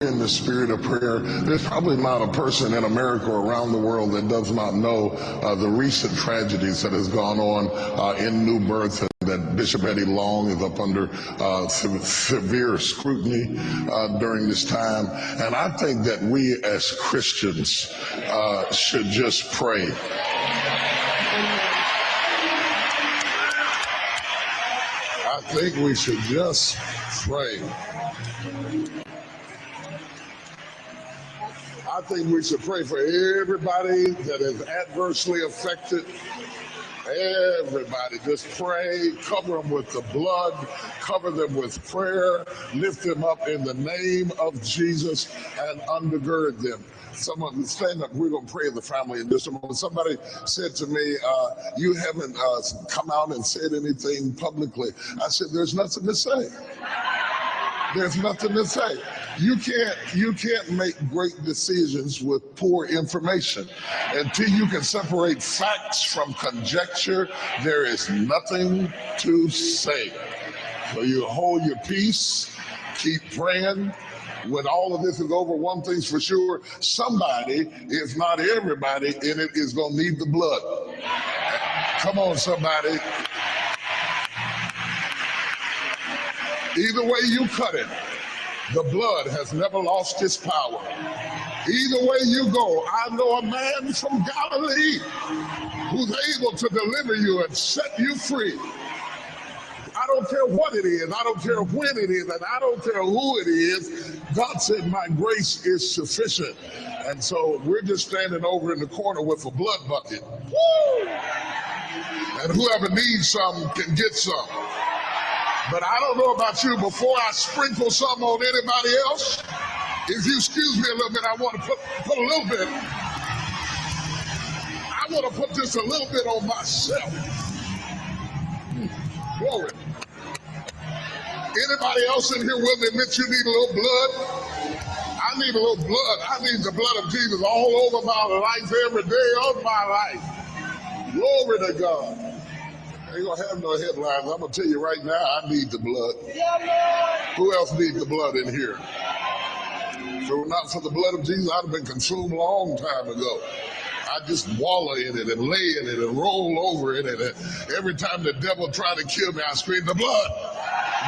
in the spirit of prayer. There's probably not a person in America or around the world that does not know the recent tragedies that has gone on in New Birth, and that Bishop Eddie Long is up under severe scrutiny during this time. And I think that we as Christians should just pray. I think we should just pray. I think we should pray for everybody that is adversely affected. Everybody, just pray, cover them with the blood, cover them with prayer, lift them up in the name of Jesus, and undergird them. Someone stand up, we're going to pray in the family in just a moment. Somebody said to me, you haven't come out and said anything publicly. I said, there's nothing to say. There's nothing to say. You can't make great decisions with poor information. Until you can separate facts from conjecture, there is nothing to say. So you hold your peace, keep praying. When all of this is over, one thing's for sure, somebody, if not everybody in it, is going to need the blood. Come on, somebody. Either way you cut it, the blood has never lost its power. Either way you go, I know a man from Galilee who's able to deliver you and set you free. I don't care what it is, I don't care when it is, and I don't care who it is. God said my grace is sufficient. And so we're just standing over in the corner with a blood bucket. Woo! And whoever needs some can get some. But I don't know about you, before I sprinkle some on anybody else, if you excuse me a little bit, I want to put a little bit. I want to put just a little bit on myself. Glory. Anybody else in here will admit you need a little blood? I need a little blood. I need the blood of Jesus all over my life, every day of my life. Glory to God. I ain't gonna have no headlines. I'm gonna tell you right now, I need the blood. Who else needs the blood in here? So not for the blood of Jesus, I'd have been consumed a long time ago. I just wallow in it and lay in it and roll over in it. And every time the devil tried to kill me, I screamed, the blood,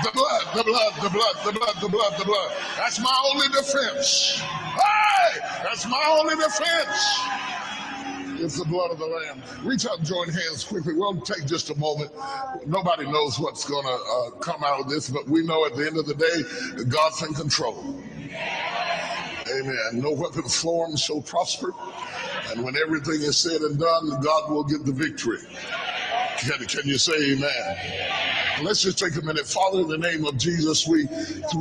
the blood, the blood, the blood, the blood, the blood, the blood. That's my only defense. Hey, that's my only defense. It's the blood of the Lamb. Reach out and join hands quickly. We'll take just a moment. Nobody knows what's going to come out of this, but we know at the end of the day, God's in control. Amen. No weapon formed shall prosper. And when everything is said and done, God will get the victory. Can you say amen? Let's just take a minute. Father, in the name of Jesus, we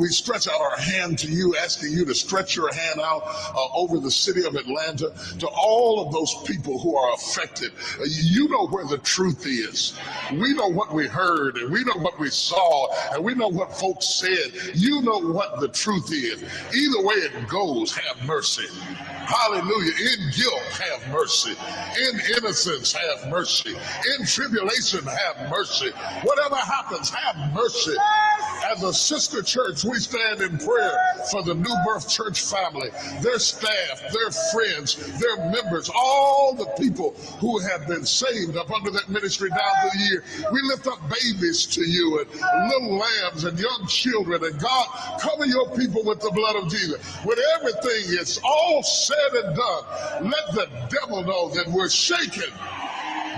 stretch out our hand to you, asking you to stretch your hand out over the city of Atlanta, to all of those people who are affected. You know where the truth is. We know what we heard, and we know what we saw, and we know what folks said. You know what the truth is. Either way it goes, have mercy. Hallelujah. In guilt, have mercy. In innocence, have mercy. In tribulation, have mercy. Whatever happens, have mercy. As a sister church, we stand in prayer for the New Birth Church family, their staff, their friends, their members, all the people who have been saved up under that ministry down through the year. We lift up babies to you and little lambs and young children. And God, cover your people with the blood of Jesus. When everything is all said and done, let the devil know that we're shaken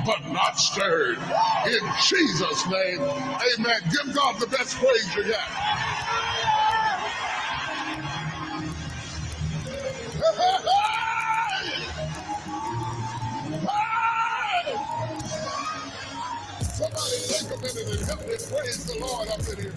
but not stirred. In Jesus' name, amen. Give God the best praise you got. Somebody take a minute and help me praise the Lord up in here.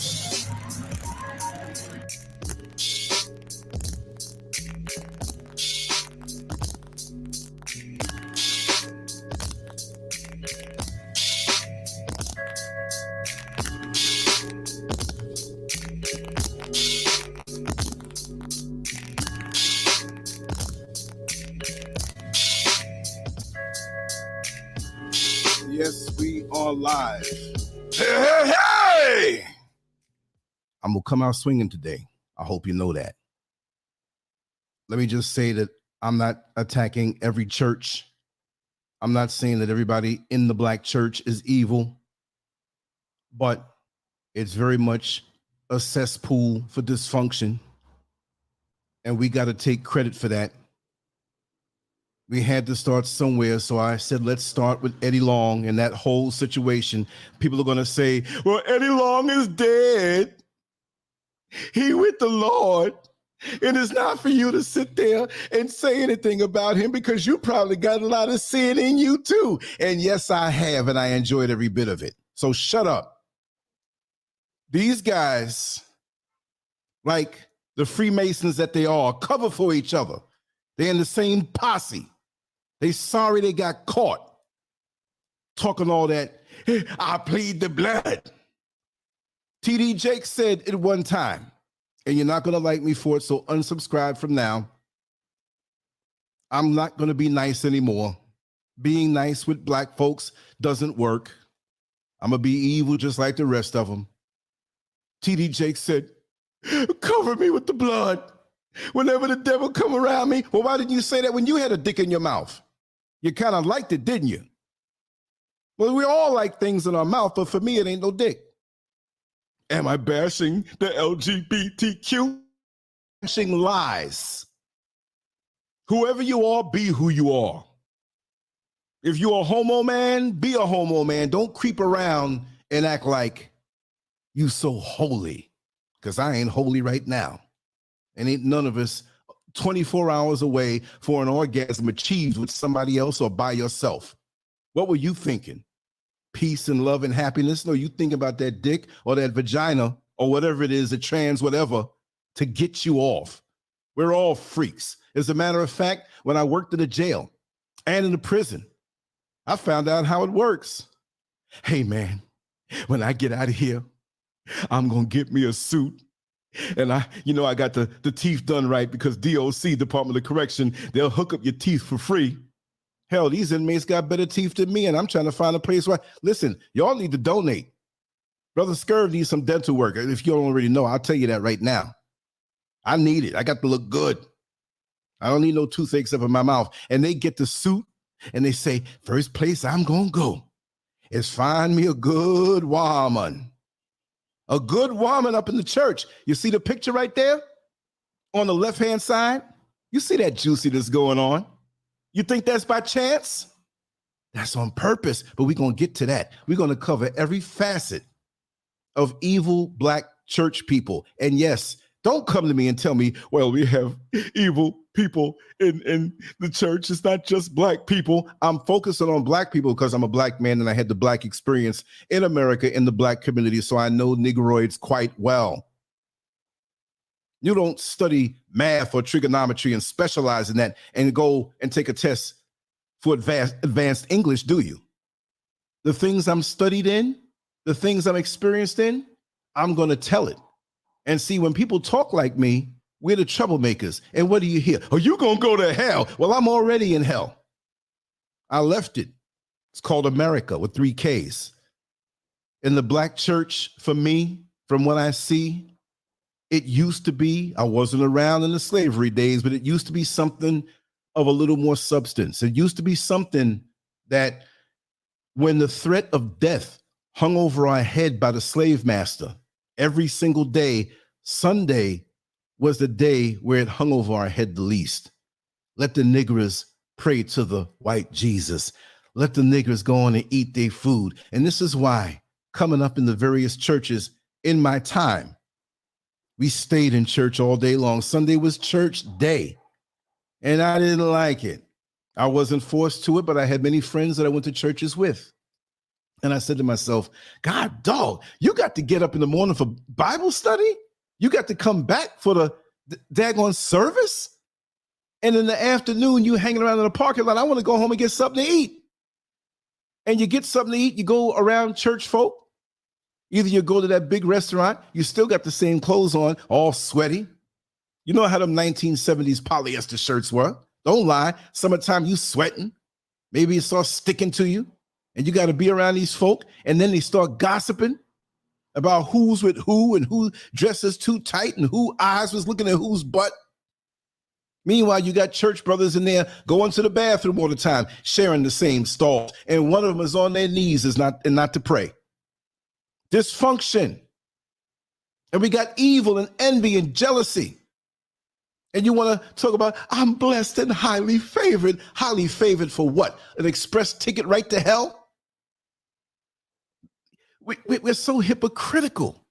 Yes, we are live. Hey! I'm going to come out swinging today. I hope you know that. let me just say that I'm not attacking every church. I'm not saying that everybody in the black church is evil, but it's very much a cesspool for dysfunction. And we got to take credit for that. We had to start somewhere. So I said, let's start with Eddie Long and that whole situation. People are going to say, well, Eddie Long is dead. He with the Lord. It is not for you to sit there and say anything about him because you probably got a lot of sin in you too. And yes, I have, and I enjoyed every bit of it. So shut up. These guys, like the Freemasons that they are, cover for each other. They're in the same posse. They sorry they got caught talking all that, hey, I plead the blood. T.D. Jakes said it one time, and you're not going to like me for it, so unsubscribe from now. I'm not going to be nice anymore. Being nice with black folks doesn't work. I'm going to be evil just like the rest of them. T.D. Jakes said, cover me with the blood. Whenever the devil come around me, well, why didn't you say that when you had a dick in your mouth? You kind of liked it, didn't you? Well, we all like things in our mouth, but for me, it ain't no dick. Am I bashing the LGBTQ? Bashing lies. Whoever you are, be who you are. If you're a homo man, be a homo man. Don't creep around and act like you so holy, because I ain't holy right now. And ain't none of us 24 hours away for an orgasm achieved with somebody else or by yourself. What were you thinking? Peace and love and happiness? No, you think about that dick or that vagina or whatever it is, a trans whatever, to get you off. We're all freaks. As a matter of fact, when I worked in a jail and in a prison, I found out how it works. Hey, man, when I get out of here, I'm going to get me a suit. And I got the teeth done right because DOC, Department of Correction, they'll hook up your teeth for free. Hell, these inmates got better teeth than me, and I'm trying to find a place where, listen, y'all need to donate. Brother SCURV needs some dental work. If you don't already know, I'll tell you that right now. I need it. I got to look good. I don't need no toothaches up in my mouth. And they get the suit, and they say, first place I'm going to go is find me a good woman. A good woman up in the church. You see the picture right there on the left-hand side? You see that juiciness going on? You think that's by chance? That's on purpose, but we're going to get to that. We're going to cover every facet of evil black church people. And yes, don't come to me and tell me, well, we have evil people in the church. It's not just black people. I'm focusing on black people because I'm a black man and I had the black experience in America in the black community, so I know Negroids quite well. You don't study math or trigonometry and specialize in that and go and take a test for advanced English, do you? The things I'm studied in, the things I'm experienced in, I'm going to tell it. And see, when people talk like me, we're the troublemakers. And what do you hear? Oh, you going to go to hell. Well, I'm already in hell. I left it. It's called America with 3 Ks. In the black church, for me, from what I see, it used to be, I wasn't around in the slavery days, but it used to be something of a little more substance. It used to be something that when the threat of death hung over our head by the slave master, every single day, Sunday was the day where it hung over our head the least. Let the niggers pray to the white Jesus. Let the niggers go on and eat their food. And this is why, coming up in the various churches in my time, we stayed in church all day long. Sunday was church day, and I didn't like it. I wasn't forced to it, but I had many friends that I went to churches with. And I said to myself, God, dog, you got to get up in the morning for Bible study? You got to come back for the daggone service? And in the afternoon, you hanging around in the parking lot. I want to go home and get something to eat. And you get something to eat, you go around church folk. Either you go to that big restaurant, you still got the same clothes on, all sweaty. You know how them 1970s polyester shirts were. Don't lie. Summertime, you sweating. Maybe it starts sticking to you. And you got to be around these folk. And then they start gossiping about who's with who and who dresses too tight and who eyes was looking at whose butt. Meanwhile, you got church brothers in there going to the bathroom all the time, sharing the same stall, and one of them is on their knees and not to pray. Dysfunction. And we got evil and envy and jealousy. And you want to talk about, I'm blessed and highly favored. Highly favored for what? An express ticket right to hell? We're so hypocritical.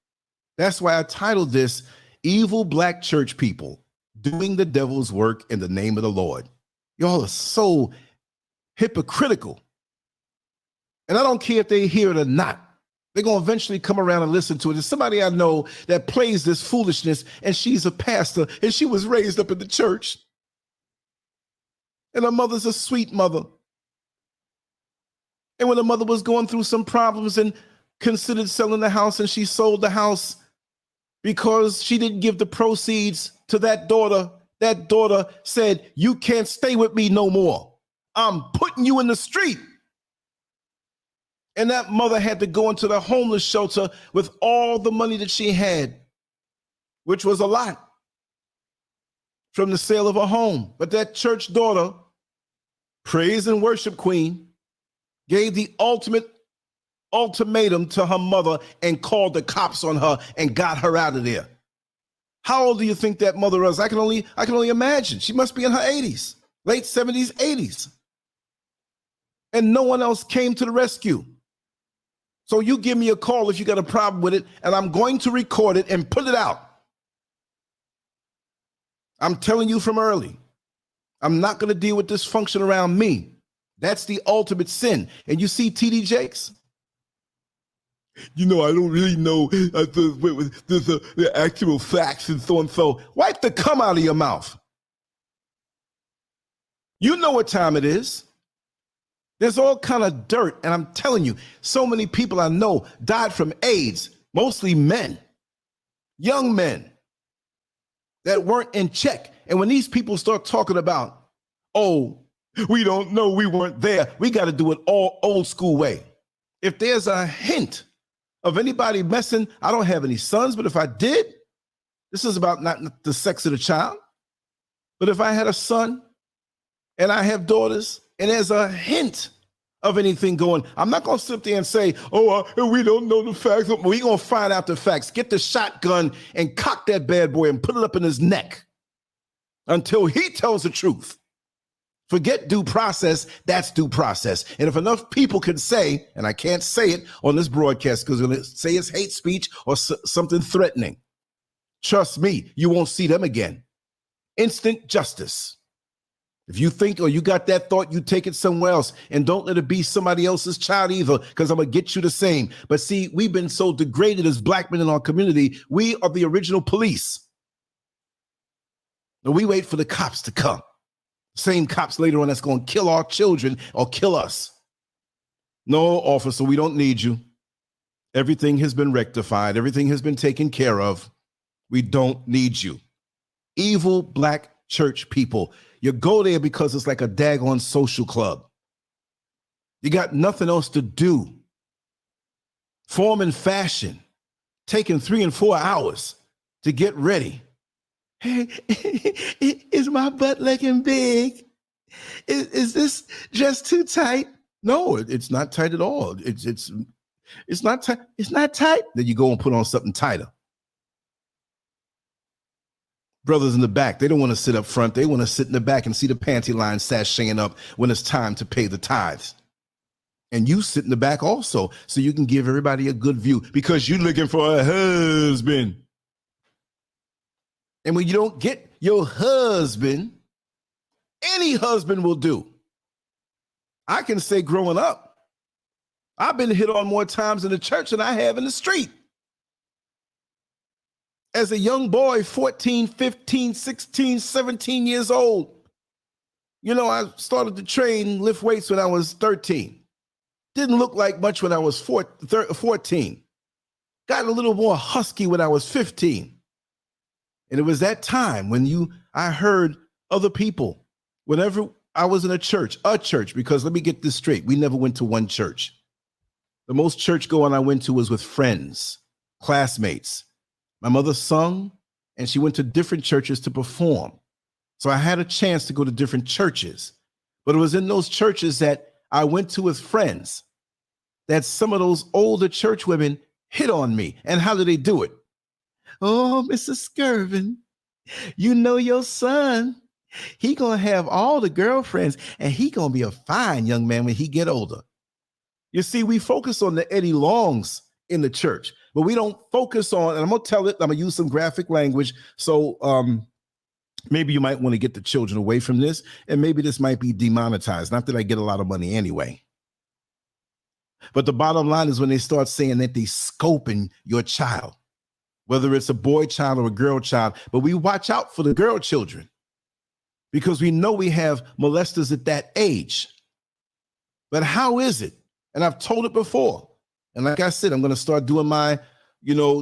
That's why I titled this, Evil Black Church People Doing the Devil's Work in the Name of the Lord. Y'all are so hypocritical. And I don't care if they hear it or not. They're going to eventually come around and listen to it. There's somebody I know that plays this foolishness, and she's a pastor, and she was raised up in the church. And her mother's a sweet mother. And when the mother was going through some problems and considered selling the house, and she sold the house because she didn't give the proceeds to that daughter said, you can't stay with me no more. I'm putting you in the street. And that mother had to go into the homeless shelter with all the money that she had, which was a lot, from the sale of her home. But that church daughter, praise and worship queen, gave the ultimatum to her mother and called the cops on her and got her out of there. How old do you think that mother was? I can only imagine. She must be in her 80s, late 70s, 80s. And no one else came to the rescue. So you give me a call if you got a problem with it, and I'm going to record it and put it out. I'm telling you from early, I'm not going to deal with dysfunction around me. That's the ultimate sin. And you see TD Jakes? You know, I don't really know the actual facts and so and so. Wipe the cum out of your mouth. You know what time it is. There's all kind of dirt, and I'm telling you, so many people I know died from AIDS, mostly men, young men that weren't in check. And when these people start talking about, oh, we don't know, we weren't there, we got to do it all old school way. If there's a hint of anybody messing, I don't have any sons, but if I did, this is about not the sex of the child, but if I had a son and I have daughters, and there's a hint of anything going, I'm not going to sit there and say, we don't know the facts. We're going to find out the facts. Get the shotgun and cock that bad boy and put it up in his neck until he tells the truth. Forget due process. That's due process. And if enough people can say, and I can't say it on this broadcast because they're going to say it's hate speech or something threatening, trust me, you won't see them again. Instant justice. If you think or you got that thought, you take it somewhere else, and don't let it be somebody else's child either, because I'm going to get you the same. But see, we've been so degraded as black men in our community. We are the original police. And we wait for the cops to come. Same cops later on that's going to kill our children or kill us. No, officer, we don't need you. Everything has been rectified. Everything has been taken care of. We don't need you. Evil black church people. You go there because it's like a daggone social club. You got nothing else to do. Form and fashion, taking 3 and 4 hours to get ready. Hey, is my butt looking big? Is this dress too tight? No, it's not tight at all. It's not tight. It's not tight. Then you go and put on something tighter. Brothers in the back, they don't want to sit up front. They want to sit in the back and see the panty line sashaying up when it's time to pay the tithes. And you sit in the back also, so you can give everybody a good view because you're looking for a husband. And when you don't get your husband, any husband will do. I can say growing up, I've been hit on more times in the church than I have in the street. As a young boy, 14, 15, 16, 17 years old, you know, I started to train, lift weights when I was 13. Didn't look like much when I was 14. Got a little more husky when I was 15. And it was that time when I heard other people, whenever I was in a church, because let me get this straight. We never went to one church. The most church going I went to was with friends, classmates. My mother sung, and she went to different churches to perform. So I had a chance to go to different churches, but it was in those churches that I went to with friends that some of those older church women hit on me. And how did they do it? Oh, Mr. Scurvin, you know your son. He gonna have all the girlfriends, and he gonna be a fine young man when he get older. You see, we focus on the Eddie Longs in the church, but we don't focus on, and I'm gonna tell it, I'm gonna use some graphic language. So maybe you might want to get the children away from this, and maybe this might be demonetized. Not that I get a lot of money anyway. But the bottom line is when they start saying that they scoping your child, whether it's a boy child or a girl child, but we watch out for the girl children because we know we have molesters at that age. But how is it? And I've told it before. And like I said, I'm going to start doing my,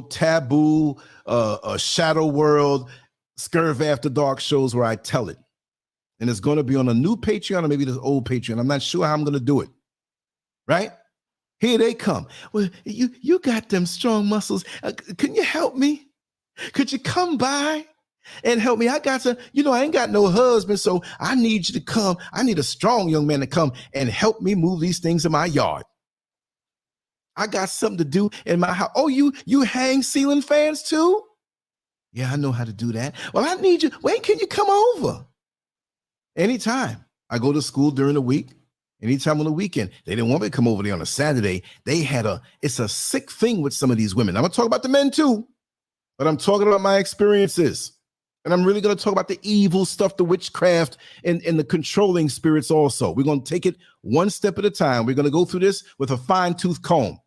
taboo, shadow world, SCURV After Dark shows where I tell it. And it's going to be on a new Patreon or maybe this old Patreon. I'm not sure how I'm going to do it. Right? Here they come. Well, you got them strong muscles. Can you help me? Could you come by and help me? I got to, I ain't got no husband, so I need you to come. I need a strong young man to come and help me move these things in my yard. I got something to do in my house. Oh, you hang ceiling fans too? Yeah, I know how to do that. Well, I need you. When can you come over? Anytime. I go to school during the week. Anytime on the weekend. They didn't want me to come over there on a Saturday. It's a sick thing with some of these women. I'm going to talk about the men too, but I'm talking about my experiences. And I'm really going to talk about the evil stuff, the witchcraft, and the controlling spirits also. We're going to take it one step at a time. We're going to go through this with a fine-tooth comb.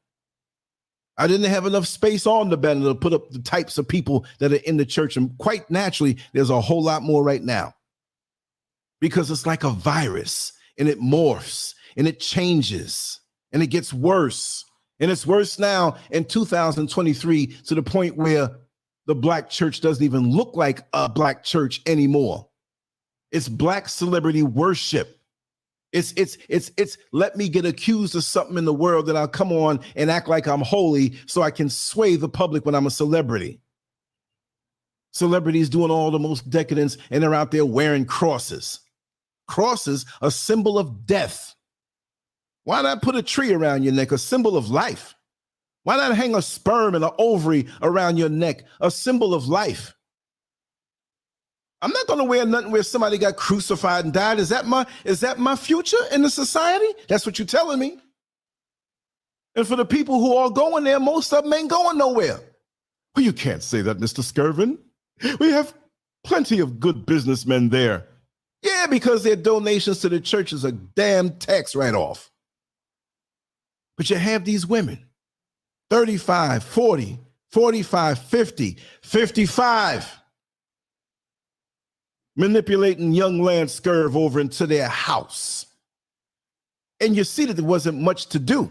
I didn't have enough space on the banner to put up the types of people that are in the church. And quite naturally, there's a whole lot more right now because it's like a virus. And it morphs and it changes and it gets worse. And it's worse now in 2023 to the point where the black church doesn't even look like a black church anymore. It's black celebrity worship. It's let me get accused of something in the world that I'll come on and act like I'm holy so I can sway the public when I'm a celebrity. Celebrities doing all the most decadence and they're out there wearing crosses. Crosses, a symbol of death. Why not put a tree around your neck, a symbol of life? Why not hang a sperm and an ovary around your neck, a symbol of life? I'm not going to wear nothing where somebody got crucified and died. Is that my future in the society? That's what you're telling me. And for the people who are going there, most of them ain't going nowhere. Well, you can't say that, Mr. Scurvin. We have plenty of good businessmen there. Yeah, because their donations to the church is a damn tax write-off. But you have these women, 35, 40, 45, 50, 55, manipulating young Lancescurv over into their house. And you see that there wasn't much to do.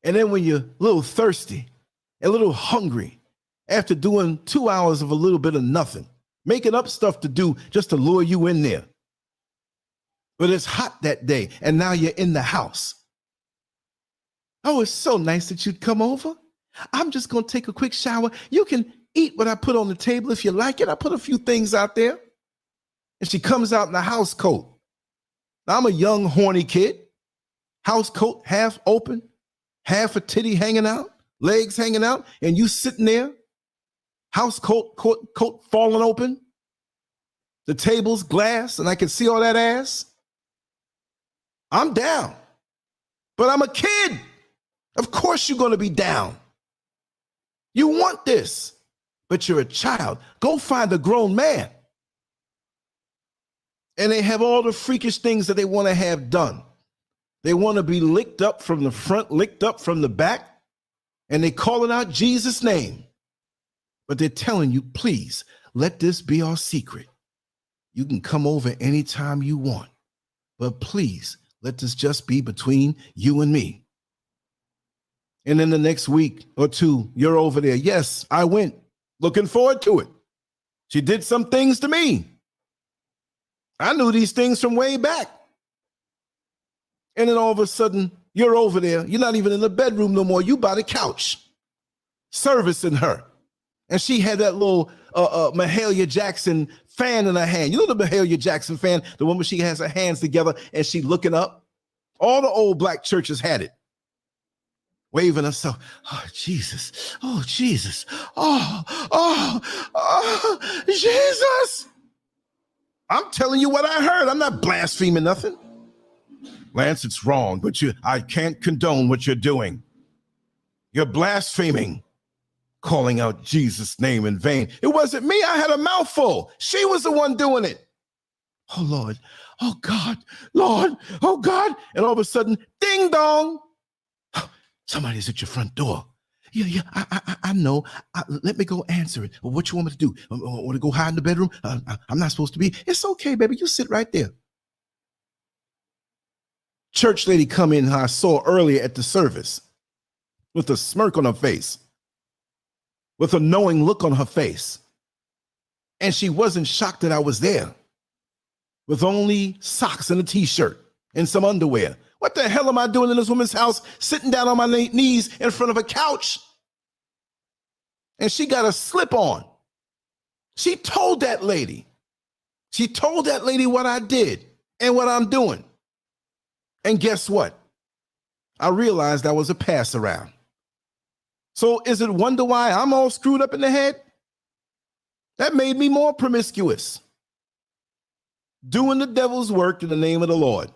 And then when you're a little thirsty, a little hungry, after doing 2 hours of a little bit of nothing, making up stuff to do just to lure you in there. But it's hot that day, and now you're in the house. Oh, it's so nice that you'd come over. I'm just going to take a quick shower. You can eat what I put on the table if you like it. I put a few things out there. And she comes out in a house coat. Now, I'm a young, horny kid. House coat half open, half a titty hanging out, legs hanging out, and you sitting there. House coat falling open. The table's glass, and I can see all that ass. I'm down. But I'm a kid. Of course you're going to be down. You want this, but you're a child. Go find a grown man. And they have all the freakish things that they want to have done. They want to be licked up from the front, licked up from the back, and they calling out Jesus' name. But they're telling you, please, let this be our secret. You can come over anytime you want, but please, let this just be between you and me. And then the next week or two, you're over there. Yes, I went. Looking forward to it. She did some things to me. I knew these things from way back. And then all of a sudden, you're over there. You're not even in the bedroom no more. You by the couch, servicing her. And she had that little Mahalia Jackson fan in her hand. You know the Mahalia Jackson fan, the one where she has her hands together and she looking up? All the old black churches had it. Waving herself. Oh, Jesus. Oh, Jesus. Oh, Jesus. I'm telling you what I heard. I'm not blaspheming nothing. Lance, it's wrong, but I can't condone what you're doing. You're blaspheming, calling out Jesus' name in vain. It wasn't me. I had a mouthful. She was the one doing it. Oh, Lord. Oh, God. Lord. Oh, God. And all of a sudden, ding dong. Somebody's at your front door. Yeah, I know. Let me go answer it. Well, what you want me to do? Want to go hide in the bedroom? I'm not supposed to be. It's okay, baby. You sit right there. Church lady come in who I saw earlier at the service with a smirk on her face, with a knowing look on her face. And she wasn't shocked that I was there with only socks and a t-shirt and some underwear. What the hell am I doing in this woman's house, sitting down on my knees in front of a couch? And she got a slip on. She told that lady. She told that lady what I did and what I'm doing. And guess what? I realized I was a pass around. So is it wonder why I'm all screwed up in the head? That made me more promiscuous. Doing the devil's work in the name of the Lord.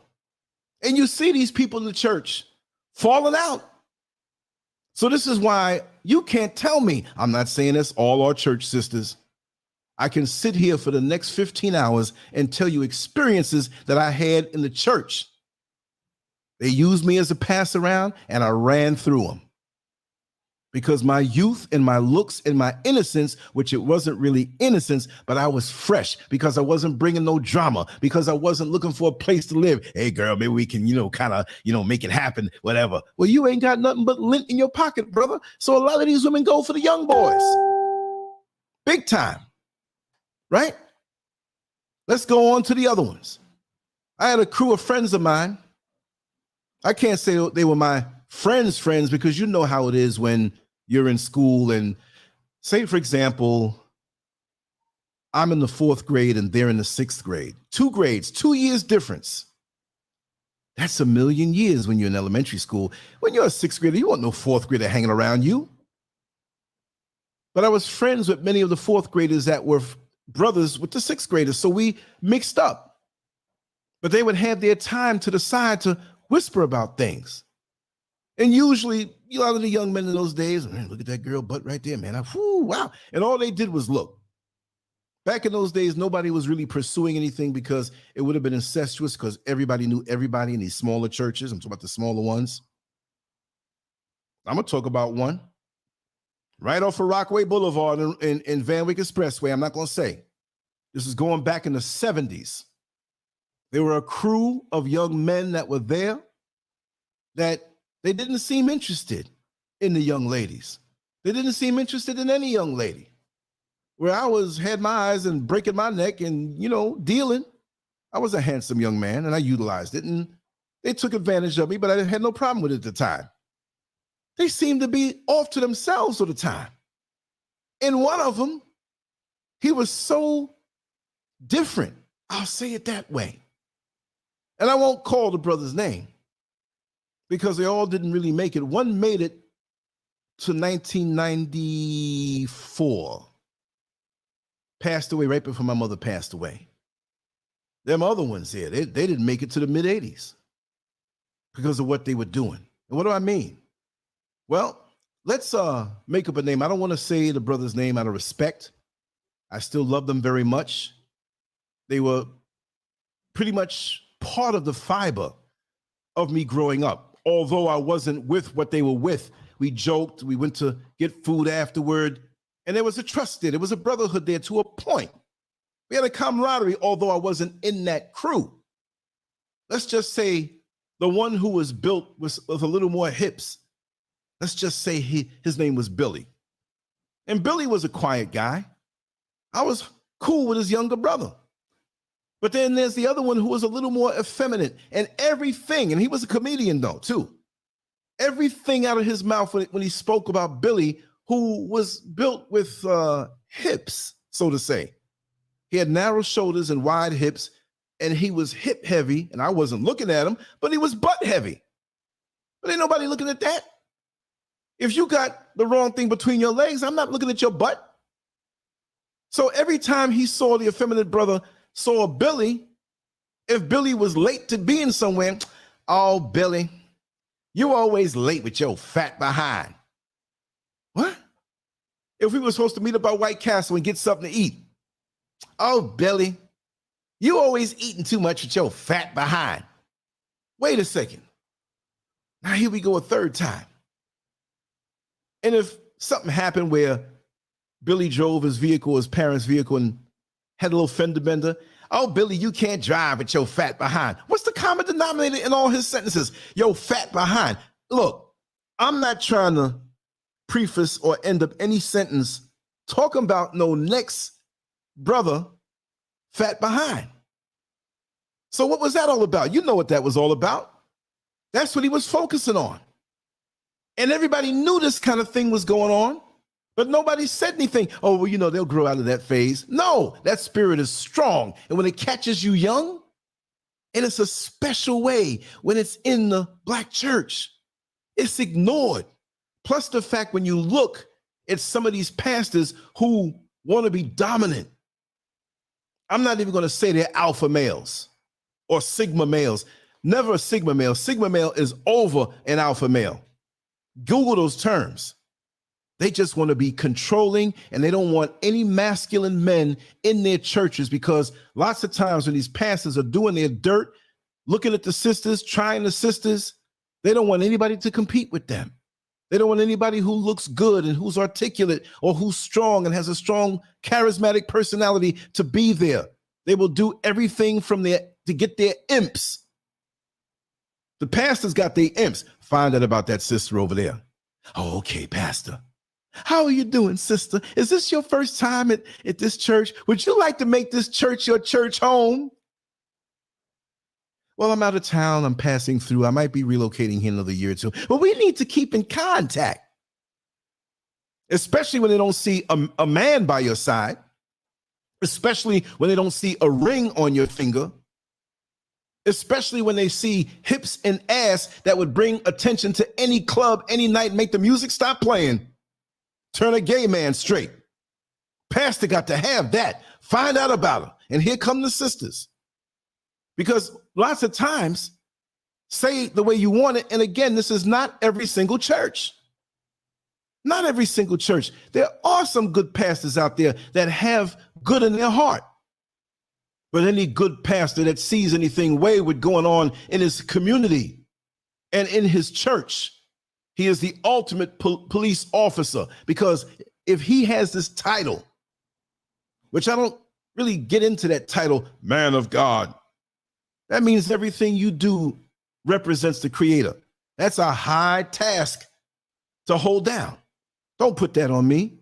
And you see these people in the church falling out. So this is why you can't tell me, I'm not saying this, all our church sisters. I can sit here for the next 15 hours and tell you experiences that I had in the church. They used me as a pass around and I ran through them. Because my youth and my looks and my innocence, which it wasn't really innocence, but I was fresh because I wasn't bringing no drama, because I wasn't looking for a place to live. Hey, girl, maybe we can, kind of, make it happen, whatever. Well, you ain't got nothing but lint in your pocket, brother. So a lot of these women go for the young boys. Big time. Right? Let's go on to the other ones. I had a crew of friends of mine. I can't say they were my friends because you know how it is when you're in school and say, for example, I'm in the 4th grade and they're in the 6th grade. 2 grades, 2 years difference. That's a million years when you're in elementary school. When you're a 6th grader, you want no 4th grader hanging around you. But I was friends with many of the 4th graders that were brothers with the 6th graders, so we mixed up. But they would have their time to the side to whisper about things. And usually, a lot of the young men in those days, man, look at that girl butt right there, man. Wow. And all they did was look. Back in those days, nobody was really pursuing anything because it would have been incestuous because everybody knew everybody in these smaller churches. I'm talking about the smaller ones. I'm going to talk about one right off of Rockaway Boulevard in Van Wyck Expressway. I'm not going to say. This is going back in the 70s. There were a crew of young men that were there that they didn't seem interested in the young ladies. They didn't seem interested in any young lady. Where I had my eyes and breaking my neck and, dealing. I was a handsome young man and I utilized it and they took advantage of me, but I had no problem with it at the time. They seemed to be off to themselves all the time. And one of them, he was so different. I'll say it that way. And I won't call the brother's name because they all didn't really make it. One made it to 1994. Passed away right before my mother passed away. Them other ones here, they didn't make it to the mid-80s because of what they were doing. And what do I mean? Well, let's make up a name. I don't want to say the brother's name out of respect. I still love them very much. They were pretty much part of the fiber of me growing up. Although I wasn't with what they were with, we joked, we went to get food afterward, and there was a trust there. There was a brotherhood there to a point. We had a camaraderie, although I wasn't in that crew. Let's just say the one who was built with a little more hips. Let's just say his name was Billy. And Billy was a quiet guy. I was cool with his younger brother. But then there's the other one who was a little more effeminate and everything. And he was a comedian though, too. Everything out of his mouth when he spoke about Billy, who was built with hips, so to say. He had narrow shoulders and wide hips, and he was hip heavy, and I wasn't looking at him, but he was butt heavy. But ain't nobody looking at that. If you got the wrong thing between your legs, I'm not looking at your butt. So every time he saw the effeminate brother saw Billy, if Billy was late to being somewhere, oh, Billy, you always late with your fat behind. What? If we were supposed to meet up at White Castle and get something to eat, oh, Billy, you always eating too much with your fat behind. Wait a second. Now here we go a third time. And if something happened where Billy drove his vehicle, his parents' vehicle, and had a little fender bender, oh, Billy, you can't drive with your fat behind. What's the common denominator in all his sentences? Yo, fat behind. Look, I'm not trying to preface or end up any sentence talking about no next brother fat behind. So what was that all about? You know what that was all about. That's what he was focusing on. And everybody knew this kind of thing was going on, but nobody said anything. Oh, well, you know, they'll grow out of that phase. No, that spirit is strong. And when it catches you young, and it's a special way when it's in the Black church, it's ignored. Plus the fact when you look at some of these pastors who want to be dominant, I'm not even going to say they're alpha males or sigma males. Never a sigma male. Sigma male is over an alpha male. Google those terms. They just want to be controlling, and they don't want any masculine men in their churches, because lots of times when these pastors are doing their dirt, looking at the sisters, trying the sisters, they don't want anybody to compete with them. They don't want anybody who looks good and who's articulate or who's strong and has a strong charismatic personality to be there. They will do everything from there to get their imps. The pastors got their imps. Find out about that sister over there. Oh, okay, pastor. How are you doing, sister? Is this your first time at this church? Would you like to make this church your church home? Well, I'm out of town. I'm passing through. I might be relocating here another year or two. But we need to keep in contact, especially when they don't see a man by your side, especially when they don't see a ring on your finger, especially when they see hips and ass that would bring attention to any club, any night, make the music stop playing. Turn a gay man straight. Pastor got to have that. Find out about her. And here come the sisters. Because lots of times, say it the way you want it. And again, this is not every single church. Not every single church. There are some good pastors out there that have good in their heart. But any good pastor that sees anything wayward going on in his community and in his church, he is the ultimate police officer, because if he has this title, which I don't really get into that title, man of God, that means everything you do represents the Creator. That's a high task to hold down. Don't put that on me.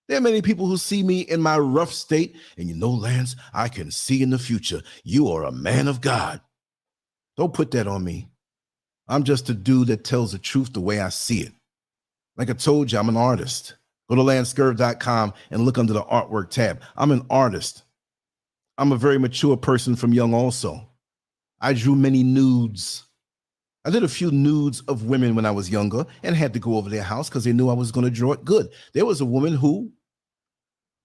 There are many people who see me in my rough state, and you know, Lance, I can see in the future. You are a man of God. Don't put that on me. I'm just a dude that tells the truth the way I see it. Like I told you, I'm an artist. Go to Lancescurv.com and look under the artwork tab. I'm an artist. I'm a very mature person from young also. I drew many nudes. I did a few nudes of women when I was younger and had to go over their house because they knew I was going to draw it good. There was a woman who,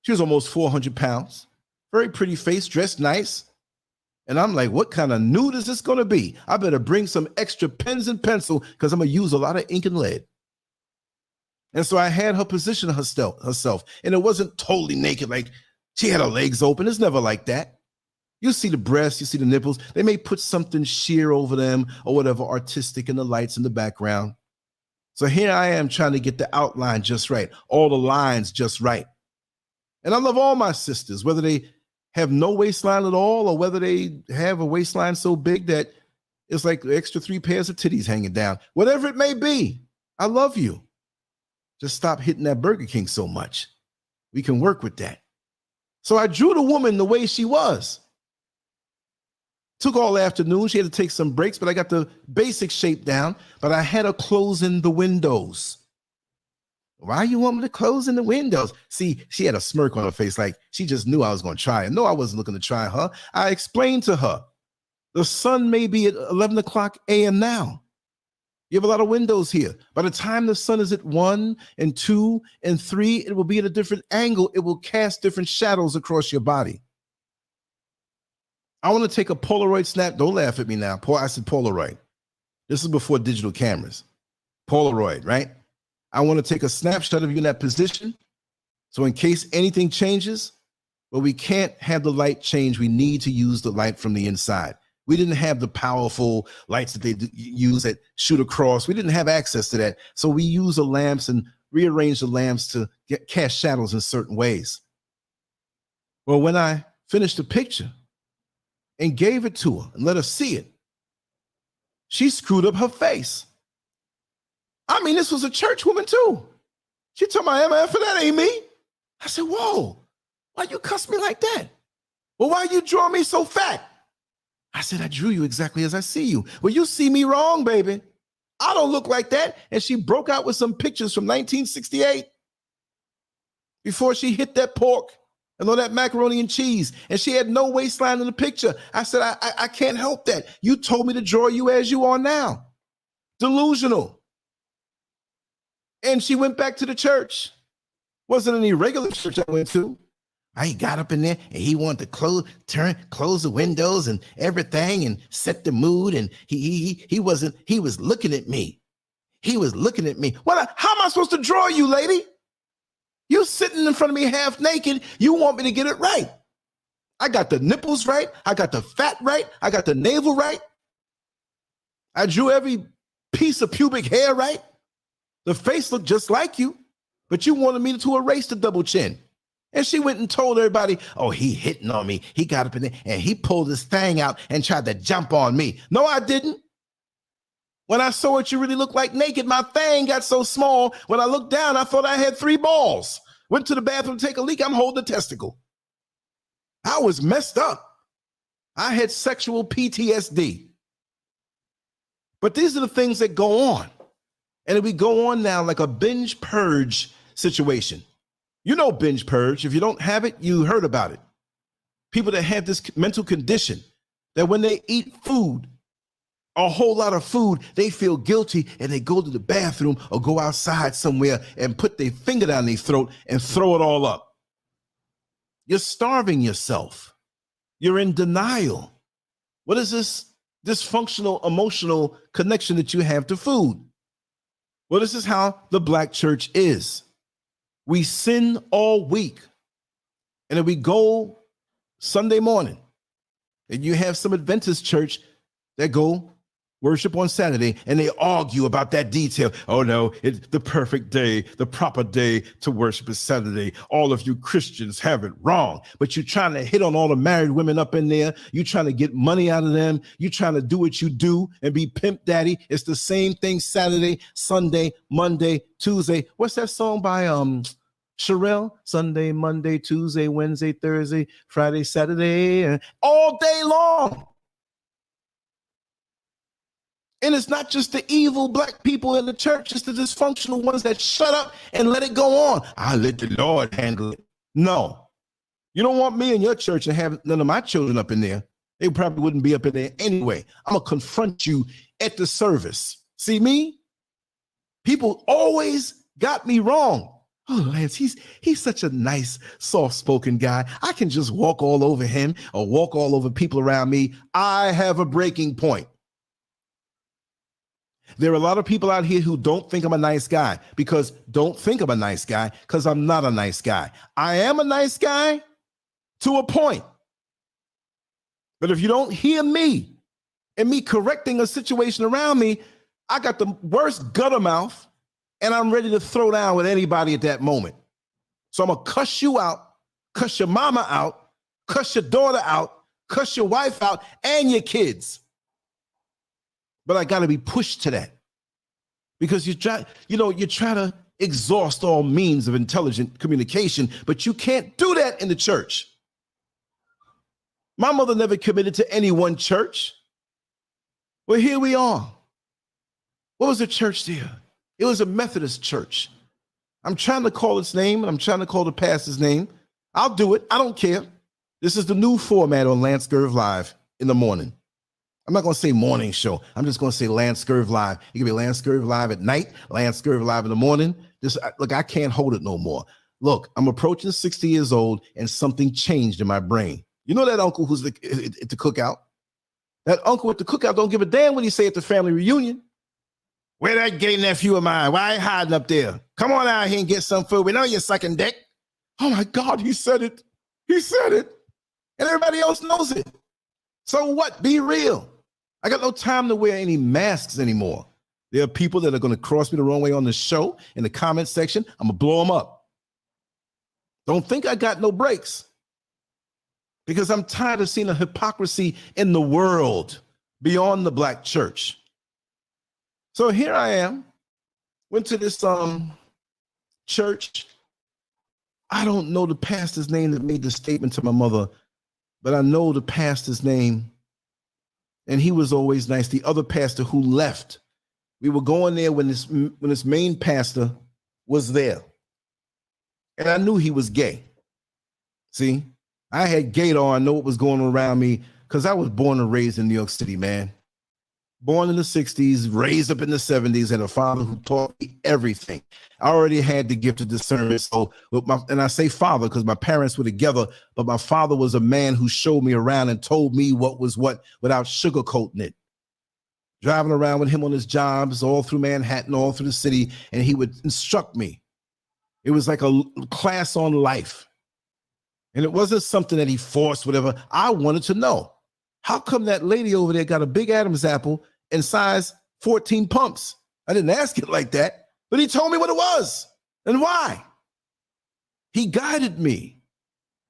she was almost 400 pounds, very pretty face, dressed nice. And I'm like, what kind of nude is this going to be? I better bring some extra pens and pencil because I'm going to use a lot of ink and lead. And so I had her position herself. And it wasn't totally naked, like she had her legs open. It's never like that. You see the breasts, you see the nipples. They may put something sheer over them or whatever, artistic, in the lights in the background. So here I am trying to get the outline just right, all the lines just right. And I love all my sisters, whether they have no waistline at all or whether they have a waistline so big that it's like extra 3 pairs of titties hanging down. Whatever it may be, I love you. Just stop hitting that Burger King so much. We can work with that. So I drew the woman the way she was. Took all afternoon. She had to take some breaks, but I got the basic shape down. But I had her closing the windows. Why you want me to close in the windows? See, she had a smirk on her face like she just knew I was going to try it. No, I wasn't looking to try her. I explained to her, the sun may be at 11 o'clock a.m. now. You have a lot of windows here. By the time the sun is at 1 and 2 and 3, it will be at a different angle. It will cast different shadows across your body. I want to take a Polaroid snap. Don't laugh at me now. I said Polaroid. This is before digital cameras. Polaroid, right? I want to take a snapshot of you in that position. So in case anything changes, but we can't have the light change. We need to use the light from the inside. We didn't have the powerful lights that they use that shoot across. We didn't have access to that. So we use the lamps and rearrange the lamps to cast shadows in certain ways. Well, when I finished the picture and gave it to her and let her see it, she screwed up her face. I mean, this was a church woman too. She told my MF, that ain't me. I said, whoa, why you cuss me like that? Well, why you draw me so fat? I said, I drew you exactly as I see you. Well, you see me wrong, baby. I don't look like that. And she broke out with some pictures from 1968 before she hit that pork and all that macaroni and cheese. And she had no waistline in the picture. I said, I can't help that. You told me to draw you as you are now. Delusional. And she went back to the church. Wasn't any regular church I went to. I got up in there and he wanted to close the windows and everything and set the mood. And he was looking at me. He was looking at me. How am I supposed to draw you, lady? You sitting in front of me half naked. You want me to get it right. I got the nipples right. I got the fat right. I got the navel right. I drew every piece of pubic hair right. The face looked just like you, but you wanted me to erase the double chin. And she went and told everybody, oh, he hitting on me. He got up in there and he pulled his thing out and tried to jump on me. No, I didn't. When I saw what you really looked like naked, my thing got so small. When I looked down, I thought I had 3 balls. Went to the bathroom to take a leak. I'm holding a testicle. I was messed up. I had sexual PTSD. But these are the things that go on. And we go on now like a binge purge situation. You know binge purge. If you don't have it, you heard about it. People that have this mental condition that when they eat food, a whole lot of food, they feel guilty and they go to the bathroom or go outside somewhere and put their finger down their throat and throw it all up. You're starving yourself. You're in denial. What is this dysfunctional emotional connection that you have to food? Well, this is how the Black church is. We sin all week. And then we go Sunday morning and you have some Adventist church that go worship on Saturday and they argue about that detail. Oh no, it's the perfect day, the proper day to worship is Saturday. All of you Christians have it wrong, but you're trying to hit on all the married women up in there. You're trying to get money out of them. You're trying to do what you do and be pimp daddy. It's the same thing Saturday, Sunday, Monday, Tuesday. What's that song by Sherelle? Sunday, Monday, Tuesday, Wednesday, Thursday, Friday, Saturday, all day long. And it's not just the evil Black people in the church, it's the dysfunctional ones that shut up and let it go on. I'll let the Lord handle it. No, you don't want me in your church and have none of my children up in there. They probably wouldn't be up in there anyway. I'm going to confront you at the service. See me? People always got me wrong. Oh, Lance, he's such a nice, soft-spoken guy. I can just walk all over him or walk all over people around me. I have a breaking point. There are a lot of people out here who don't think I'm a nice guy because I'm not a nice guy. I am a nice guy to a point. But if you don't hear me and me correcting a situation around me, I got the worst gutter mouth and I'm ready to throw down with anybody at that moment. So I'm going to cuss you out, cuss your mama out, cuss your daughter out, cuss your wife out and your kids. But I got to be pushed to that because you try to exhaust all means of intelligent communication, but you can't do that in the church. My mother never committed to any one church. Well, here we are. What was the church there? It was a Methodist church. I'm trying to call its name, and I'm trying to call the pastor's name. I'll do it. I don't care. This is the new format on Lancescurv Live in the morning. I'm not going to say morning show. I'm just going to say Lancescurv Live. It can be Lancescurv Live at night, Lancescurv Live in the morning. Look, I can't hold it no more. Look, I'm approaching 60 years old, and something changed in my brain. You know that uncle who's at the cookout? That uncle at the cookout don't give a damn what he say at the family reunion. Where that gay nephew of mine? Why you hiding up there? Come on out here and get some food. We know you're sucking dick. Oh my God, he said it. He said it. And everybody else knows it. So what? Be real. I got no time to wear any masks anymore. There are people that are going to cross me the wrong way on the show. In the comment section, I'm going to blow them up. Don't think I got no breaks. Because I'm tired of seeing the hypocrisy in the world beyond the black church. So here I am, went to this church. I don't know the pastor's name that made the statement to my mother, but I know the pastor's name, and he was always nice. The other pastor who left, we were going there when this main pastor was there, and I knew he was gay. See, I had gaydar. I know what was going on around me because I was born and raised in New York City, man. Born in the 60s, raised up in the 70s, and a father who taught me everything. I already had the gift of discernment. So, and I say father because my parents were together, but my father was a man who showed me around and told me what was what without sugarcoating it. Driving around with him on his jobs all through Manhattan, all through the city, and he would instruct me. It was like a class on life. And it wasn't something that he forced, whatever. I wanted to know. How come that lady over there got a big Adam's apple and size 14 pumps? I didn't ask it like that, but he told me what it was and why. He guided me.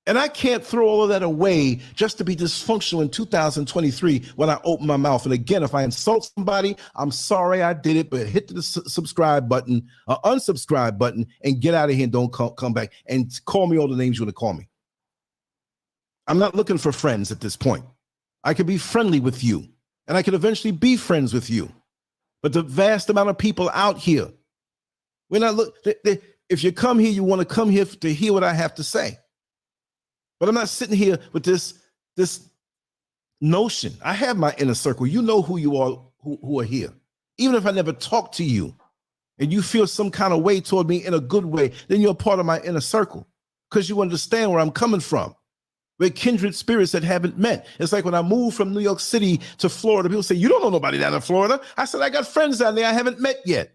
And I can't throw all of that away just to be dysfunctional in 2023 when I open my mouth. And again, if I insult somebody, I'm sorry I did it, but hit the subscribe button, unsubscribe button, and get out of here and don't come back and call me all the names you want to call me. I'm not looking for friends at this point. I could be friendly with you, and I could eventually be friends with you. But the vast amount of people out here, we're not if you come here, you want to come here to hear what I have to say. But I'm not sitting here with this notion. I have my inner circle. You know who you are, who are here. Even if I never talk to you, and you feel some kind of way toward me in a good way, then you're a part of my inner circle because you understand where I'm coming from. We're kindred spirits that haven't met. It's like when I moved from New York City to Florida, people say, you don't know nobody down in Florida. I said, I got friends down there I haven't met yet.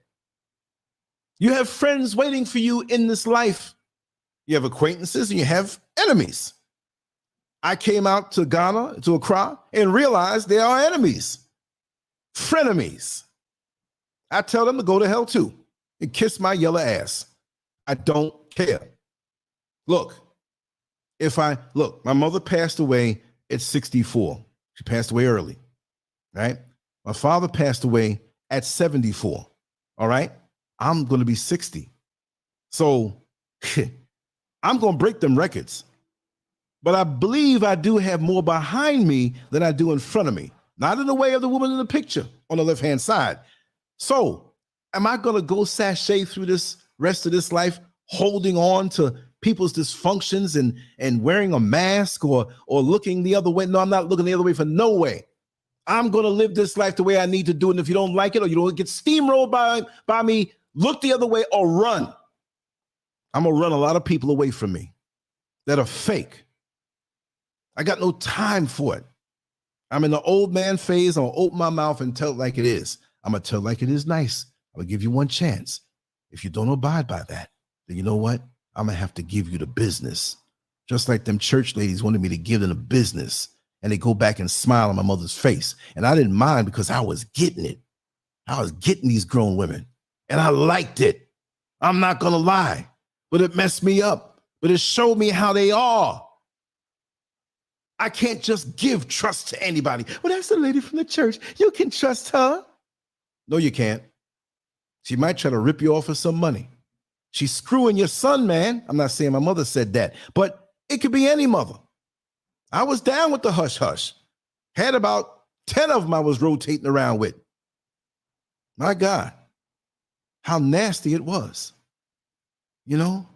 You have friends waiting for you in this life. You have acquaintances and you have enemies. I came out to Ghana, to Accra, and realized there are enemies, frenemies. I tell them to go to hell too and kiss my yellow ass. I don't care. Look. My mother passed away at 64. She passed away early, right? My father passed away at 74, all right? I'm going to be 60. So I'm going to break them records. But I believe I do have more behind me than I do in front of me. Not in the way of the woman in the picture on the left-hand side. So am I going to go sashay through this rest of this life holding on to people's dysfunctions and wearing a mask or looking the other way? No, I'm not looking the other way for no way. I'm going to live this life the way I need to do it. And if you don't like it or you don't get steamrolled by me, look the other way or run. I'm going to run a lot of people away from me that are fake. I got no time for it. I'm in the old man phase. I'm going to open my mouth and tell it like it is. I'm going to tell it like it is nice. I'm going to give you one chance. If you don't abide by that, then you know what? I'm going to have to give you the business. Just like them church ladies wanted me to give them the business. And they go back and smile on my mother's face. And I didn't mind because I was getting it. I was getting these grown women. And I liked it. I'm not going to lie. But it messed me up. But it showed me how they are. I can't just give trust to anybody. Well, that's the lady from the church. You can trust her. No, you can't. She might try to rip you off for some money. She's screwing your son, man. I'm not saying my mother said that, but it could be any mother. I was down with the hush-hush. Had about 10 of them I was rotating around with. My God, how nasty it was. You know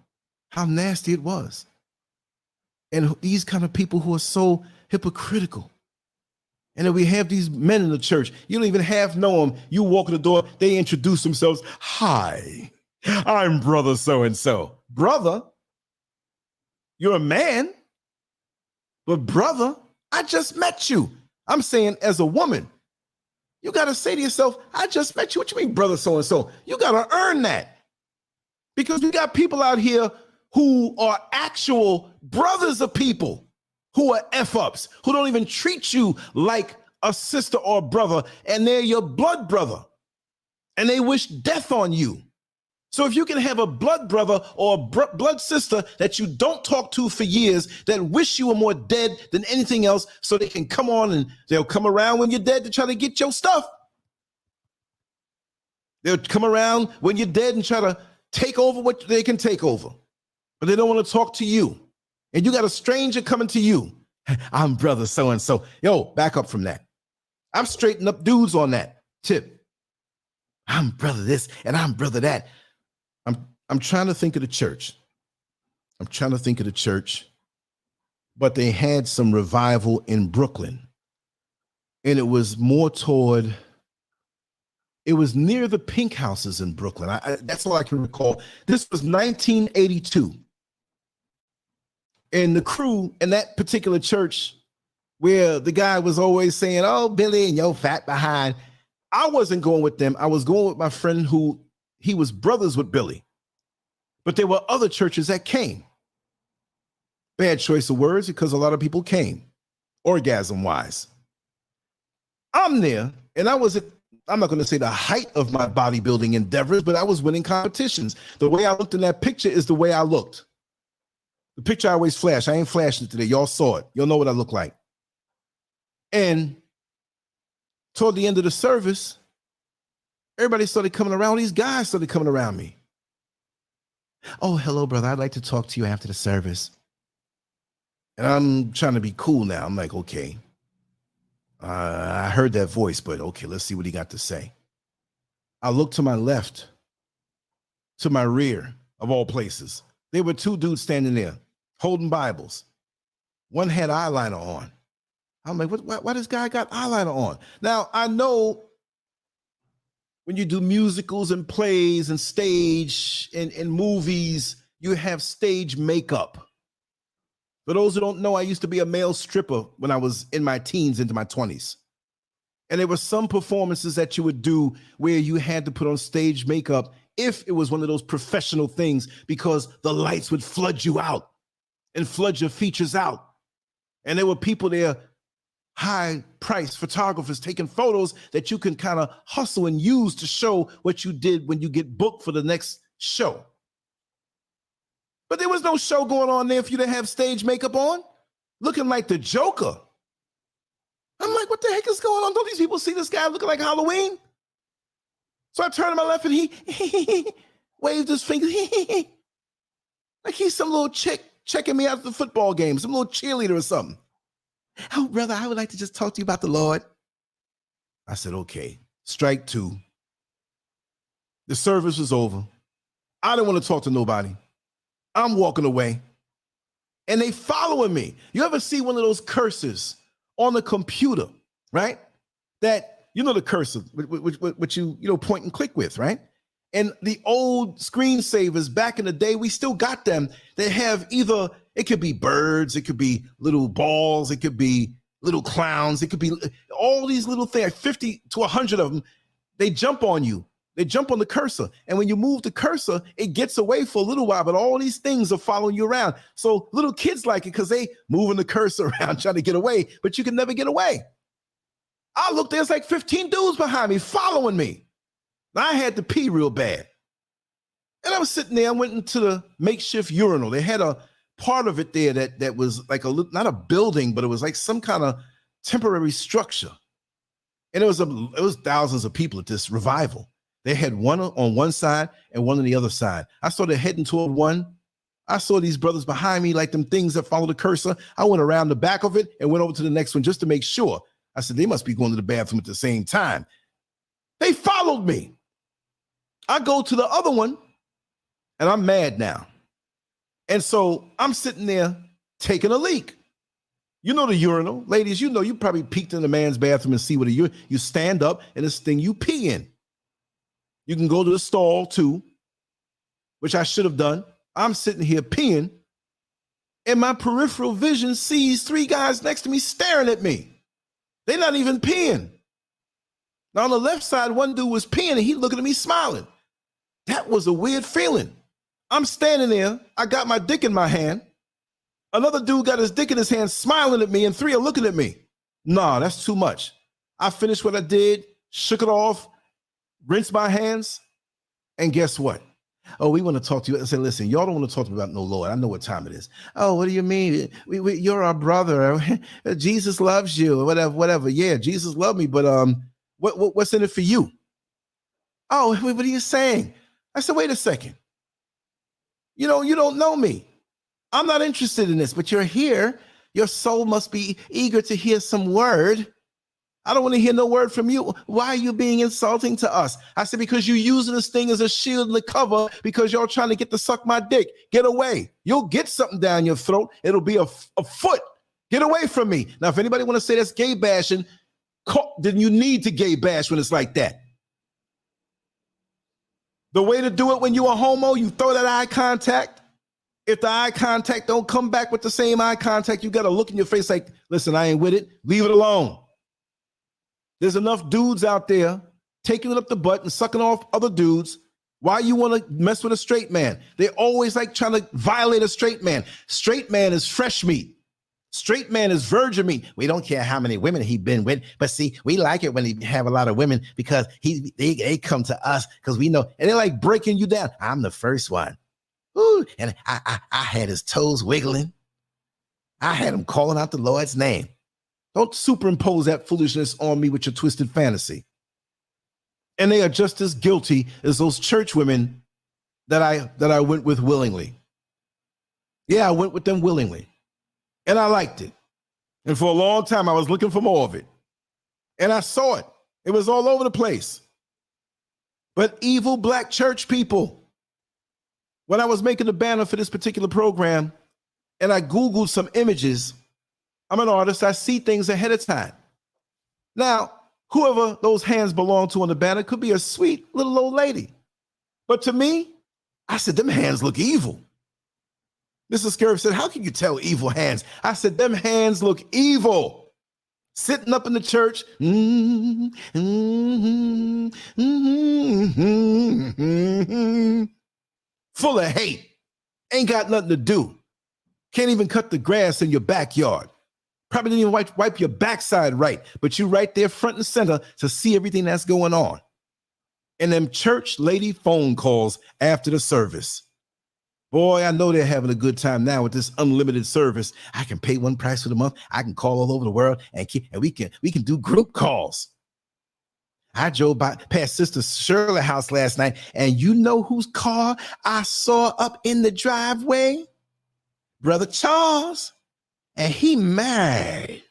how nasty it was. And these kind of people who are so hypocritical. And then we have these men in the church. You don't even half know them. You walk in the door, they introduce themselves. Hi, I'm brother so-and-so. Brother, you're a man, but brother, I just met you. I'm saying as a woman, you got to say to yourself, I just met you. What you mean, brother so-and-so? You got to earn that. Because we got people out here who are actual brothers of people, who are F-ups, who don't even treat you like a sister or a brother, and they're your blood brother, and they wish death on you. So if you can have a blood brother or a blood sister that you don't talk to for years, that wish you were more dead than anything else, so they can come on and they'll come around when you're dead to try to get your stuff. They'll come around when you're dead and try to take over what they can take over, but they don't want to talk to you. And you got a stranger coming to you. I'm brother so-and-so. Yo, back up from that. I'm straightening up dudes on that tip. I'm brother this and I'm brother that. I'm trying to think of the church. I'm trying to think of the church, but they had some revival in Brooklyn. And it was more toward, it was near the Pink Houses in Brooklyn. That's all I can recall. This was 1982. And the crew in that particular church, where the guy was always saying, oh, Billy and your fat behind, I wasn't going with them. I was going with my friend who he was brothers with Billy. But there were other churches that came. Bad choice of words because a lot of people came, orgasm-wise. I'm there, and I was at, I'm not going to say the height of my bodybuilding endeavors, but I was winning competitions. The way I looked in that picture is the way I looked. The picture I always flash. I ain't flashing it today. Y'all saw it. You'll know what I look like. And toward the end of the service, everybody started coming around. These guys started coming around me. Oh, hello, brother. I'd like to talk to you after the service. And I'm trying to be cool now. I'm like, okay. I heard that voice, but okay, let's see what he got to say. I looked to my left, to my rear, of all places. There were two dudes standing there holding Bibles. One had eyeliner on. I'm like, why this guy got eyeliner on? Now, I know when you do musicals and plays and stage and movies, you have stage makeup. For those who don't know, I used to be a male stripper when I was in my teens into my 20s. And there were some performances that you would do where you had to put on stage makeup if it was one of those professional things, because the lights would flood you out and flood your features out. And there were people there, high-priced photographers, taking photos that you can kind of hustle and use to show what you did when you get booked for the next show. But there was no show going on there for you to have stage makeup on, looking like the Joker. I'm like, what the heck is going on? Don't these people see this guy looking like Halloween? So I turned to my left and he waved his finger. Like he's some little chick checking me out at the football game, some little cheerleader or something. Oh, brother, I would like to just talk to you about the Lord. I said, okay, strike two. The service was over. I didn't want to talk to nobody. I'm walking away. And they following me. You ever see one of those cursors on the computer, right? That, you know, the cursor, which you point and click with, right? And the old screensavers back in the day, we still got them. They have either, it could be birds, it could be little balls, it could be little clowns, it could be all these little things, 50 to 100 of them. They jump on you. They jump on the cursor. And when you move the cursor, it gets away for a little while, but all these things are following you around. So little kids like it because they moving the cursor around trying to get away, but you can never get away. I looked, there's like 15 dudes behind me following me. I had to pee real bad. And I was sitting there, I went into the makeshift urinal. They had a part of it there that was like not a building, but it was like some kind of temporary structure. And it was thousands of people at this revival. They had one on one side and one on the other side. I started heading toward one. I saw these brothers behind me, like them things that follow the cursor. I went around the back of it and went over to the next one just to make sure. I said, they must be going to the bathroom at the same time. They followed me. I go to the other one, and I'm mad now. And so I'm sitting there taking a leak. You know the urinal. Ladies, you know you probably peeked in the man's bathroom and see what you stand up and this thing you pee in. You can go to the stall too, which I should have done. I'm sitting here peeing, and my peripheral vision sees 3 guys next to me staring at me. They're not even peeing. Now on the left side, one dude was peeing and he looking at me smiling. That was a weird feeling. I'm standing there. I got my dick in my hand. Another dude got his dick in his hand smiling at me, and 3 are looking at me. Nah, that's too much. I finished what I did, shook it off, rinsed my hands, and guess what? Oh, we want to talk to you. I said, listen, y'all don't want to talk to me about no Lord. I know what time it is. Oh, what do you mean? You're our brother. Jesus loves you. Whatever. Yeah, Jesus loved me, but what's in it for you? Oh, what are you saying? I said, wait a second. You don't know me. I'm not interested in this, but you're here. Your soul must be eager to hear some word. I don't want to hear no word from you. Why are you being insulting to us? I said, because you're using this thing as a shield and a cover because y'all trying to get to suck my dick. Get away. You'll get something down your throat. It'll be a foot. Get away from me. Now, if anybody want to say that's gay bashing, then you need to gay bash when it's like that. The way to do it when you're a homo, you throw that eye contact. If the eye contact don't come back with the same eye contact, you got to look in your face like, listen, I ain't with it. Leave it alone. There's enough dudes out there taking it up the butt and sucking off other dudes. Why you want to mess with a straight man? They always like trying to violate a straight man. Straight man is fresh meat. Straight man is virgin meat. We don't care how many women he been with, but see, we like it when he have a lot of women because they come to us because we know, and they're like breaking you down. I'm the first one. Ooh, and I had his toes wiggling. I had him calling out the Lord's name. Don't superimpose that foolishness on me with your twisted fantasy. And they are just as guilty as those church women that I went with willingly. Yeah, I went with them willingly. And I liked it. And for a long time, I was looking for more of it. And I saw it. It was all over the place. But evil black church people, when I was making the banner for this particular program, and I Googled some images, I'm an artist, I see things ahead of time. Now, whoever those hands belong to on the banner could be a sweet little old lady. But to me, I said, them hands look evil. Mrs. SCURV said, how can you tell evil hands? I said, them hands look evil. Sitting up in the church, full of hate. Ain't got nothing to do. Can't even cut the grass in your backyard. Probably didn't even wipe your backside right, but you right there front and center to see everything that's going on. And them church lady phone calls after the service. Boy, I know they're having a good time now with this unlimited service. I can pay one price for the month. I can call all over the world and we can do group calls. I drove past Sister Shirley's house last night, and you know whose car I saw up in the driveway? Brother Charles. And he married.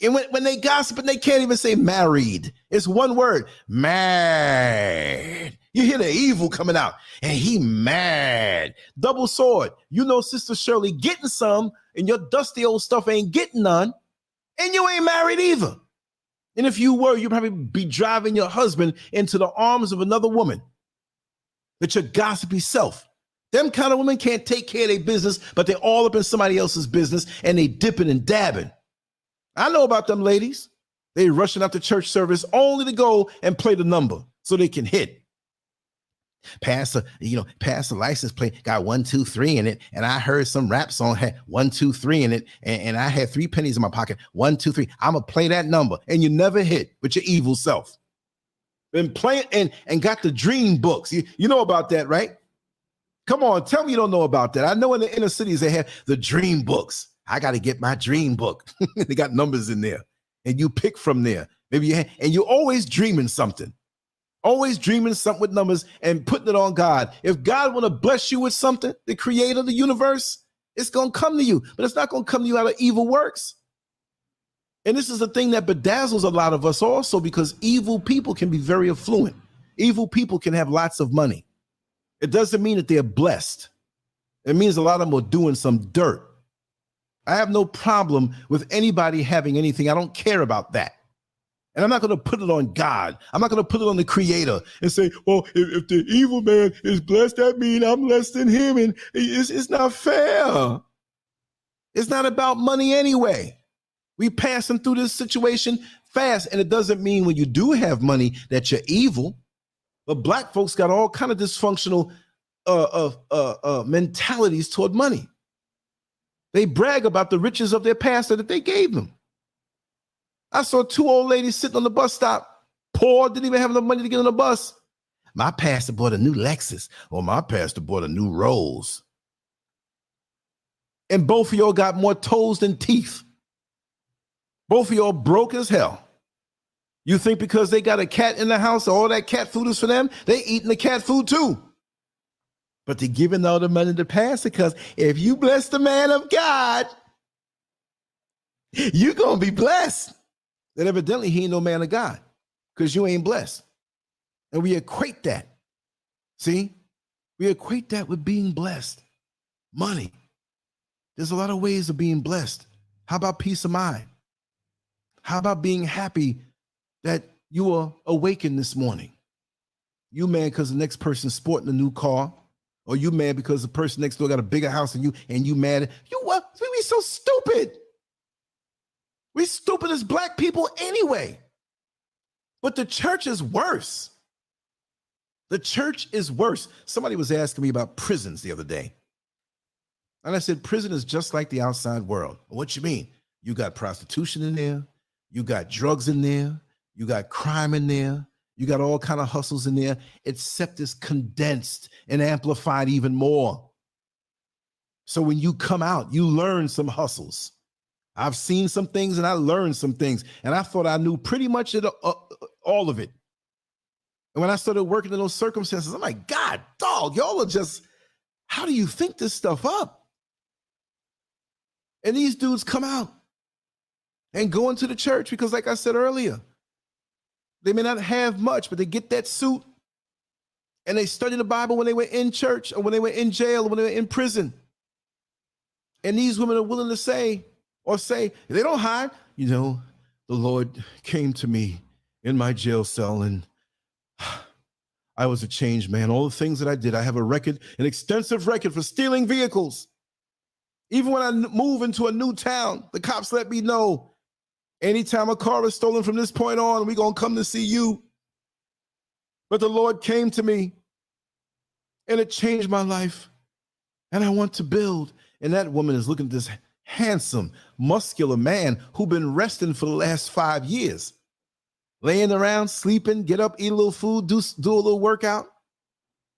And when they gossiping, they can't even say married. It's one word, mad. You hear the evil coming out. And he mad. Double sword. You know Sister Shirley getting some, and your dusty old stuff ain't getting none. And you ain't married either. And if you were, you'd probably be driving your husband into the arms of another woman. That's your gossipy self. Them kind of women can't take care of their business, but they're all up in somebody else's business and they dipping and dabbing. I know about them ladies. They rushing out to church service only to go and play the number so they can hit. Pass the license plate, got 1, 2, 3 in it. And I heard some rap song had 1, 2, 3 in it. And I had 3 pennies in my pocket. 1, 2, 3. I'm going to play that number. And you never hit with your evil self. Been playing and got the dream books. You know about that, right? Come on, tell me you don't know about that. I know in the inner cities they have the dream books. I got to get my dream book. They got numbers in there, and you pick from there. And you're always dreaming something. Always dreaming something with numbers and putting it on God. If God want to bless you with something, the creator of the universe, it's going to come to you, but it's not going to come to you out of evil works. And this is the thing that bedazzles a lot of us also, because evil people can be very affluent. Evil people can have lots of money. It doesn't mean that they're blessed. It means a lot of them are doing some dirt. I have no problem with anybody having anything. I don't care about that. And I'm not going to put it on God. I'm not going to put it on the creator and say, well, if the evil man is blessed, that means I'm less than him. And it's not fair. It's not about money anyway. We passing through this situation fast. And it doesn't mean when you do have money that you're evil. But black folks got all kind of dysfunctional mentalities toward money. They brag about the riches of their pastor that they gave them. I saw 2 old ladies sitting on the bus stop, poor, didn't even have enough money to get on the bus. My pastor bought a new Lexus, or my pastor bought a new Rolls. And both of y'all got more toes than teeth. Both of y'all broke as hell. You think because they got a cat in the house, all that cat food is for them, they eating the cat food too. But they're giving all the money to pastor because if you bless the man of God, you're going to be blessed. Then evidently he ain't no man of God because you ain't blessed. And we equate that. See? We equate that with being blessed. Money. There's a lot of ways of being blessed. How about peace of mind? How about being happy that you are awakened this morning? You mad because the next person's sporting a new car, or you mad because the person next door got a bigger house than you, and you mad. You what? We so stupid. We stupid as black people anyway. But the church is worse. The church is worse. Somebody was asking me about prisons the other day. And I said, prison is just like the outside world. What you mean? You got prostitution in there. You got drugs in there. You got crime in there. You got all kind of hustles in there, except it's condensed and amplified even more. So when you come out, you learn some hustles. I've seen some things and I learned some things. And I thought I knew pretty much all of it. And when I started working in those circumstances, I'm like, God, dog, y'all are just, how do you think this stuff up? And these dudes come out and go into the church because, like I said earlier, they may not have much, but they get that suit and they study the Bible when they were in church or when they were in jail or when they were in prison. And these women are willing to say, they don't hide, you know, the Lord came to me in my jail cell and I was a changed man. All the things that I did, I have a record, an extensive record for stealing vehicles. Even when I move into a new town, the cops let me know, anytime a car is stolen from this point on, we're going to come to see you. But the Lord came to me and it changed my life. And I want to build. And that woman is looking at this handsome, muscular man who's been resting for the last 5 years. Laying around, sleeping, get up, eat a little food, do a little workout.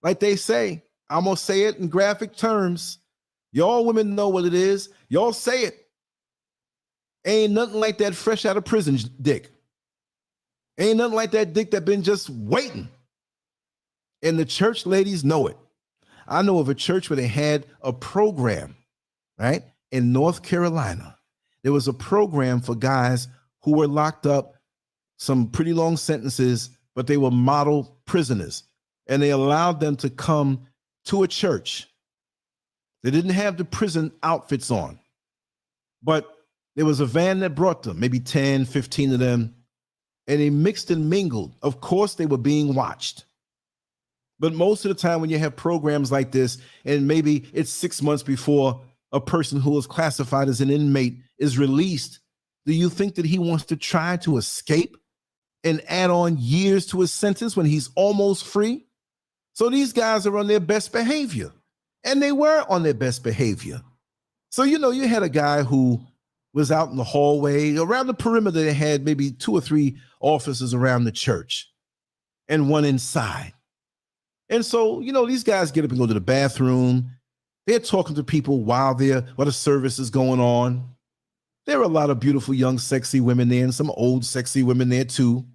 Like they say, I'm going to say it in graphic terms. Y'all women know what it is. Y'all say it. Ain't nothing like that fresh out of prison dick. Ain't nothing like that dick that been just waiting. And the church ladies know it. I know of a church where they had a program, right? In North Carolina. There was a program for guys who were locked up some pretty long sentences, but they were model prisoners. And they allowed them to come to a church. They didn't have the prison outfits on, but there was a van that brought them, maybe 10, 15 of them, and they mixed and mingled. Of course, they were being watched. But most of the time when you have programs like this, and maybe it's 6 months before a person who is classified as an inmate is released, do you think that he wants to try to escape and add on years to his sentence when he's almost free? So these guys are on their best behavior. And they were on their best behavior. So, you know, you had a guy who was out in the hallway. Around the perimeter, they had maybe 2 or 3 officers around the church and one inside. And so, you know, these guys get up and go to the bathroom. They're talking to people while the service is going on. There are a lot of beautiful, young, sexy women there and some old, sexy women there too,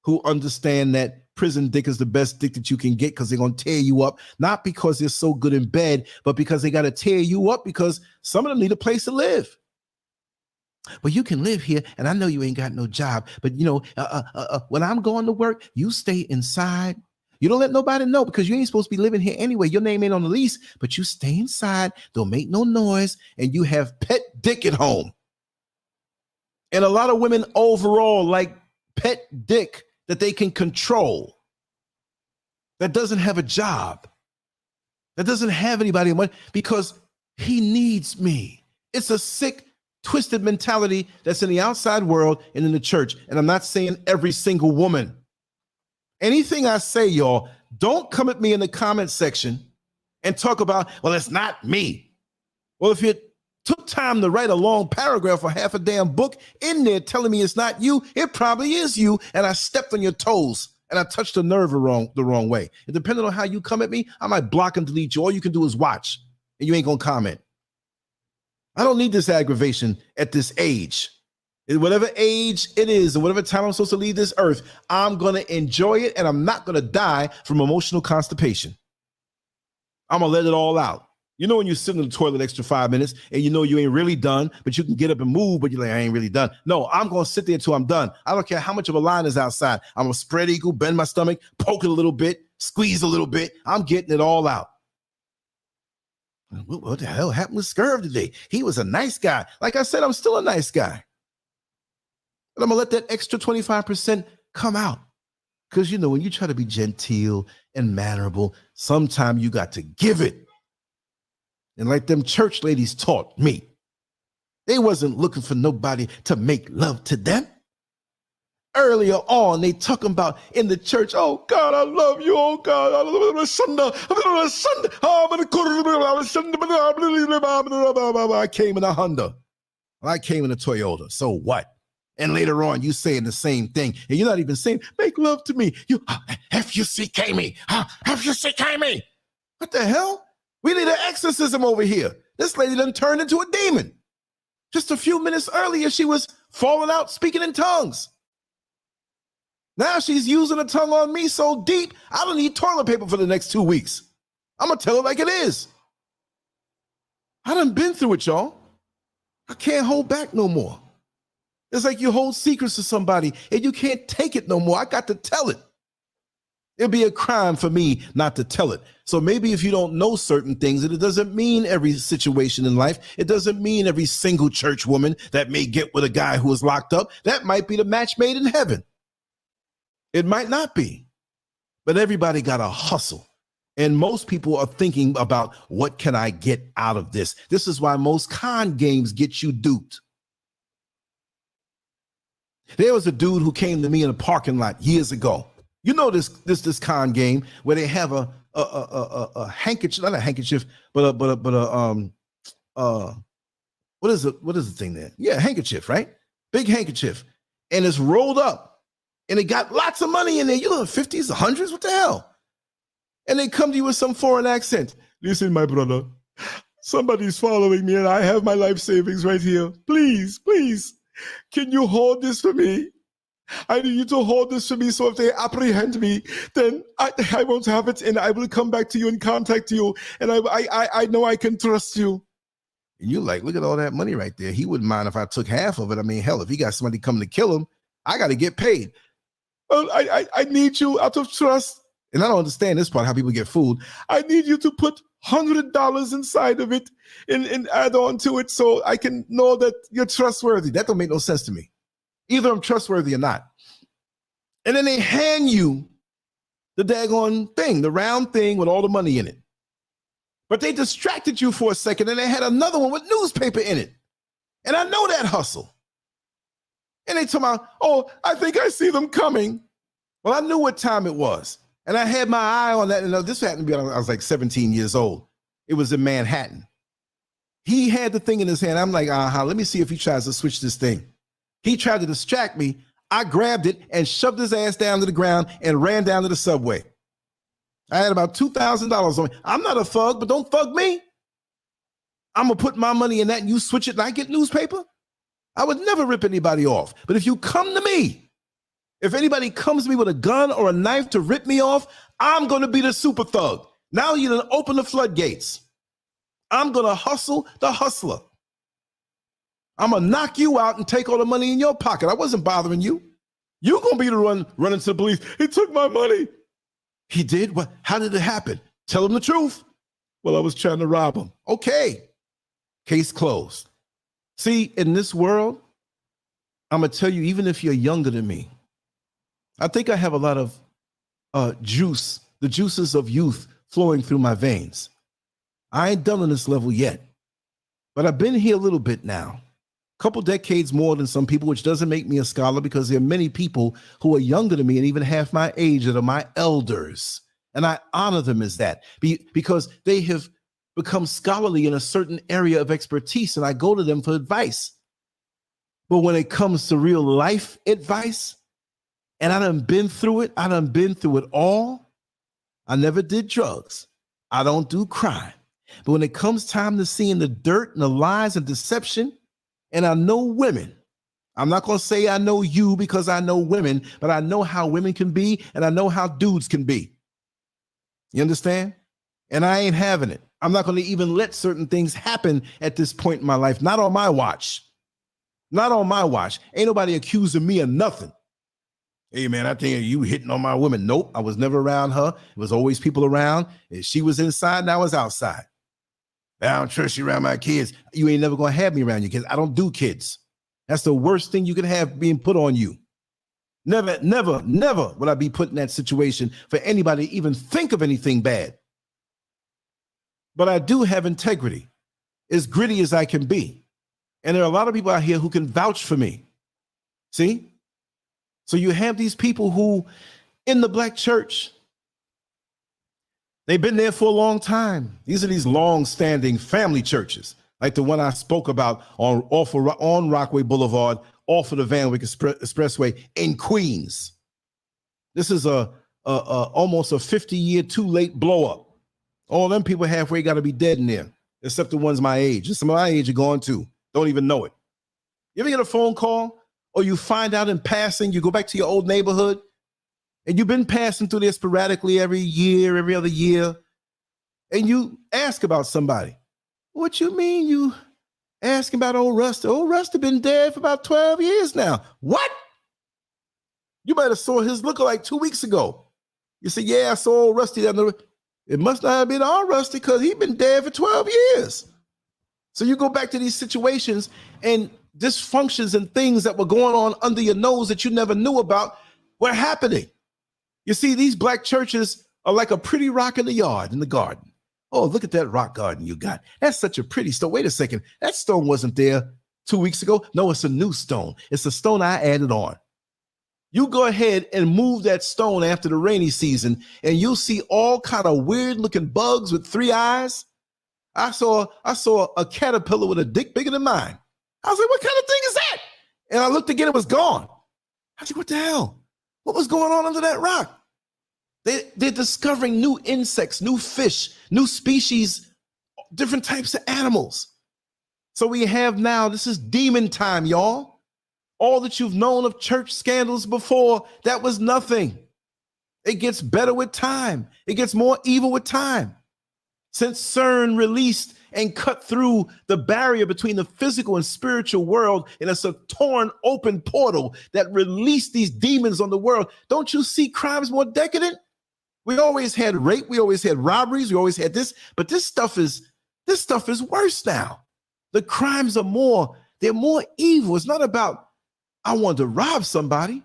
who understand that prison dick is the best dick that you can get because they're going to tear you up, not because they're so good in bed, but because they got to tear you up because some of them need a place to live. But you can live here, and I know you ain't got no job, but you know, when I'm going to work, you stay inside. You don't let nobody know because you ain't supposed to be living here anyway. Your name ain't on the lease, but you stay inside, don't make no noise, and you have pet dick at home. And a lot of women overall like pet dick that they can control, that doesn't have a job, that doesn't have anybody because he needs me. It's a sick, twisted mentality that's in the outside world and in the church. And I'm not saying every single woman. Anything I say, y'all, don't come at me in the comment section and talk about, well, it's not me. Well, if you took time to write a long paragraph or half a damn book in there telling me it's not you, it probably is you, and I stepped on your toes and I touched the nerve the wrong way. And depending on how you come at me, I might block and delete you. All you can do is watch, and you ain't gonna comment. I don't need this aggravation at this age. Whatever age it is, or whatever time I'm supposed to leave this earth, I'm going to enjoy it, and I'm not going to die from emotional constipation. I'm going to let it all out. You know when you sit in the toilet extra 5 minutes, and you know you ain't really done, but you can get up and move, but you're like, I ain't really done. No, I'm going to sit there until I'm done. I don't care how much of a line is outside. I'm going to spread eagle, bend my stomach, poke it a little bit, squeeze a little bit. I'm getting it all out. What the hell happened with Scurv today? He was a nice guy. Like I said, I'm still a nice guy. But I'm going to let that extra 25% come out. Because, you know, when you try to be genteel and mannerable, sometimes you got to give it. And like them church ladies taught me, they wasn't looking for nobody to make love to them. Earlier on, they talking about in the church, oh God, I love you, oh God, I love you. I came in a Honda. I came in a Toyota. So what? And later on, you saying the same thing, and you're not even saying, make love to me. You F-U-C-K me. F-U-C-K me. What the hell? We need an exorcism over here. This lady done turned into a demon. Just a few minutes earlier, she was falling out, speaking in tongues. Now she's using a tongue on me so deep, I don't need toilet paper for the next 2 weeks. I'm going to tell it like it is. I done been through it, y'all. I can't hold back no more. It's like you hold secrets to somebody and you can't take it no more. I got to tell it. It'd be a crime for me not to tell it. So maybe if you don't know certain things, and it doesn't mean every situation in life, it doesn't mean every single church woman that may get with a guy who is locked up, that might be the match made in heaven. It might not be, but everybody got to hustle. And most people are thinking about, what can I get out of this? This is why most con games get you duped. There was a dude who came to me in a parking lot years ago. You know this con game where they have a handkerchief, not a handkerchief, but what is the thing there? Yeah, handkerchief, right? Big handkerchief, and it's rolled up, and it got lots of money in there. You know, 50s, 100s, what the hell? And they come to you with some foreign accent. Listen, my brother, somebody's following me, and I have my life savings right here. Please, can you hold this for me? I need you to hold this for me, so if they apprehend me, then I won't have it, and I will come back to you and contact you, and I know I can trust you. And you're like, look at all that money right there. He wouldn't mind if I took half of it. I mean, hell, if he got somebody coming to kill him, I got to get paid. Well, I need you out of trust. And I don't understand this part, how people get fooled. I need you to put $100 inside of it and add on to it so I can know that you're trustworthy. That don't make no sense to me. Either I'm trustworthy or not. And then they hand you the daggone thing, the round thing with all the money in it. But they distracted you for a second, and they had another one with newspaper in it. And I know that hustle. And they told me, oh, I think I see them coming. Well, I knew what time it was. And I had my eye on that. And this happened to be, I was like 17 years old. It was in Manhattan. He had the thing in his hand. I'm like, let me see if he tries to switch this thing. He tried to distract me. I grabbed it and shoved his ass down to the ground and ran down to the subway. I had about $2,000 on me. I'm not a thug, but don't thug me. I'm going to put my money in that and you switch it and I get newspaper. I would never rip anybody off. But if you come to me, if anybody comes to me with a gun or a knife to rip me off, I'm going to be the super thug. Now you done open the floodgates. I'm going to hustle the hustler. I'm going to knock you out and take all the money in your pocket. I wasn't bothering you. You're going to be the one running to the police. He took my money. He did? What? How did it happen? Tell him the truth. Well, I was trying to rob him. Okay. Case closed. See, in this world, I'm going to tell you, even if you're younger than me, I think I have a lot of juice, the juices of youth flowing through my veins. I ain't done on this level yet, but I've been here a little bit now, a couple decades more than some people, which doesn't make me a scholar because there are many people who are younger than me and even half my age that are my elders. And I honor them as that because they have become scholarly in a certain area of expertise, and I go to them for advice. But when it comes to real life advice, and I done been through it, I done been through it all. I never did drugs. I don't do crime. But when it comes time to seeing the dirt and the lies and deception, and I know women, I'm not going to say I know you because I know women, but I know how women can be, and I know how dudes can be. You understand? And I ain't having it. I'm not going to even let certain things happen at this point in my life. Not on my watch. Not on my watch. Ain't nobody accusing me of nothing. Hey, man, I think you hitting on my woman. Nope, I was never around her. It was always people around. If she was inside and I was outside. I don't trust you around my kids. You ain't never going to have me around your kids. I don't do kids. That's the worst thing you can have being put on you. Never, never, never would I be put in that situation for anybody to even think of anything bad. But I do have integrity, as gritty as I can be. And there are a lot of people out here who can vouch for me. See? So you have these people who, in the black church, they've been there for a long time. These are these long-standing family churches, like the one I spoke about on Rockaway Boulevard, off of the Van Wyck Expressway in Queens. This is almost a 50-year too late blow-up. All them people halfway got to be dead in there, except the ones my age. And some of my age are gone too. Don't even know it. You ever get a phone call or you find out in passing, you go back to your old neighborhood and you've been passing through there sporadically every year, every other year, and you ask about somebody. What you mean you asking about old Rusty? Old Rusty been dead for about 12 years now. What? You might have saw his lookalike 2 weeks ago. You say, yeah, I saw old Rusty down the road. It must not have been our Rusty because he's been dead for 12 years. So you go back to these situations and dysfunctions and things that were going on under your nose that you never knew about were happening. You see, these black churches are like a pretty rock in the yard, in the garden. Oh, look at that rock garden you got. That's such a pretty stone. Wait a second. That stone wasn't there 2 weeks ago. No, it's a new stone. It's a stone I added on. You go ahead and move that stone after the rainy season, and you'll see all kind of weird looking bugs with 3 eyes. I saw a caterpillar with a dick bigger than mine. I was like, what kind of thing is that? And I looked again, it was gone. I was like, what the hell? What was going on under that rock? They're discovering new insects, new fish, new species, different types of animals. So we have now, this is demon time, y'all. All that you've known of church scandals before, that was nothing. It gets better with time. It gets more evil with time. Since CERN released and cut through the barrier between the physical and spiritual world, and it's a torn open portal that released these demons on the world, don't you see crimes more decadent? We always had rape, we always had robberies, we always had this, but this stuff is worse now. The crimes are they're more evil. It's not about, I want to rob somebody.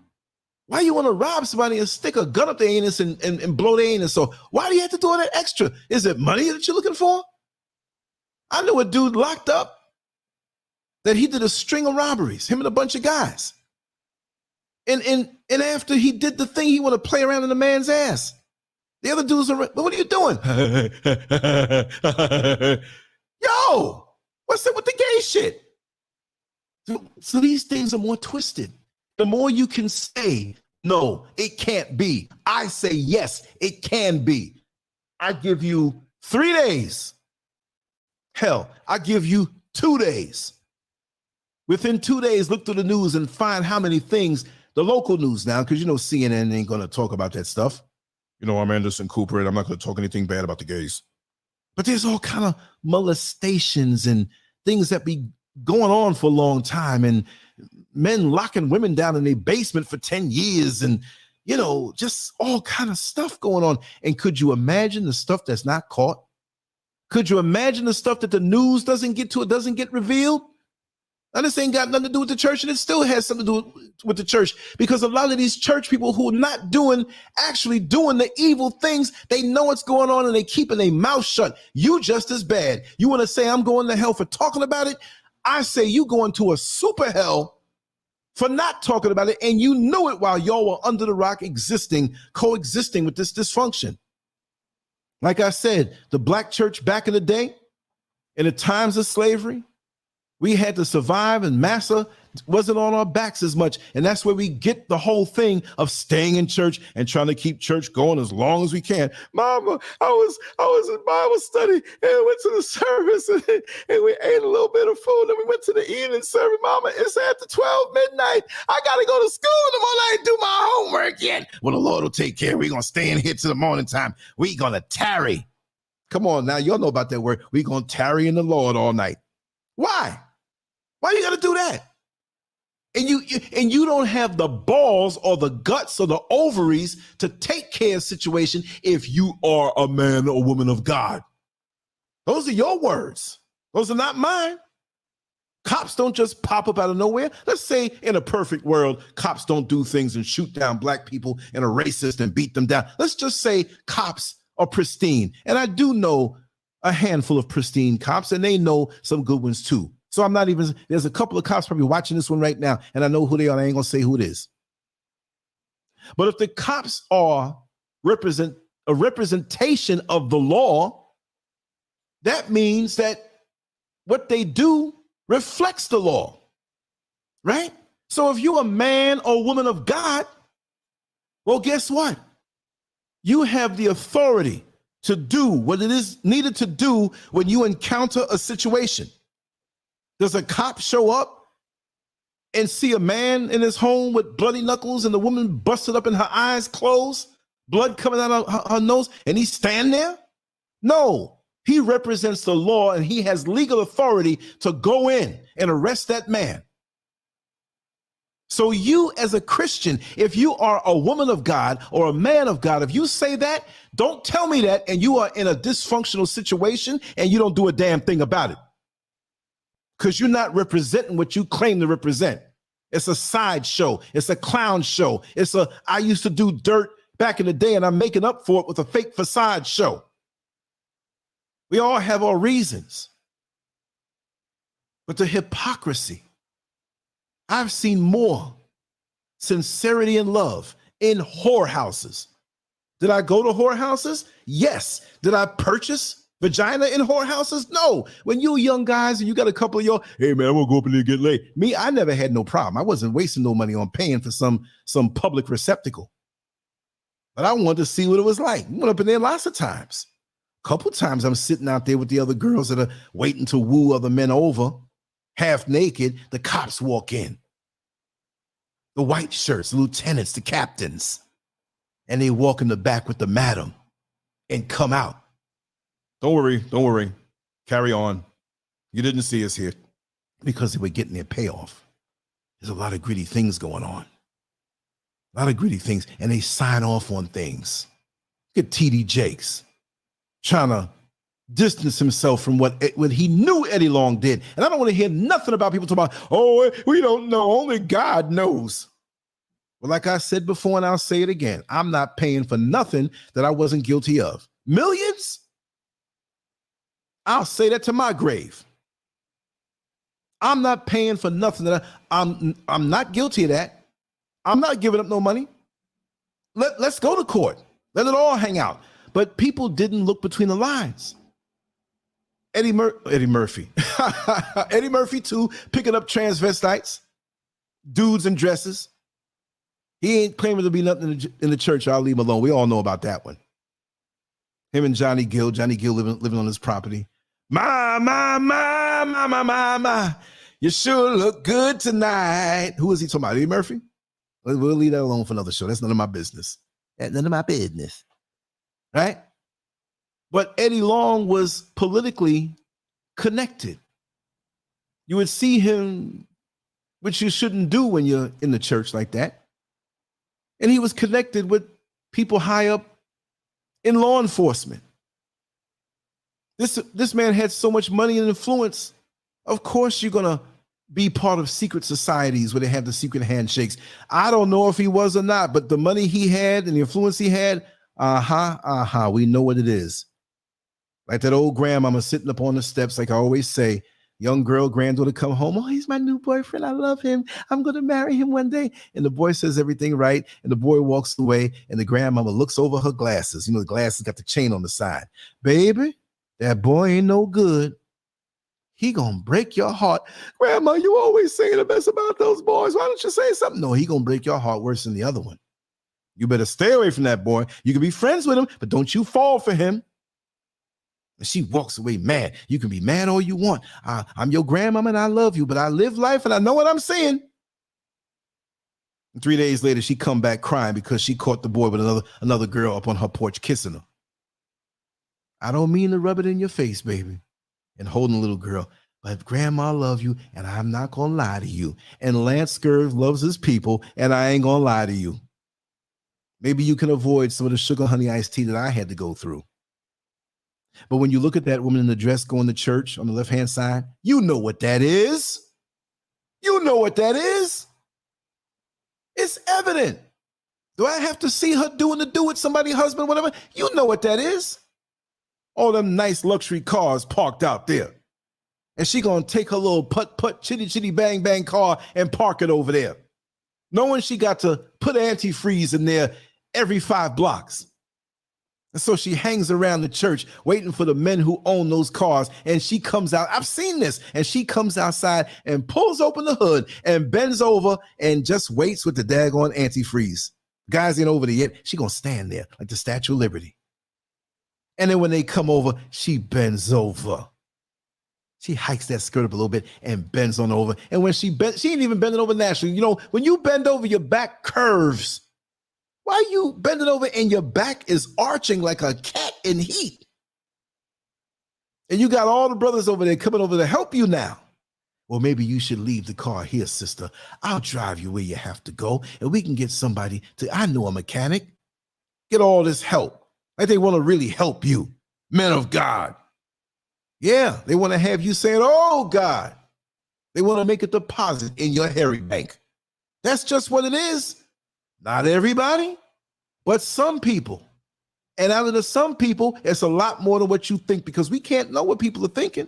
Why you want to rob somebody and stick a gun up their anus and blow their anus? So why do you have to do all that extra? Is it money that you're looking for? I knew a dude locked up that he did a string of robberies, him and a bunch of guys. And after he did the thing, he want to play around in the man's ass. The other dudes are, what are you doing? Yo, what's up with the gay shit? So these things are more twisted. The more you can say, no, it can't be. I say, yes, it can be. I give you 3 days. Hell, I give you 2 days. Within 2 days, look through the news and find how many things, the local news now, because you know CNN ain't going to talk about that stuff. You know, I'm Anderson Cooper, and I'm not going to talk anything bad about the gays. But there's all kind of molestations and things that be going on for a long time, and men locking women down in their basement for 10 years and just all kind of stuff going on. And could you imagine the stuff that's not caught? Could you imagine the stuff that the news doesn't get to, it doesn't get revealed? Now, this ain't got nothing to do with the church, and it still has something to do with the church, because a lot of these church people who are not actually doing the evil things, they know what's going on and they keeping their mouth shut. You just as bad. You want to say I'm going to hell for talking about it? I say you going to a super hell for not talking about it, and you knew it while y'all were under the rock coexisting with this dysfunction. Like I said, the black church back in the day, in the times of slavery, we had to survive, and massa wasn't on our backs as much. And that's where we get the whole thing of staying in church and trying to keep church going as long as we can. Mama, I was in Bible study and went to the service and we ate a little bit of food and we went to the evening service. Mama, it's after 12 midnight. I got to go to school in the morning. I ain't do my homework yet. Well, the Lord will take care. We're going to stay in here till the morning time. We're going to tarry. Come on now. Y'all know about that word. We're going to tarry in the Lord all night. Why? Why you got to do that? And you don't have the balls or the guts or the ovaries to take care of the situation if you are a man or woman of God. Those are your words. Those are not mine. Cops don't just pop up out of nowhere. Let's say in a perfect world, cops don't do things and shoot down black people and are racist and beat them down. Let's just say cops are pristine. And I do know a handful of pristine cops, and they know some good ones too. So I'm not even, there's a couple of cops probably watching this one right now, and I know who they are. I ain't gonna say who it is. But if the cops are a representation of the law, that means that what they do reflects the law, right? So if you're a man or woman of God, well, guess what? You have the authority to do what it is needed to do when you encounter a situation. Does a cop show up and see a man in his home with bloody knuckles and the woman busted up and her eyes closed, blood coming out of her nose, and he stand there? No, he represents the law and he has legal authority to go in and arrest that man. So you as a Christian, if you are a woman of God or a man of God, if you say that, don't tell me that and you are in a dysfunctional situation and you don't do a damn thing about it. Because you're not representing what you claim to represent. It's a sideshow. It's a clown show. I used to do dirt back in the day and I'm making up for it with a fake facade show. We all have our reasons. But the hypocrisy, I've seen more sincerity and love in whorehouses. Did I go to whorehouses? Yes. Did I purchase vagina in whorehouses? No. When you young guys and you got a couple of y'all, hey man, I'm gonna go up in there and get laid. Me, I never had no problem. I wasn't wasting no money on paying for some public receptacle. But I wanted to see what it was like. I went up in there lots of times. A couple times I'm sitting out there with the other girls that are waiting to woo other men over, half naked. The cops walk in. The white shirts, the lieutenants, the captains. And they walk in the back with the madam and come out. Don't worry. Carry on. You didn't see us here because they were getting their payoff. There's a lot of gritty things going on. A lot of gritty things. And they sign off on things. Look at TD Jakes trying to distance himself from what he knew Eddie Long did. And I don't want to hear nothing about people talking about, oh, we don't know. Only God knows. Well, like I said before, and I'll say it again, I'm not paying for nothing that I wasn't guilty of. Millions? I'll say that to my grave. I'm not paying for nothing that I'm not guilty of that. I'm not giving up no money. Let's go to court. Let it all hang out. But people didn't look between the lines. Eddie Murphy. Eddie Murphy too, picking up transvestites, dudes in dresses. He ain't claiming to be nothing in the church. I'll leave him alone. We all know about that one. Him and Johnny Gill living on his property. My, you sure look good tonight. Who is he talking about? Eddie Murphy? We'll leave that alone for another show. That's none of my business. That's none of my business. Right? But Eddie Long was politically connected. You would see him, which you shouldn't do when you're in the church like that. And he was connected with people high up in law enforcement. This man had so much money and influence. Of course, you're going to be part of secret societies where they have the secret handshakes. I don't know if he was or not, but the money he had and the influence he had, we know what it is. Like that old grandmama sitting up on the steps, like I always say, young girl, granddaughter come home. Oh, he's my new boyfriend. I love him. I'm going to marry him one day. And the boy says everything right. And the boy walks away. And the grandmama looks over her glasses. You know, the glasses got the chain on the side. Baby, that boy ain't no good. He gonna break your heart. Grandma, you always saying the best about those boys. Why don't you say something? No, he gonna break your heart worse than the other one. You better stay away from that boy. You can be friends with him, but don't you fall for him. And she walks away mad. You can be mad all you want. I'm your grandmama and I love you, but I live life and I know what I'm saying. And 3 days later, she come back crying because she caught the boy with another girl up on her porch kissing her. I don't mean to rub it in your face, baby. And holding a little girl, but grandma love you and I'm not gonna lie to you. And Lancescurv loves his people and I ain't gonna lie to you. Maybe you can avoid some of the sugar honey iced tea that I had to go through. But when you look at that woman in the dress going to church on the left-hand side, you know what that is. You know what that is. It's evident. Do I have to see her doing the do with somebody's husband, whatever? You know what that is. All them nice luxury cars parked out there. And she gonna take her little putt, chitty, chitty, bang, bang car and park it over there. Knowing she got to put antifreeze in there every 5 blocks. And so she hangs around the church waiting for the men who own those cars. And she comes out, I've seen this. And she comes outside and pulls open the hood and bends over and just waits with the daggone antifreeze. Guys ain't over there yet. She gonna stand there like the Statue of Liberty. And then when they come over, she bends over. She hikes that skirt up a little bit and bends on over. And when she bends, she ain't even bending over naturally. You know, when you bend over, your back curves. Why are you bending over and your back is arching like a cat in heat? And you got all the brothers over there coming over to help you now. Well, maybe you should leave the car here, sister. I'll drive you where you have to go and we can get somebody to, I know a mechanic. Get all this help. Like they want to really help you, men of God. Yeah, they want to have you saying, oh, God. They want to make a deposit in your hairy bank. That's just what it is. Not everybody, but some people. And out of the some people, it's a lot more than what you think because we can't know what people are thinking.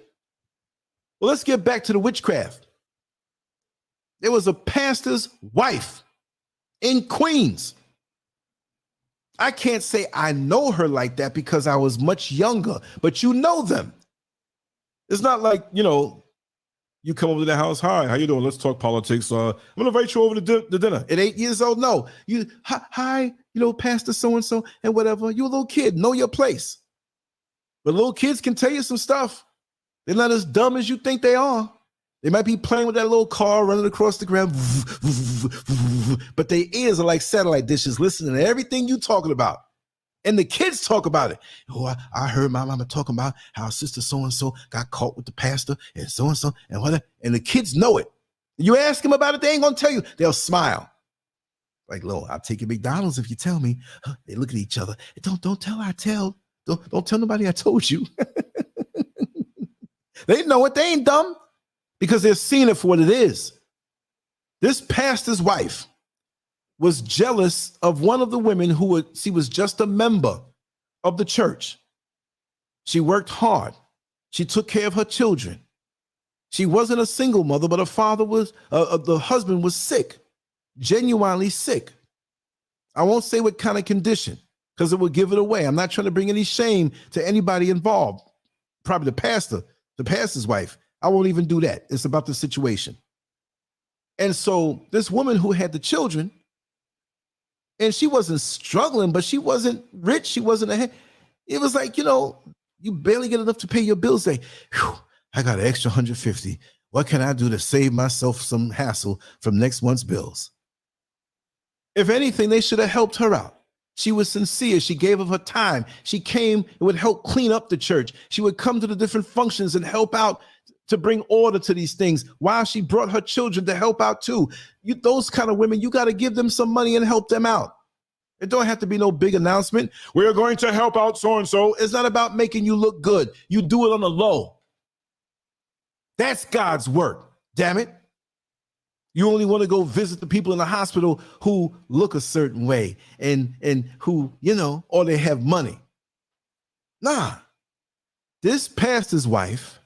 Well, let's get back to the witchcraft. There was a pastor's wife in Queens. I can't say I know her like that because I was much younger, but you know them. It's not like, you know, you come over to the house. Hi, how you doing? Let's talk politics. I'm going to invite you over to dinner. At 8 years old, no. You, hi, you know, Pastor so-and-so and whatever. You're a little kid. Know your place. But little kids can tell you some stuff. They're not as dumb as you think they are. They might be playing with that little car running across the ground, but their ears are like satellite dishes listening to everything you're talking about. And the kids talk about it. Oh, I heard my mama talking about how sister so-and-so got caught with the pastor and so-and-so and whatever. And the kids know it. You ask them about it, they ain't going to tell you. They'll smile. Like, Lord, I'll take you McDonald's if you tell me. They look at each other. Don't tell I tell. Don't tell nobody I told you. They know it. They ain't dumb. Because they're seeing it for what it is. This pastor's wife was jealous of one of the women she was just a member of the church. She worked hard. She took care of her children. She wasn't a single mother, but the husband was sick, genuinely sick. I won't say what kind of condition because it would give it away. I'm not trying to bring any shame to anybody involved. Probably the pastor's wife. I won't even do that. It's about the situation. And so this woman who had the children, and she wasn't struggling, but she wasn't rich. She wasn't ahead. It was like, you know, you barely get enough to pay your bills. Say, I got an extra 150. What can I do to save myself some hassle from next month's bills? If anything, they should have helped her out. She was sincere. She gave of her time. She came and would help clean up the church. She would come to the different functions and help out to bring order to these things while she brought her children to help out too. Those kind of women, you got to give them some money and help them out. It don't have to be no big announcement. We're going to help out so-and-so. It's not about making you look good. You do it on the low. That's God's work, damn it. You only want to go visit the people in the hospital who look a certain way and who, or they have money. Nah, this pastor's wife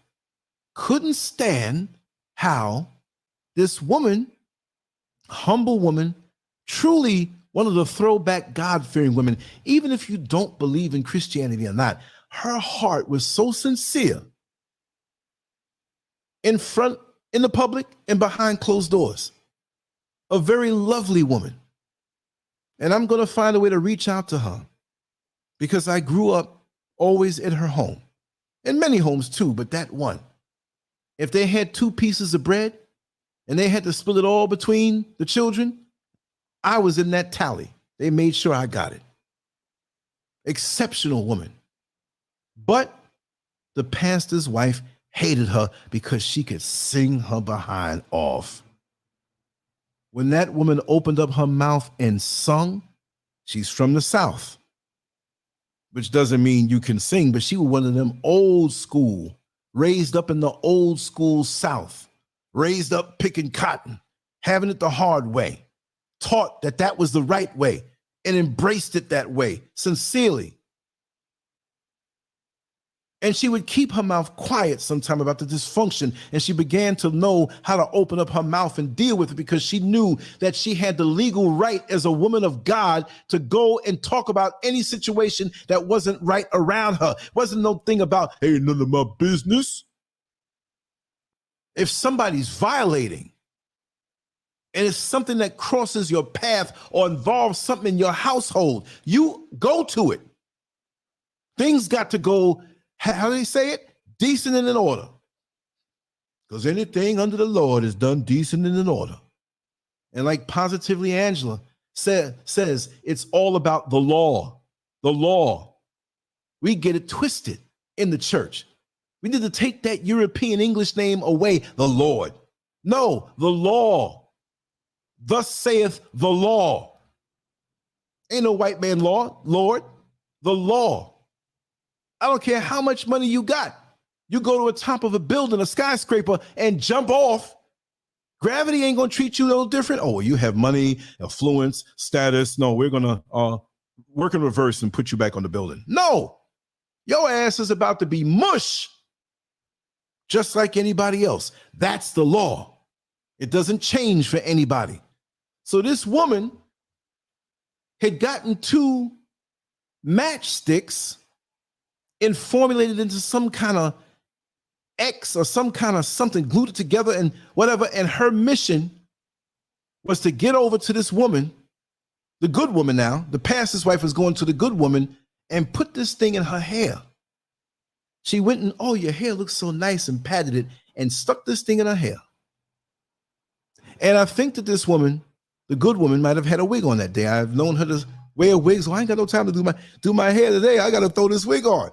couldn't stand how this woman, humble woman, truly one of the throwback God-fearing women, even if you don't believe in Christianity or not, her heart was so sincere in the public and behind closed doors. A very lovely woman. And I'm going to find a way to reach out to her because I grew up always in her home, in many homes too, but that one. If they had 2 pieces of bread and they had to split it all between the children, I was in that tally. They made sure I got it. Exceptional woman. But the pastor's wife hated her because she could sing her behind off. When that woman opened up her mouth and sung, she's from the South, which doesn't mean you can sing, but she was one of them old school, raised up in the old school South, raised up picking cotton, having it the hard way, taught that that was the right way and embraced it that way, sincerely. And she would keep her mouth quiet sometime about the dysfunction, and she began to know how to open up her mouth and deal with it because she knew that she had the legal right as a woman of God to go and talk about any situation that wasn't right around her. Wasn't no thing about, hey, none of my business. If somebody's violating and it's something that crosses your path or involves something in your household, you go to it. Things got to go, how do they say it? Decent and in order. Because anything under the Lord is done decent and in order. And like Positively Angela says, it's all about the law. The law. We get it twisted in the church. We need to take that European English name away, the Lord. No, the law. Thus saith the law. Ain't no white man law, Lord. The law. I don't care how much money you got. You go to the top of a building, a skyscraper, and jump off. Gravity ain't going to treat you no different. Oh, you have money, affluence, status. No, we're going to work in reverse and put you back on the building. No, your ass is about to be mush, just like anybody else. That's the law. It doesn't change for anybody. So this woman had gotten 2 matchsticks and formulated into some kind of X or some kind of something, glued it together and whatever. And her mission was to get over to this woman, the good woman now. The pastor's wife was going to the good woman and put this thing in her hair. She went and, oh, your hair looks so nice, and patted it and stuck this thing in her hair. And I think that this woman, the good woman, might have had a wig on that day. I've known her to wear wigs. So I ain't got no time to do my hair today. I got to throw this wig on.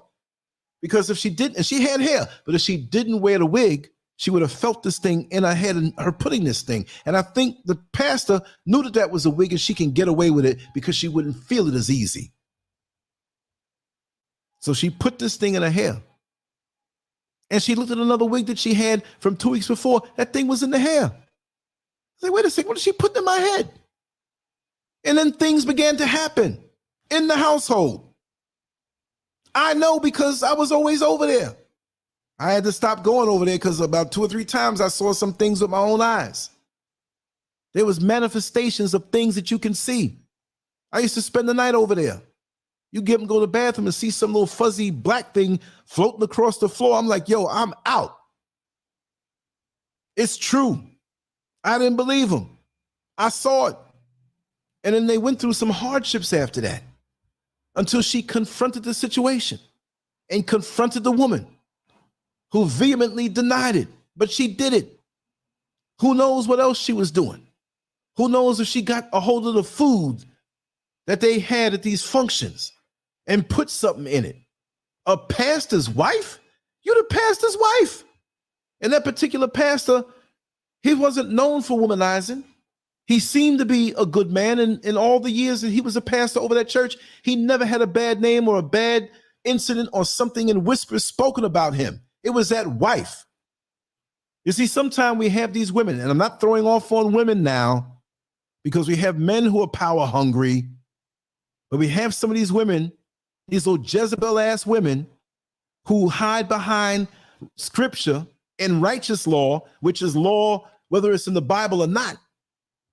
Because if she didn't, and she had hair, but if she didn't wear the wig, she would have felt this thing in her head and her putting this thing. And I think the pastor knew that that was a wig and she can get away with it because she wouldn't feel it as easy. So she put this thing in her hair. And she looked at another wig that she had from 2 weeks before. That thing was in the hair. I said, wait a second, what did she put in my head? And then things began to happen in the household. I know because I was always over there. I had to stop going over there because about 2 or 3 times I saw some things with my own eyes. There was manifestations of things that you can see. I used to spend the night over there. You get them, go to the bathroom and see some little fuzzy black thing floating across the floor. I'm like, yo, I'm out. It's true. I didn't believe them. I saw it. And then they went through some hardships after that until she confronted the situation and confronted the woman who vehemently denied it, but she did it. Who knows what else she was doing? Who knows if she got a hold of the food that they had at these functions and put something in it? A pastor's wife? You're the pastor's wife. And that particular pastor, he wasn't known for womanizing. He seemed to be a good man, and in all the years that he was a pastor over that church, he never had a bad name or a bad incident or something in whispers spoken about him. It was that wife. You see, sometimes we have these women, and I'm not throwing off on women now because we have men who are power hungry, but we have some of these women, these little Jezebel-ass women who hide behind scripture and righteous law, which is law, whether it's in the Bible or not,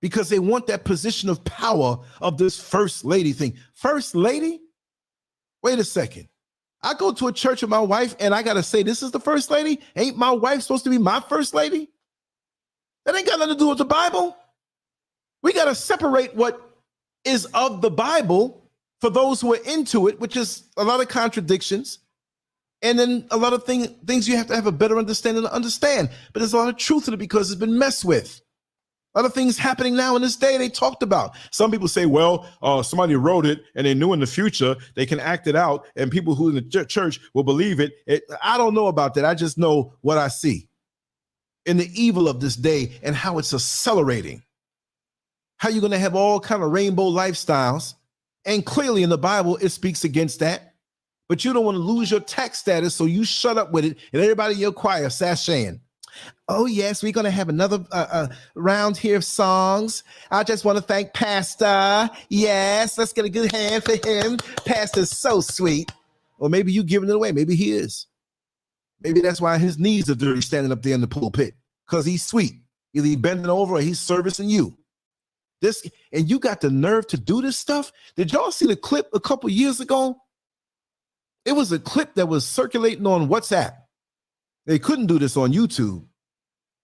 because they want that position of power of this first lady thing. First lady? Wait a second. I go to a church with my wife and I got to say, this is the first lady? Ain't my wife supposed to be my first lady? That ain't got nothing to do with the Bible. We got to separate what is of the Bible for those who are into it, which is a lot of contradictions. And then a lot of things you have to have a better understanding to understand. But there's a lot of truth in it because it's been messed with. A lot of things happening now in this day they talked about. Some people say, well, somebody wrote it and they knew in the future they can act it out and people who in the church will believe it. I don't know about that. I just know what I see in the evil of this day and how it's accelerating. How you're going to have all kind of rainbow lifestyles. And clearly in the Bible, it speaks against that. But you don't want to lose your tax status, so you shut up with it and everybody in your choir sashaying. Oh, yes, we're going to have another round here of songs. I just want to thank Pastor. Yes, let's get a good hand for him. Pastor's so sweet. Or maybe you giving it away. Maybe he is. Maybe that's why his knees are dirty standing up there in the pulpit, because he's sweet. Either he's bending over or he's servicing you. And you got the nerve to do this stuff? Did y'all see the clip a couple years ago? It was a clip that was circulating on WhatsApp. They couldn't do this on YouTube.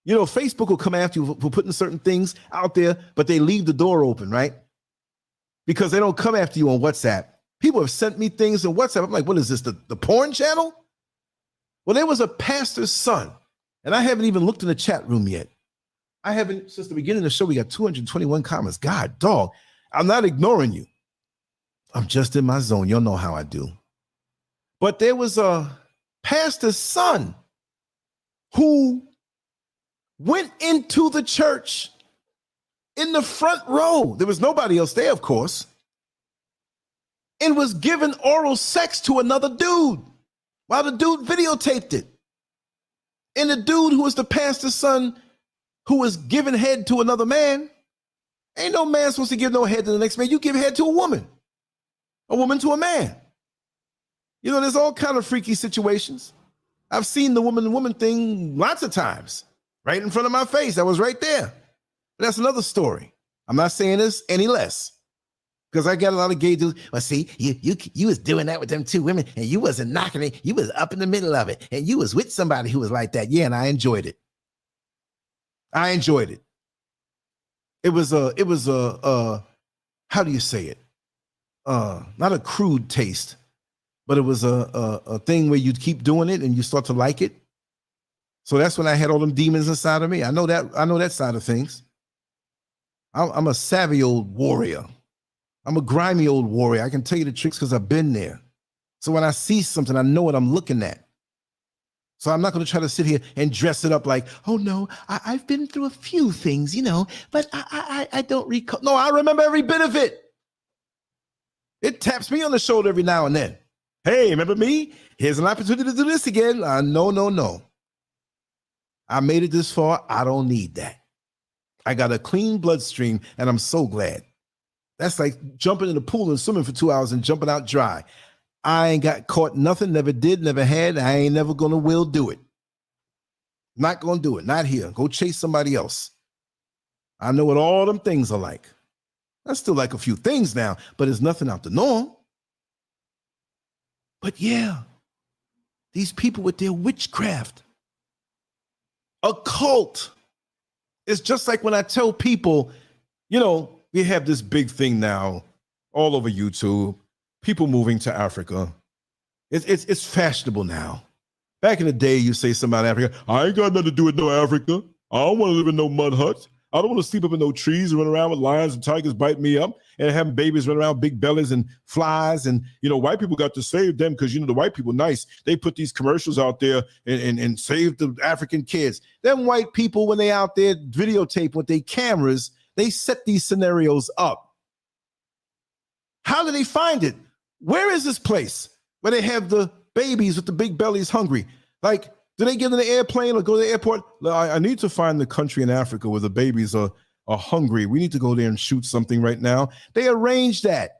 You know, Facebook will come after you for putting certain things out there, but they leave the door open, right? Because they don't come after you on WhatsApp. People have sent me things on WhatsApp. I'm like, what is this, the porn channel? Well, there was a pastor's son, and I haven't even looked in the chat room yet. I haven't, since the beginning of the show, we got 221 comments. God, dog, I'm not ignoring you. I'm just in my zone. You'll know how I do. But there was a pastor's son who went into the church in the front row. There was nobody else there, of course, and was given oral sex to another dude while the dude videotaped it. And the dude who was the pastor's son who was giving head to another man, ain't no man supposed to give no head to the next man. You give head to a woman to a man. You know, there's all kind of freaky situations. I've seen the woman thing lots of times, right in front of my face. I was right there. But that's another story. I'm not saying this any less, because I got a lot of gay dudes. Well, see, you was doing that with them two women, and you wasn't knocking it. You was up in the middle of it, and you was with somebody who was like that. Yeah, and I enjoyed it. I enjoyed it. It was a how do you say it? Not a crude taste, but it was a thing where you'd keep doing it and you start to like it. So that's when I had all them demons inside of me. I know that side of things. I'm a savvy old warrior. I'm a grimy old warrior. I can tell you the tricks because I've been there. So when I see something, I know what I'm looking at. So I'm not going to try to sit here and dress it up like, oh no, I've been through a few things, you know, but I don't recall. No, I remember every bit of it. It taps me on the shoulder every now and then. Hey, remember me? Here's an opportunity to do this again. No. I made it this far. I don't need that. I got a clean bloodstream, and I'm so glad. That's like jumping in the pool and swimming for 2 hours and jumping out dry. I ain't got caught nothing, never did, never had. I ain't never gonna will do it. Not gonna do it, not here. Go chase somebody else. I know what all them things are like. I still like a few things now, but it's nothing out the norm. But yeah, these people with their witchcraft, a cult. It's just like when I tell people, you know, we have this big thing now all over YouTube, people moving to Africa. It's fashionable now. Back in the day, you say something about Africa, I ain't got nothing to do with no Africa. I don't want to live in no mud huts. I don't want to sleep up in no trees and run around with lions and tigers bite me up and having babies run around big bellies and flies. And, you know, white people got to save them because, you know, the white people nice. They put these commercials out there and save the African kids. Them white people, when they out there videotape with their cameras, They set these scenarios up. How do they find it? Where is this place where they have the babies with the big bellies hungry? Like, do they get in the airplane or go to the airport? I need to find the country in Africa where the babies are hungry. We need to go there and shoot something right now. They arrange that.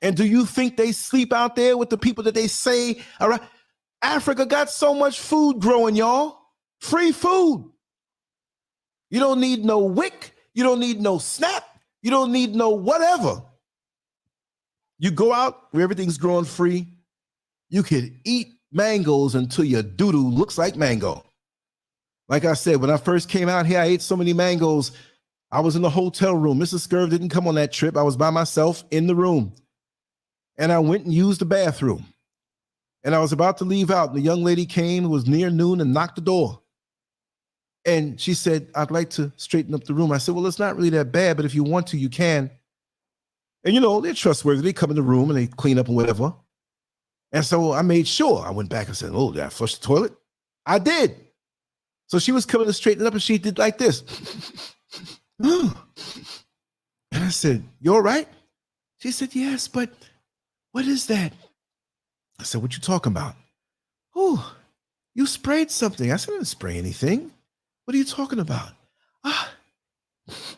And do you think they sleep out there with the people that they say, all right? Africa got so much food growing, y'all. Free food. You don't need no WIC. You don't need no SNAP. You don't need no whatever. You go out where everything's growing free. You can eat mangoes until your doo-doo looks like mango. Like I said, when I first came out here, I ate so many mangoes. I was in the hotel room. Mrs. SCURV didn't come on that trip. I was by myself in the room. And I went and used the bathroom. And I was about to leave out. And the young lady came, it was near noon, and knocked the door. And she said, I'd like to straighten up the room. I said, well, it's not really that bad, but if you want to, you can. And, you know, they're trustworthy. They come in the room and they clean up and whatever. And so I made sure. I went back and said, oh, did I flush the toilet? I did. So she was coming to straighten it up, and she did like this. And I said, you all right? She said, yes, but what is that? I said, what you talking about? Oh, you sprayed something. I said, I didn't spray anything. What are you talking about?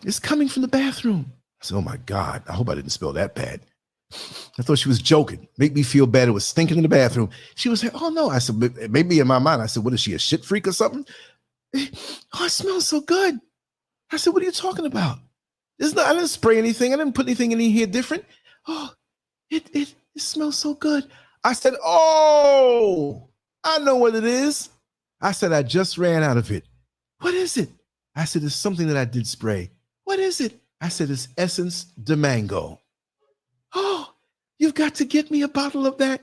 It's coming from the bathroom. I said, oh my God, I hope I didn't spell that bad. I thought she was joking. Make me feel bad. It was stinking in the bathroom. She was like, oh no. I said, maybe in my mind, I said, what is she, a shit freak or something? Oh, it smells so good. I said, what are you talking about? I didn't spray anything. I didn't put anything in here different. Oh, it smells so good. I said, oh, I know what it is. I said, I just ran out of it. What is it? I said, it's something that I did spray. What is it? I said, it's Essence de Mango. Oh, you've got to get me a bottle of that.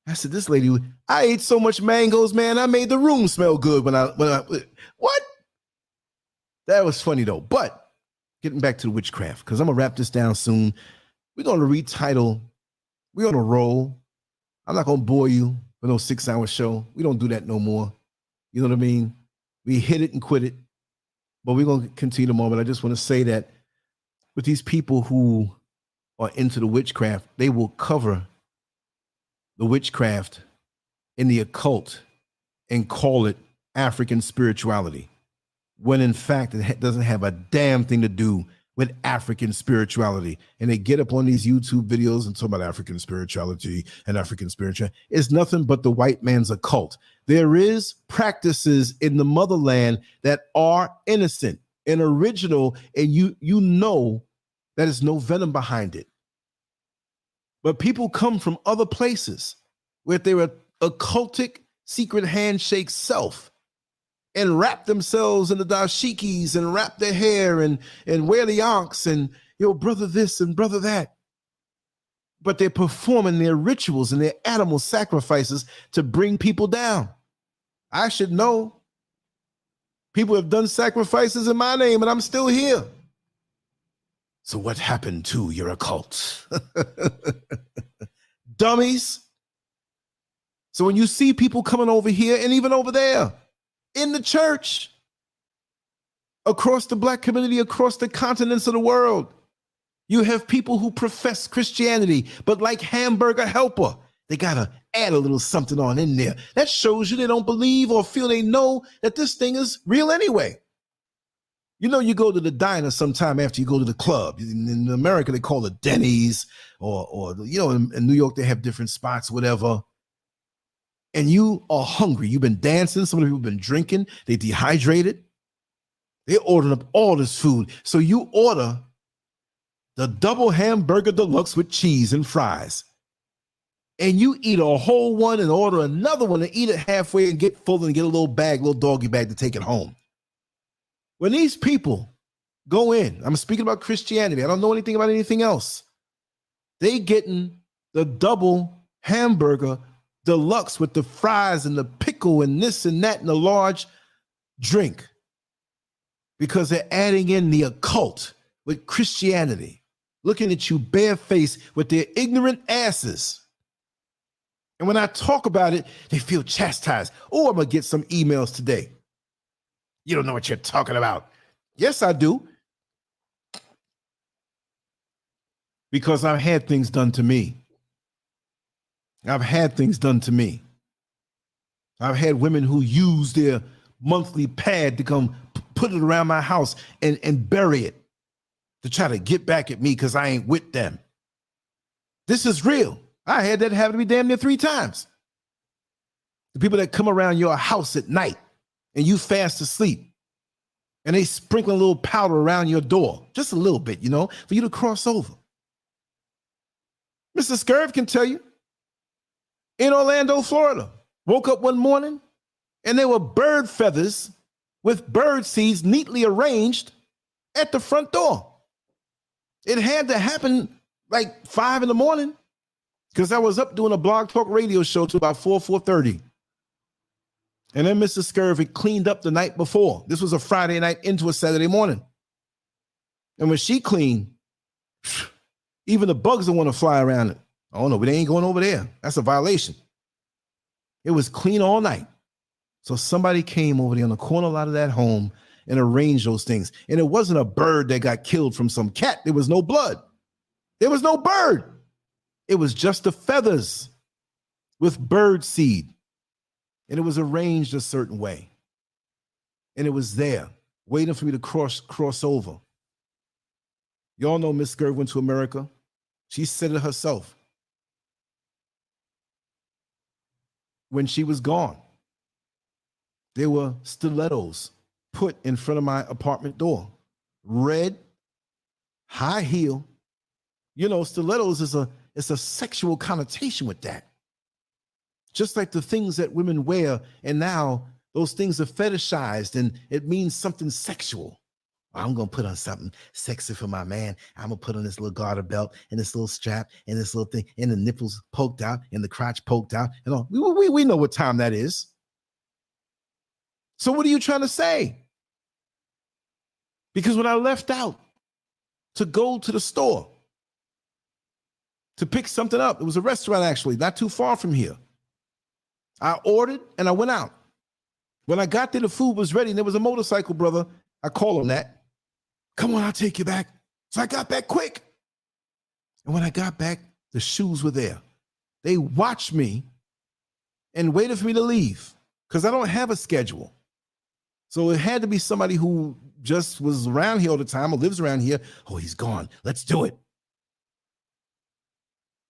I said, this lady, I ate so much mangoes, man. I made the room smell good when I what? That was funny though. But getting back to the witchcraft, because I'm gonna wrap this down soon. We're gonna retitle. We're gonna roll. I'm not gonna bore you with no 6-hour show. We don't do that no more. You know what I mean? We hit it and quit it, but we're gonna continue tomorrow. But I just want to say that with these people who are into the witchcraft, they will cover the witchcraft in the occult and call it African spirituality, when in fact it doesn't have a damn thing to do with African spirituality. And they get up on these YouTube videos and talk about African spirituality and African spirituality. It's nothing but the white man's occult. There is practices in the motherland that are innocent and original, and you know that there's no venom behind it. But people come from other places with their occultic secret handshake self and wrap themselves in the dashikis and wrap their hair and wear the ankhs and, you know, brother this and brother that. But they're performing their rituals and their animal sacrifices to bring people down. I should know. People have done sacrifices in my name and I'm still here. So what happened to your occult? Dummies. So when you see people coming over here and even over there in the church, across the black community, across the continents of the world, you have people who profess Christianity, but like Hamburger Helper, they got to add a little something on in there. That shows you they don't believe or feel they know that this thing is real anyway. You know, you go to the diner sometime after you go to the club. In America, they call it Denny's, or you know, in New York, they have different spots, whatever. And you are hungry. You've been dancing. Some of the people have been drinking. They dehydrated. They ordered up all this food. So you order the double hamburger deluxe with cheese and fries. And you eat a whole one and order another one and eat it halfway and get full and get a little bag, little doggy bag to take it home. When these people go in, I'm speaking about Christianity. I don't know anything about anything else. They getting the double hamburger deluxe with the fries and the pickle and this and that and the large drink, because they're adding in the occult with Christianity, looking at you barefaced with their ignorant asses. And when I talk about it, they feel chastised. Oh, I'm going to get some emails today. You don't know what you're talking about. Yes, I do. because I've had things done to me. I've had things done to me. I've had women who use their monthly pad to come put it around my house and bury it to try to get back at me because I ain't with them. This is real. I had that happen to me damn near 3 times. The people that come around your house at night and you fast asleep and they sprinkle a little powder around your door, just a little bit, for you to cross over. Mr. Scurv can tell you, in Orlando, Florida, woke up one morning and there were bird feathers with bird seeds neatly arranged at the front door. It had to happen like 5 in the morning because I was up doing a Blog Talk radio show till about 4:30. And then Mr. Scurv had cleaned up the night before. This was a Friday night into a Saturday morning. And when she cleaned, even the bugs don't want to fly around it. Oh no, but they ain't going over there. That's a violation. It was clean all night. So somebody came over there on the corner lot of that home and arranged those things. And it wasn't a bird that got killed from some cat. There was no blood. There was no bird. It was just the feathers with bird seed. And it was arranged a certain way. And it was there, waiting for me to cross over. Y'all know Miss Scurv went to America. She said it herself. When she was gone, there were stilettos put in front of my apartment door. Red, high heel. Stilettos is a sexual connotation with that. Just like the things that women wear, and now those things are fetishized and it means something sexual. I'm going to put on something sexy for my man. I'm going to put on this little garter belt and this little strap and this little thing and the nipples poked out and the crotch poked out. And all. We know what time that is. So what are you trying to say? Because when I left out to go to the store to pick something up, it was a restaurant actually, not too far from here. I ordered and I went out. When I got there, the food was ready and there was a motorcycle brother. I call him that. Come on, I'll take you back. So I got back quick. And when I got back, the shoes were there. They watched me and waited for me to leave because I don't have a schedule. So it had to be somebody who just was around here all the time or lives around here. Oh, he's gone. Let's do it.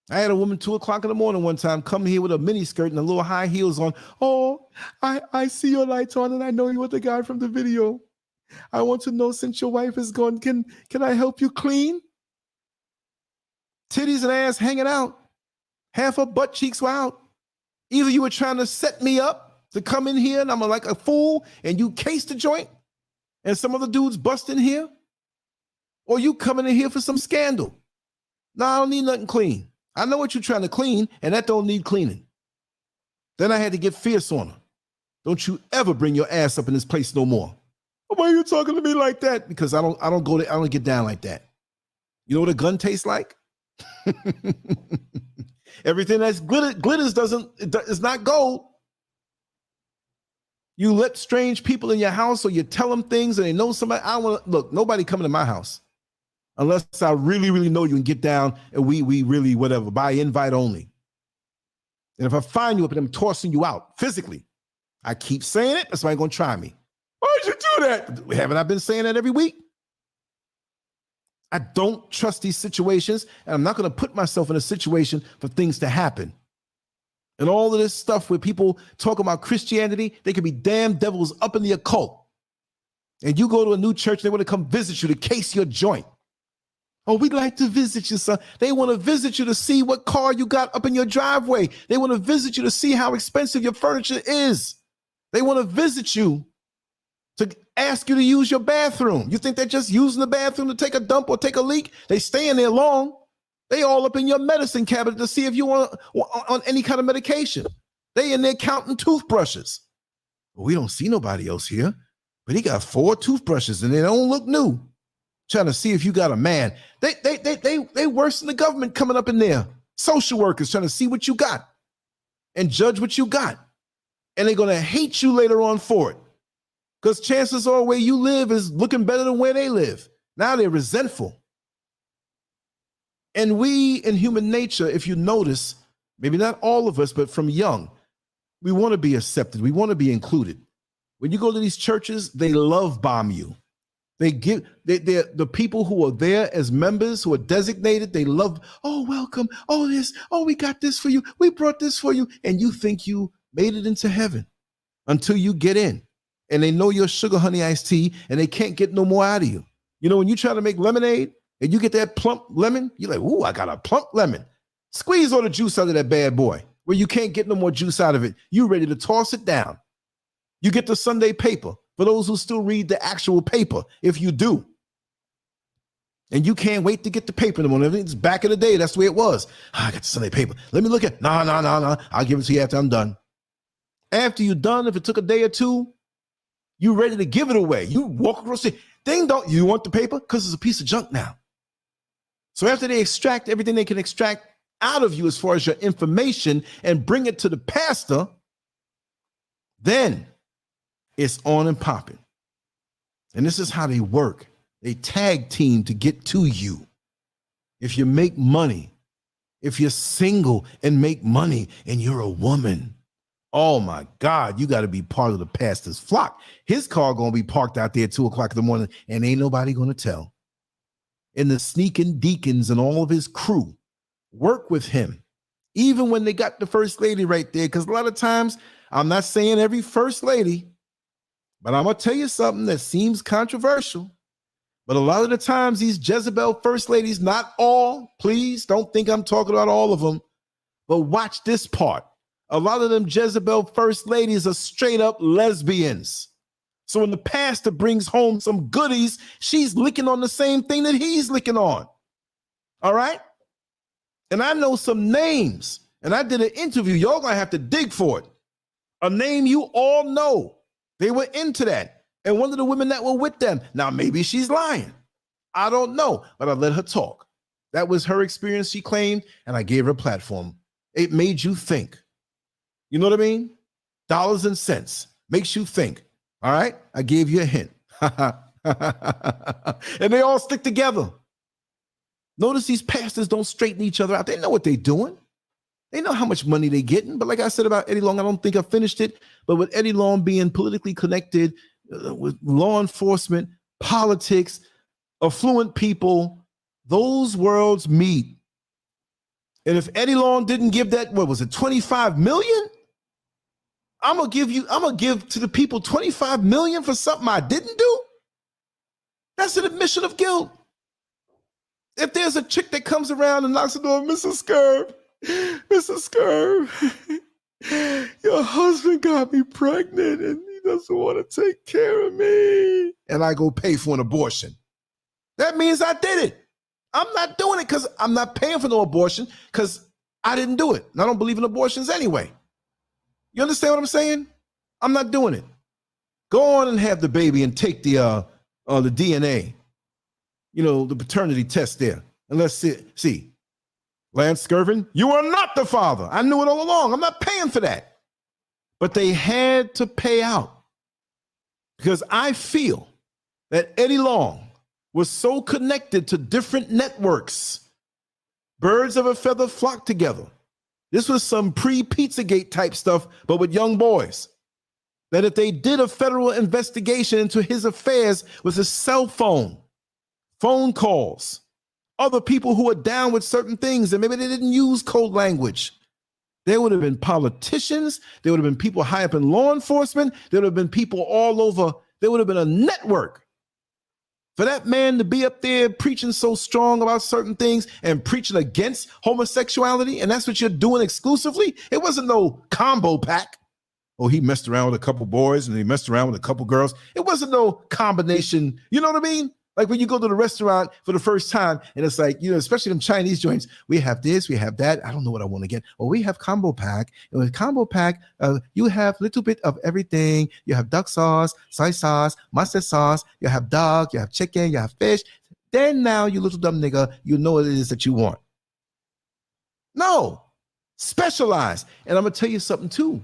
I had a woman 2:00 in the morning one time come here with a mini skirt and a little high heels on. Oh, I see your lights on and I know you were the guy from the video. I want to know, since your wife is gone, can I help you clean? Titties and ass hanging out. Half her butt cheeks were out. Either you were trying to set me up to come in here and I'm like a fool and you cased the joint and some other dudes bust in here, or you coming in here for some scandal. No, I don't need nothing clean. I know what you're trying to clean, and that don't need cleaning. Then I had to get fierce on her. Don't you ever bring your ass up in this place no more. Why are you talking to me like that? Because I don't go there, I don't get down like that. You know what a gun tastes like? Everything that's glitters is not gold. You let strange people in your house, or you tell them things and they know somebody. I don't want to look, nobody coming to my house. Unless I really, really know you and get down and we really, whatever, by invite only. And if I find you up and I'm tossing you out physically, I keep saying it, but somebody's going to try me. Why'd you do that? Haven't I been saying that every week? I don't trust these situations, and I'm not going to put myself in a situation for things to happen. And all of this stuff where people talk about Christianity, they could be damn devils up in the occult. And you go to a new church, they want to come visit you to case your joint. Oh, we'd like to visit you, son. They want to visit you to see what car you got up in your driveway. They want to visit you to see how expensive your furniture is. They want to visit you to ask you to use your bathroom. You think they're just using the bathroom to take a dump or take a leak? They stay in there long. They all up in your medicine cabinet to see if you want on any kind of medication. They in there counting toothbrushes. Well, we don't see nobody else here, but he got 4 toothbrushes and they don't look new. Trying to see if you got a man. They worse than the government coming up in there. Social workers trying to see what you got and judge what you got. And they're going to hate you later on for it. Because chances are where you live is looking better than where they live. Now they're resentful. And we in human nature, if you notice, maybe not all of us, but from young, we want to be accepted. We want to be included. When you go to these churches, they love bomb you. They're the people who are there as members who are designated. They love, oh, welcome. Oh, this. Oh, we got this for you. We brought this for you. And you think you made it into heaven until you get in. And they know your sugar honey iced tea and they can't get no more out of you. You know, when you try to make lemonade and you get that plump lemon, you're like, ooh, I got a plump lemon. Squeeze all the juice out of that bad boy. Where you can't get no more juice out of it. You ready to toss it down. You get the Sunday paper. For those who still read the actual paper, if you do. And you can't wait to get the paper in the morning. It's back in the day. That's the way it was. I got the Sunday paper. Let me look at it. No. I'll give it to you after I'm done. After you're done, if it took a day or two, you ready to give it away. You walk across the thing, don't you want the paper? Because it's a piece of junk now. So after they extract everything they can extract out of you as far as your information and bring it to the pastor, then it's on and popping. And this is how they work. They tag team to get to you. If you make money, if you're single and make money and you're a woman, oh my God, you got to be part of the pastor's flock. His car going to be parked out there at 2 o'clock in the morning and ain't nobody going to tell. And the sneaking deacons and all of his crew work with him, even when they got the first lady right there. Because a lot of times, I'm not saying every first lady, but I'm going to tell you something that seems controversial. But a lot of the times, these Jezebel first ladies, not all, please don't think I'm talking about all of them, but watch this part. A lot of them Jezebel first ladies are straight up lesbians. So when the pastor brings home some goodies, she's licking on the same thing that he's licking on. All right? And I know some names, and I did an interview. Y'all going to have to dig for it. A name you all know. They were into that. And one of the women that were with them, now maybe she's lying. I don't know, but I let her talk. That was her experience, she claimed, and I gave her a platform. It made you think. You know what I mean? Dollars and cents makes you think. All right? I gave you a hint. And they all stick together. Notice these pastors don't straighten each other out. They know what they're doing. They know how much money they're getting. But like I said about Eddie Long, I don't think I finished it. But with Eddie Long being politically connected with law enforcement, politics, affluent people, those worlds meet. And if Eddie Long didn't give that, what was it, 25 million? I'm gonna give to the people 25 million for something I didn't do. That's an admission of guilt. If there's a chick that comes around and knocks the door, Mrs. Scurv, your husband got me pregnant and he doesn't want to take care of me. And I go pay for an abortion. That means I did it. I'm not doing it because I'm not paying for no abortion because I didn't do it. And I don't believe in abortions anyway. You understand what I'm saying? I'm not doing it. Go on and have the baby and take the DNA, the paternity test there. And let's see. Lancescurv, you are not the father. I knew it all along. I'm not paying for that. But they had to pay out because I feel that Eddie Long was so connected to different networks. Birds of a feather flock together. This was some pre-Pizzagate type stuff, but with young boys. That if they did a federal investigation into his affairs with his cell phone calls, other people who are down with certain things, and maybe they didn't use code language. There would have been politicians. There would have been people high up in law enforcement. There would have been people all over. There would have been a network. For that man to be up there preaching so strong about certain things and preaching against homosexuality, and that's what you're doing exclusively, it wasn't no combo pack. Oh, he messed around with a couple boys and he messed around with a couple girls. It wasn't no combination. You know what I mean? Like when you go to the restaurant for the first time and it's like, especially them Chinese joints, we have this, we have that. I don't know what I want to get. Or we have combo pack. And with combo pack, you have a little bit of everything. You have duck sauce, soy sauce, mustard sauce. You have dog, you have chicken, you have fish. Then now, you little dumb nigga, you know what it is that you want. No, specialize. And I'm going to tell you something too.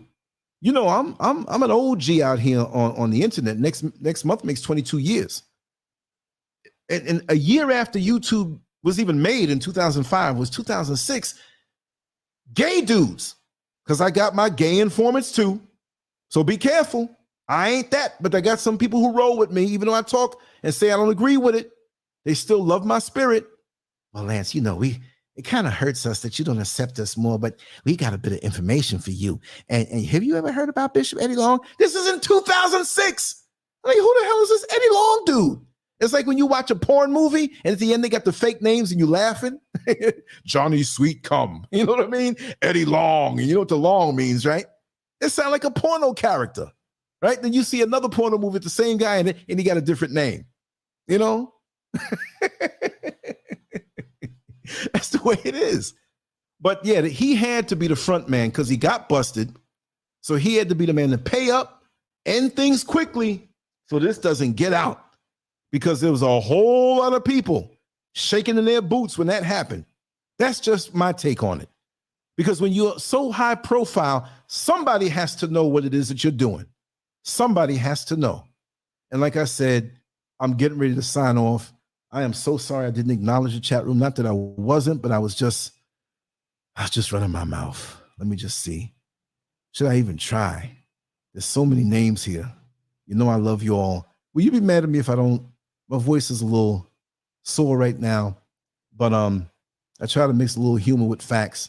I'm an OG out here on the internet. Next month makes 22 years. And a year after YouTube was even made in 2005 was 2006. Gay dudes, because I got my gay informants too. So be careful. I ain't that, but I got some people who roll with me, even though I talk and say I don't agree with it. They still love my spirit. Well, Lance, it kind of hurts us that you don't accept us more, but we got a bit of information for you. And have you ever heard about Bishop Eddie Long? This is in 2006. I mean, who the hell is this Eddie Long dude? It's like when you watch a porn movie and at the end they got the fake names and you laughing. Johnny Sweet Cum. You know what I mean? Eddie Long. And you know what the long means, right? It sounds like a porno character, right? Then you see another porno movie with the same guy in it and he got a different name. You know? That's the way it is. But yeah, he had to be the front man because he got busted. So he had to be the man to pay up, end things quickly so this doesn't get out. Because there was a whole lot of people shaking in their boots when that happened. That's just my take on it. Because when you're so high profile, somebody has to know what it is that you're doing. Somebody has to know. And like I said, I'm getting ready to sign off. I am so sorry I didn't acknowledge the chat room. Not that I wasn't, but I was just running my mouth. Let me just see. Should I even try? There's so many names here. You know I love you all. Will you be mad at me if I don't? My voice is a little sore right now, but I try to mix a little humor with facts.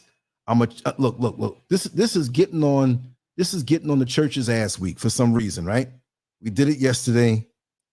Look. This is getting on the church's ass week for some reason, right? We did it yesterday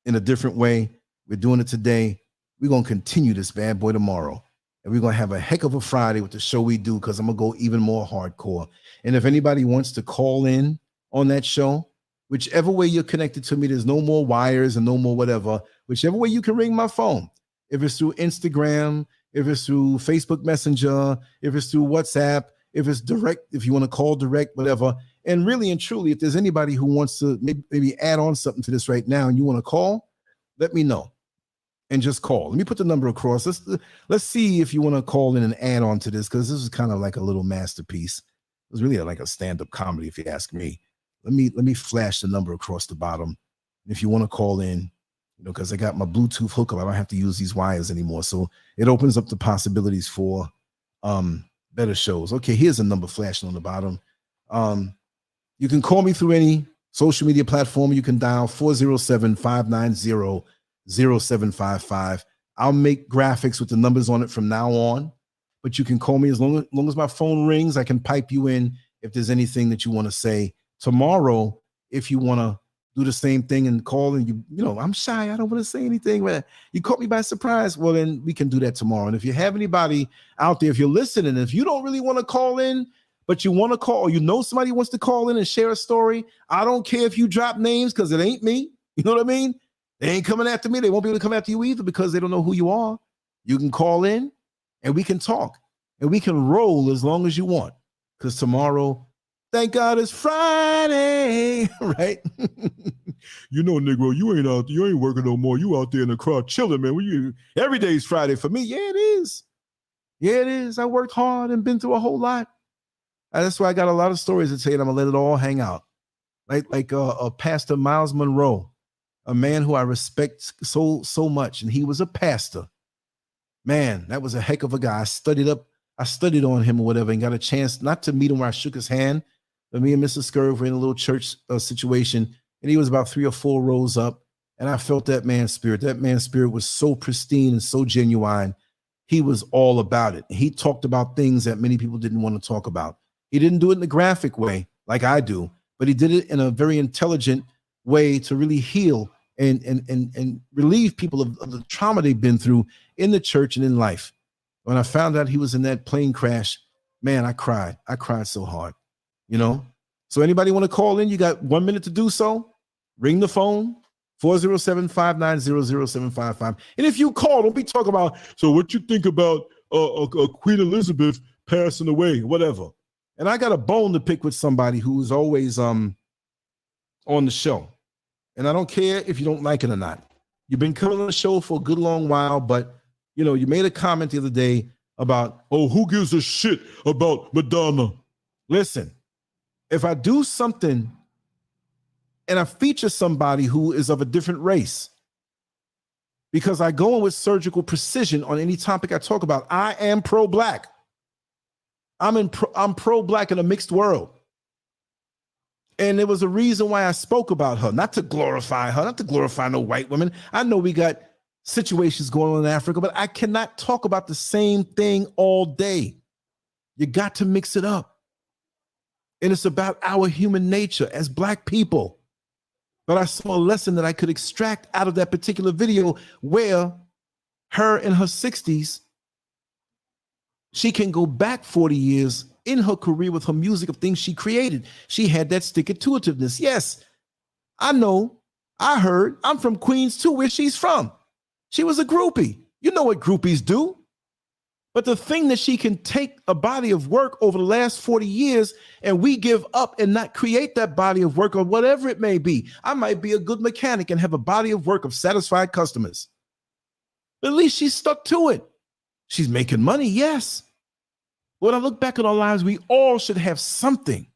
in a different way. We're doing it today. We're gonna continue this bad boy tomorrow, and we're gonna have a heck of a Friday with the show we do because I'm gonna go even more hardcore. And if anybody wants to call in on that show, whichever way you're connected to me, there's no more wires and no more whatever. Whichever way you can ring my phone, if it's through Instagram, if it's through Facebook Messenger, if it's through WhatsApp, if it's direct, if you want to call direct, whatever. And really and truly, if there's anybody who wants to maybe add on something to this right now and you want to call, let me know and just call. Let me put the number across. Let's see if you want to call in and add on to this because this is kind of like a little masterpiece. It was really like a stand-up comedy, if you ask me. Let me flash the number across the bottom. If you want to call in, because I got my Bluetooth hookup, I don't have to use these wires anymore. So it opens up the possibilities for better shows. Okay, here's a number flashing on the bottom. You can call me through any social media platform. You can dial 407-590-0755. I'll make graphics with the numbers on it from now on. But you can call me as long as my phone rings. I can pipe you in if there's anything that you want to say. Tomorrow, if you want to do the same thing and call and I'm shy, I don't want to say anything, but you caught me by surprise. Well, then we can do that tomorrow. And if you have anybody out there, if you're listening, if you don't really want to call in, but you want to call, or somebody wants to call in and share a story, I don't care if you drop names because it ain't me. You know what I mean? They ain't coming after me. They won't be able to come after you either because they don't know who you are. You can call in and we can talk and we can roll as long as you want because tomorrow, thank God it's Friday, right? Negro, you ain't working no more. You out there in the crowd chilling, man. Every day's Friday for me. Yeah, it is. Yeah, it is. I worked hard and been through a whole lot. And that's why I got a lot of stories to tell you. I'm gonna let it all hang out. Like Pastor Miles Monroe, a man who I respect so much, and he was a pastor. Man, that was a heck of a guy. I studied on him or whatever, and got a chance not to meet him where I shook his hand. But me and Mr. SCURV were in a little church situation, and he was about 3 or 4 rows up, and I felt that man's spirit. That man's spirit was so pristine and so genuine. He was all about it. He talked about things that many people didn't want to talk about. He didn't do it in a graphic way like I do, but he did it in a very intelligent way to really heal and relieve people of the trauma they've been through in the church and in life. When I found out he was in that plane crash, man, I cried. I cried so hard. So anybody want to call in? You got 1 minute to do so. Ring the phone, 407-590-0755. And if you call, don't be talking about, so what you think about Queen Elizabeth passing away, whatever. And I got a bone to pick with somebody who's always on the show. And I don't care if you don't like it or not. You've been coming on the show for a good long while, but you made a comment the other day about, who gives a shit about Madonna? Listen. If I do something and I feature somebody who is of a different race, because I go in with surgical precision on any topic I talk about. I am pro-black. I'm pro-black in a mixed world. And there was a reason why I spoke about her, not to glorify her, not to glorify no white women. I know we got situations going on in Africa, but I cannot talk about the same thing all day. You got to mix it up. And it's about our human nature as black people. But I saw a lesson that I could extract out of that particular video where her in her 60s, she can go back 40 years in her career with her music of things she created. She had that stick-it-to-itiveness. Yes, I know, I heard, I'm from Queens too, where she's from. She was a groupie. You know what groupies do. But the thing that she can take a body of work over the last 40 years and we give up and not create that body of work or whatever it may be. I might be a good mechanic and have a body of work of satisfied customers. But at least she's stuck to it. She's making money, yes. When I look back at our lives, we all should have something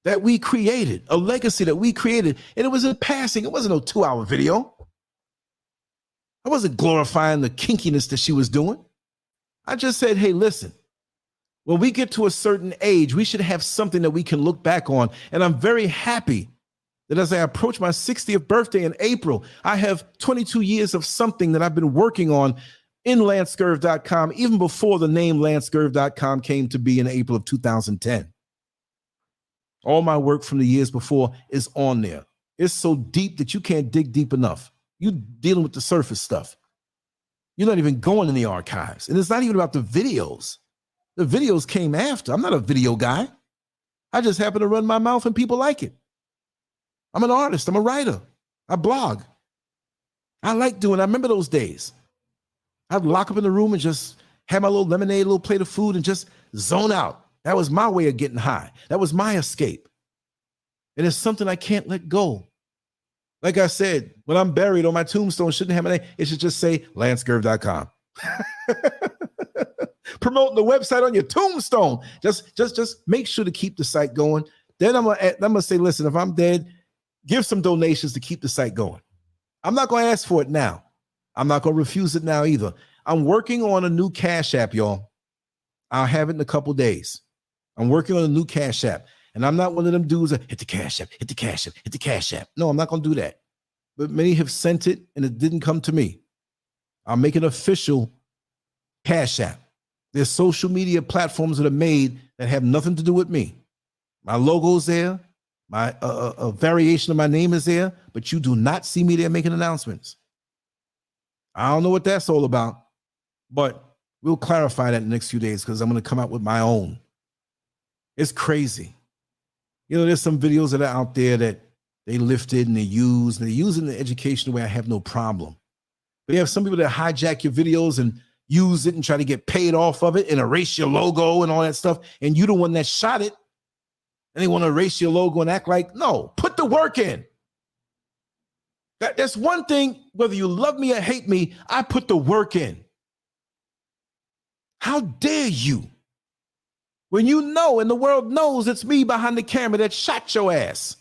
that we created, a legacy that we created, and it was in passing. It wasn't no 2-hour video. I wasn't glorifying the kinkiness that she was doing. I just said, hey, listen, when we get to a certain age, we should have something that we can look back on. And I'm very happy that as I approach my 60th birthday in April, I have 22 years of something that I've been working on in Lancescurv.com, even before the name Lancescurv.com came to be in April of 2010. All my work from the years before is on there. It's so deep that you can't dig deep enough. You're dealing with the surface stuff. You're not even going in the archives. And it's not even about the videos. The videos came after. I'm not a video guy. I just happen to run my mouth and people like it. I'm an artist. I'm a writer. I blog. I like doing it. I remember those days. I'd lock up in the room and just have my little lemonade, a little plate of food and just zone out. That was my way of getting high. That was my escape. And it's something I can't let go. Like I said, when I'm buried on my tombstone, shouldn't have my name. It should just say Lancescurv.com. Promoting the website on your tombstone. Just make sure to keep the site going. Then I'm gonna say, listen, if I'm dead, give some donations to keep the site going. I'm not gonna ask for it now. I'm not gonna refuse it now either. I'm working on a new Cash App, y'all. I'll have it in a couple days. I'm working on a new Cash App. And I'm not one of them dudes that hit the Cash App, hit the Cash App, hit the Cash App. No, I'm not going to do that. But many have sent it and it didn't come to me. I'll make an official Cash App. There's social media platforms that are made that have nothing to do with me. My logo's there. My a variation of my name is there, but you do not see me there making announcements. I don't know what that's all about, but we'll clarify that in the next few days because I'm going to come out with my own. It's crazy. You know, there's some videos that are out there that they lifted and they use, and they use it in the educational way. I have no problem. But you have some people that hijack your videos and use it and try to get paid off of it and erase your logo and all that stuff. And you're the one that shot it. And they want to erase your logo and act like, no, put the work in. That's one thing, whether you love me or hate me, I put the work in. How dare you? When you know and the world knows it's me behind the camera that shot your ass,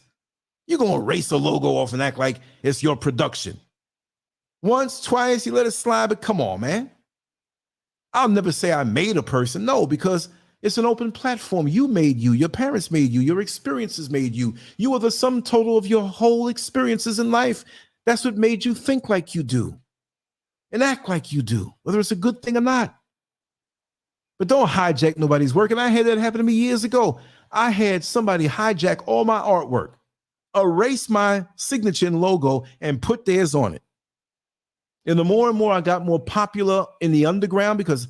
you're going to erase the logo off and act like it's your production. Once, twice, you let it slide, but come on, man. I'll never say I made a person. No, because it's an open platform. You made you. Your parents made you. Your experiences made you. You are the sum total of your whole experiences in life. That's what made you think like you do and act like you do, whether it's a good thing or not. But don't hijack nobody's work. And I had that happen to me years ago. I had somebody hijack all my artwork, erase my signature and logo, and put theirs on it. And the more and more I got more popular in the underground, because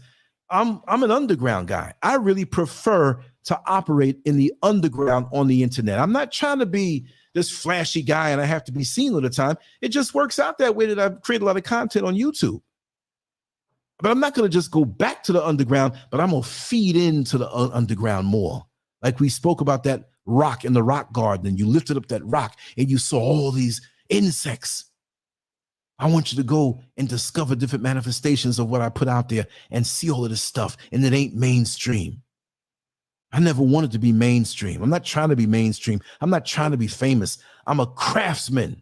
I'm an underground guy. I really prefer to operate in the underground on the internet. I'm not trying to be this flashy guy and I have to be seen all the time. It just works out that way that I've created a lot of content on YouTube. But I'm not going to just go back to the underground, but I'm going to feed into the underground more. Like we spoke about that rock in the rock garden, and you lifted up that rock and you saw all these insects. I want you to go and discover different manifestations of what I put out there and see all of this stuff. And it ain't mainstream. I never wanted to be mainstream. I'm not trying to be mainstream. I'm not trying to be famous. I'm a craftsman.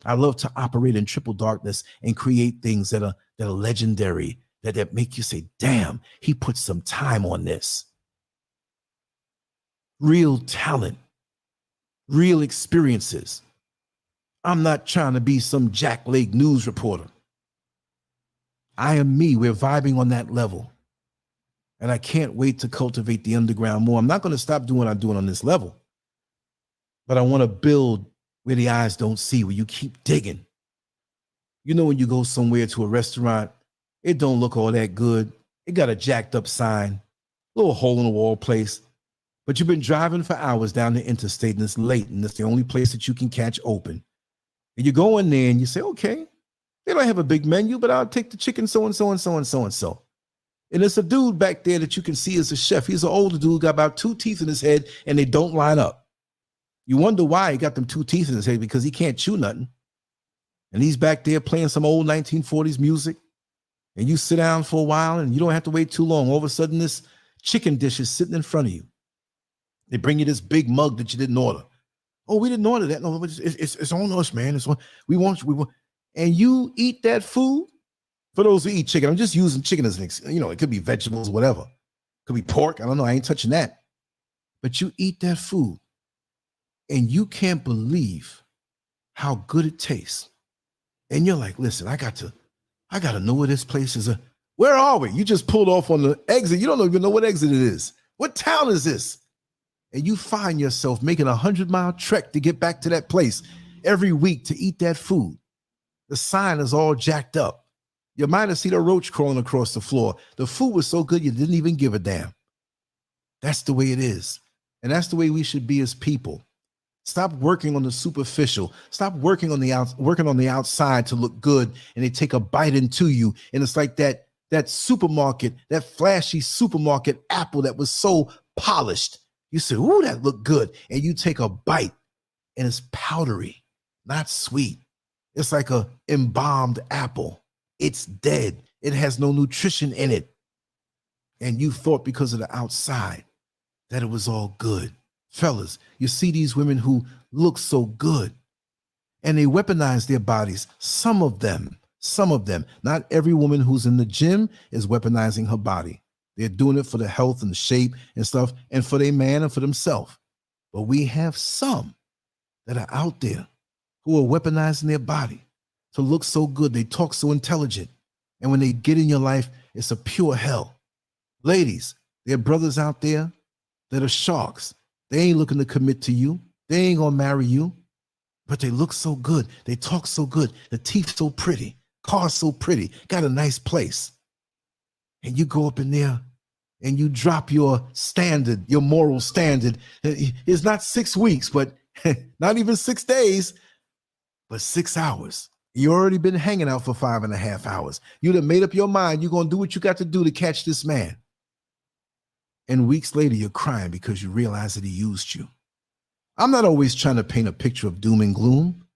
I love to operate in triple darkness and create things that are legendary, that make you say, damn, he put some time on this. Real talent, real experiences. I'm not trying to be some Jack Lake news reporter. I am me. We're vibing on that level. And I can't wait to cultivate the underground more. I'm not going to stop doing what I'm doing on this level. But I want to build where the eyes don't see, where you keep digging. You know, when you go somewhere to a restaurant, it don't look all that good. It got a jacked up sign, a little hole in the wall place. But you've been driving for hours down the interstate and it's late and it's the only place that you can catch open. And you go in there and you say, okay, they don't have a big menu, but I'll take the chicken so-and-so and so-and-so and so. And it's a dude back there that you can see as a chef. He's an older dude, got about 2 teeth in his head and they don't line up. You wonder why he got them 2 teeth in his head, because he can't chew nothing. And he's back there playing some old 1940s music. And you sit down for a while and you don't have to wait too long. All of a sudden, this chicken dish is sitting in front of you. They bring you this big mug that you didn't order. Oh, we didn't order that. No, it's on us, man. It's on. We want. And you eat that food. For those who eat chicken, I'm just using chicken as an it could be vegetables, whatever. It could be pork. I don't know. I ain't touching that. But you eat that food and you can't believe how good it tastes. And you're like, listen, I got to know where this place is. Where are we? You just pulled off on the exit. You don't even know what exit it is. What town is this? And you find yourself making a 100-mile trek to get back to that place every week to eat that food. The sign is all jacked up. You might have seen a roach crawling across the floor. The food was so good you didn't even give a damn. That's the way it is. And that's the way we should be as people. Stop working on the superficial. Stop working on the outside to look good, and they take a bite into you. And it's like that supermarket, that flashy supermarket apple that was so polished. You say, ooh, that looked good. And you take a bite and it's powdery, not sweet. It's like a embalmed apple. It's dead. It has no nutrition in it. And you thought because of the outside that it was all good. Fellas, you see these women who look so good and they weaponize their bodies. Some of them, not every woman who's in the gym is weaponizing her body. They're doing it for the health and the shape and stuff, and for their man and for themselves. But we have some that are out there who are weaponizing their body to look so good. They talk so intelligent. And when they get in your life, it's a pure hell. Ladies, there are brothers out there that are sharks. They ain't looking to commit to you. They ain't gonna marry you. But they look so good. They talk so good. The teeth so pretty. Car so pretty. Got a nice place. And you go up in there and you drop your standard, your moral standard. It's not 6 weeks, but not even 6 days, but 6 hours. You already been hanging out for 5.5 hours. You done made up your mind. You're going to do what you got to do to catch this man. And weeks later, you're crying because you realize that he used you. I'm not always trying to paint a picture of doom and gloom.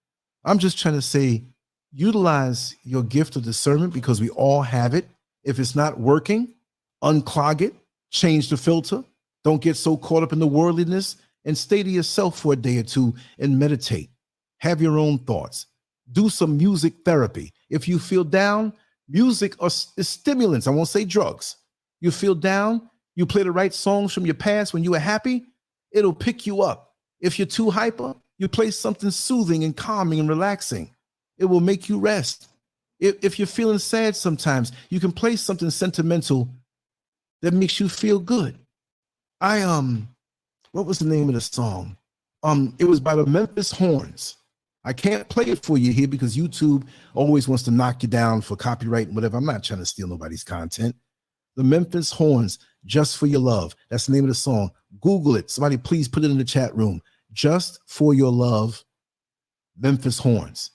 I'm just trying to say, utilize your gift of discernment, because we all have it. If it's not working, unclog it, change the filter. Don't get so caught up in the worldliness, and stay to yourself for a day or two and meditate. Have your own thoughts. Do some music therapy. If you feel down, music is stimulants. I won't say drugs. You feel down, you play the right songs from your past when you were happy, it'll pick you up. If you're too hyper, you play something soothing and calming and relaxing. It will make you rest. If you're feeling sad sometimes, you can play something sentimental that makes you feel good. What was the name of the song? It was by the Memphis Horns. I can't play it for you here because YouTube always wants to knock you down for copyright and whatever. I'm not trying to steal nobody's content. The Memphis Horns, Just for Your Love. That's the name of the song. Google it. Somebody please put it in the chat room. Just for Your Love, Memphis Horns.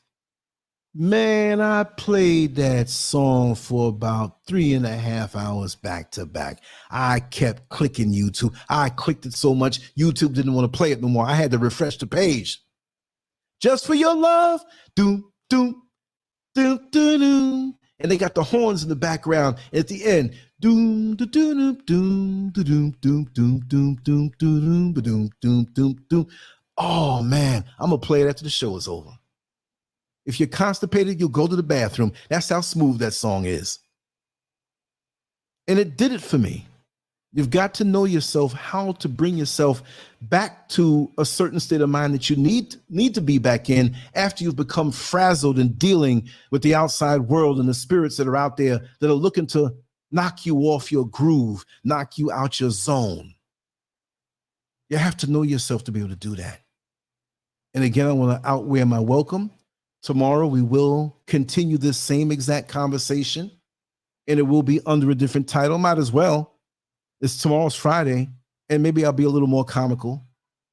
Man, I played that song for about 3.5 hours back to back. I kept clicking YouTube. I clicked it so much, YouTube didn't want to play it no more. I had to refresh the page. Just for Your Love, doom, doom, doom, doom, doom. And they got the horns in the background. At the end, doom, doom, doom, doom, doom, doom, doom, doom, doom, doom, doom, doom, doom, doom. Oh man, I'm gonna play it after the show is over. If you're constipated, you'll go to the bathroom. That's how smooth that song is. And it did it for me. You've got to know yourself, how to bring yourself back to a certain state of mind that you need to be back in after you've become frazzled and dealing with the outside world and the spirits that are out there that are looking to knock you off your groove, knock you out your zone. You have to know yourself to be able to do that. And again, I want to outwear my welcome. Tomorrow, we will continue this same exact conversation, and it will be under a different title. Might as well. Tomorrow's Friday, and maybe I'll be a little more comical.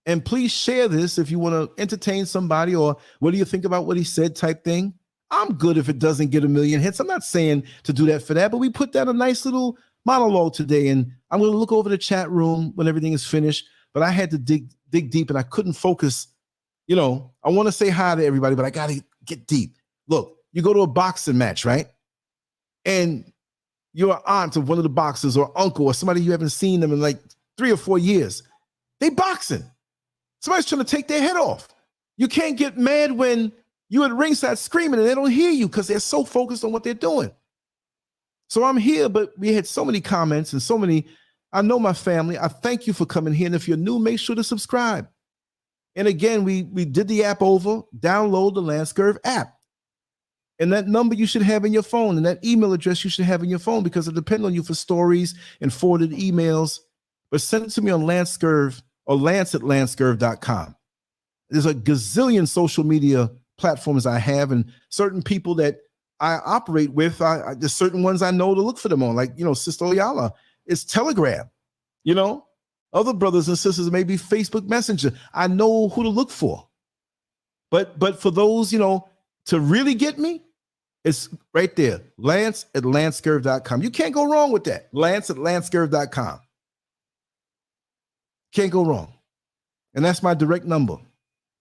And please share this if you want to entertain somebody, or what do you think about what he said type thing. I'm good if it doesn't get 1 million hits. I'm not saying to do that for that, but we put down a nice little monologue today, and I'm going to look over the chat room when everything is finished. But I had to dig deep, and I couldn't focus. You know, I want to say hi to everybody, but I got to get deep. Look, you go to a boxing match, right? And you're an aunt of one of the boxers or uncle or somebody you haven't seen them in like 3 or 4 years. They boxing. Somebody's trying to take their head off. You can't get mad when you're at ringside screaming and they don't hear you because they're so focused on what they're doing. So I'm here, but we had so many comments and so many. I know my family. I thank you for coming here. And if you're new, make sure to subscribe. And again, we did the app over. Download the Lancescurv app. And that number you should have in your phone, and that email address you should have in your phone, because it depends on you for stories and forwarded emails. But send it to me on Lancescurv or lance@lancescurv.com. There's a gazillion social media platforms I have, and certain people that I operate with, there's certain ones I know to look for them on, like, Sister Oyala. It's Telegram, Other brothers and sisters, maybe Facebook Messenger. I know who to look for. But for those, to really get me, it's right there, lance@lancescurv.com. You can't go wrong with that. Lance@lancescurv.com. Can't go wrong. And that's my direct number.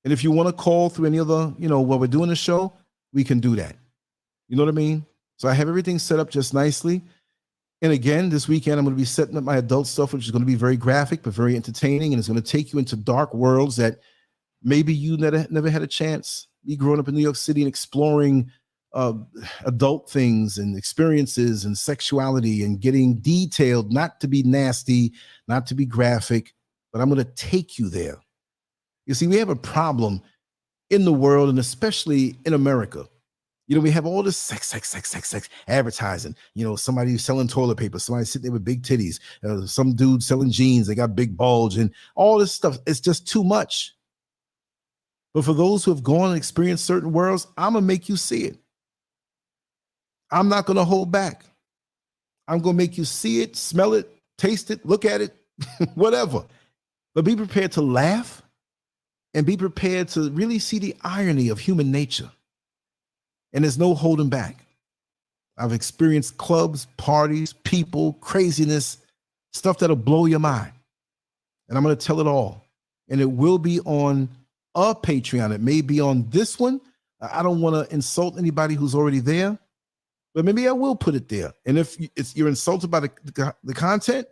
And if you want to call through any other, while we're doing the show, we can do that. You know what I mean? So I have everything set up just nicely. And again, this weekend, I'm going to be setting up my adult stuff, which is going to be very graphic, but very entertaining. And it's going to take you into dark worlds that maybe you never had a chance. Me growing up in New York City and exploring adult things and experiences and sexuality and getting detailed, not to be nasty, not to be graphic, but I'm going to take you there. You see, we have a problem in the world, and especially in America. We have all this sex advertising. Somebody selling toilet paper, somebody sitting there with big titties, some dude selling jeans, they got big bulge, and all this stuff. It's just too much. But for those who have gone and experienced certain worlds, I'm going to make you see it. I'm not going to hold back. I'm going to make you see it, smell it, taste it, look at it, whatever. But be prepared to laugh and be prepared to really see the irony of human nature. And there's no holding back. I've experienced clubs, parties, people, craziness, stuff that'll blow your mind. And I'm going to tell it all. And it will be on a Patreon. It may be on this one. I don't want to insult anybody who's already there, but maybe I will put it there. And if you're insulted by the content,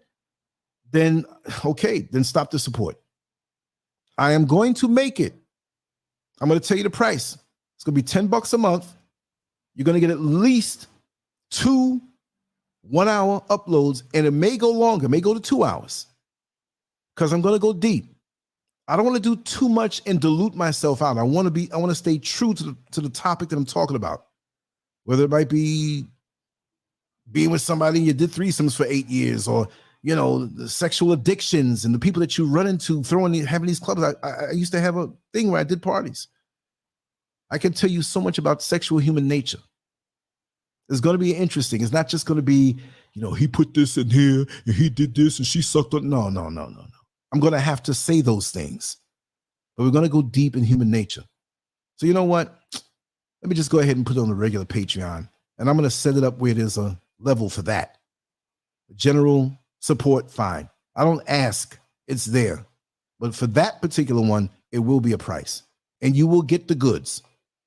then okay, then stop the support. I am going to make it. I'm going to tell you the price. It's going to be $10 a month. You're going to get at least 2 1-hour uploads, and it may go longer, it may go to 2 hours, because I'm going to go deep. I don't want to do too much and dilute myself out. I want to stay true to the topic that I'm talking about. Whether it might be being with somebody you did threesomes for 8 years, or the sexual addictions and the people that you run into having these clubs. I used to have a thing where I did parties. I can tell you so much about sexual human nature. It's going to be interesting. It's not just going to be, he put this in here and he did this and she sucked on. No. I'm going to have to say those things, but we're going to go deep in human nature. So you know what? Let me just go ahead and put it on the regular Patreon, and I'm going to set it up where there's a level for that. General support, fine. I don't ask, it's there. But for that particular one, it will be a price, and you will get the goods.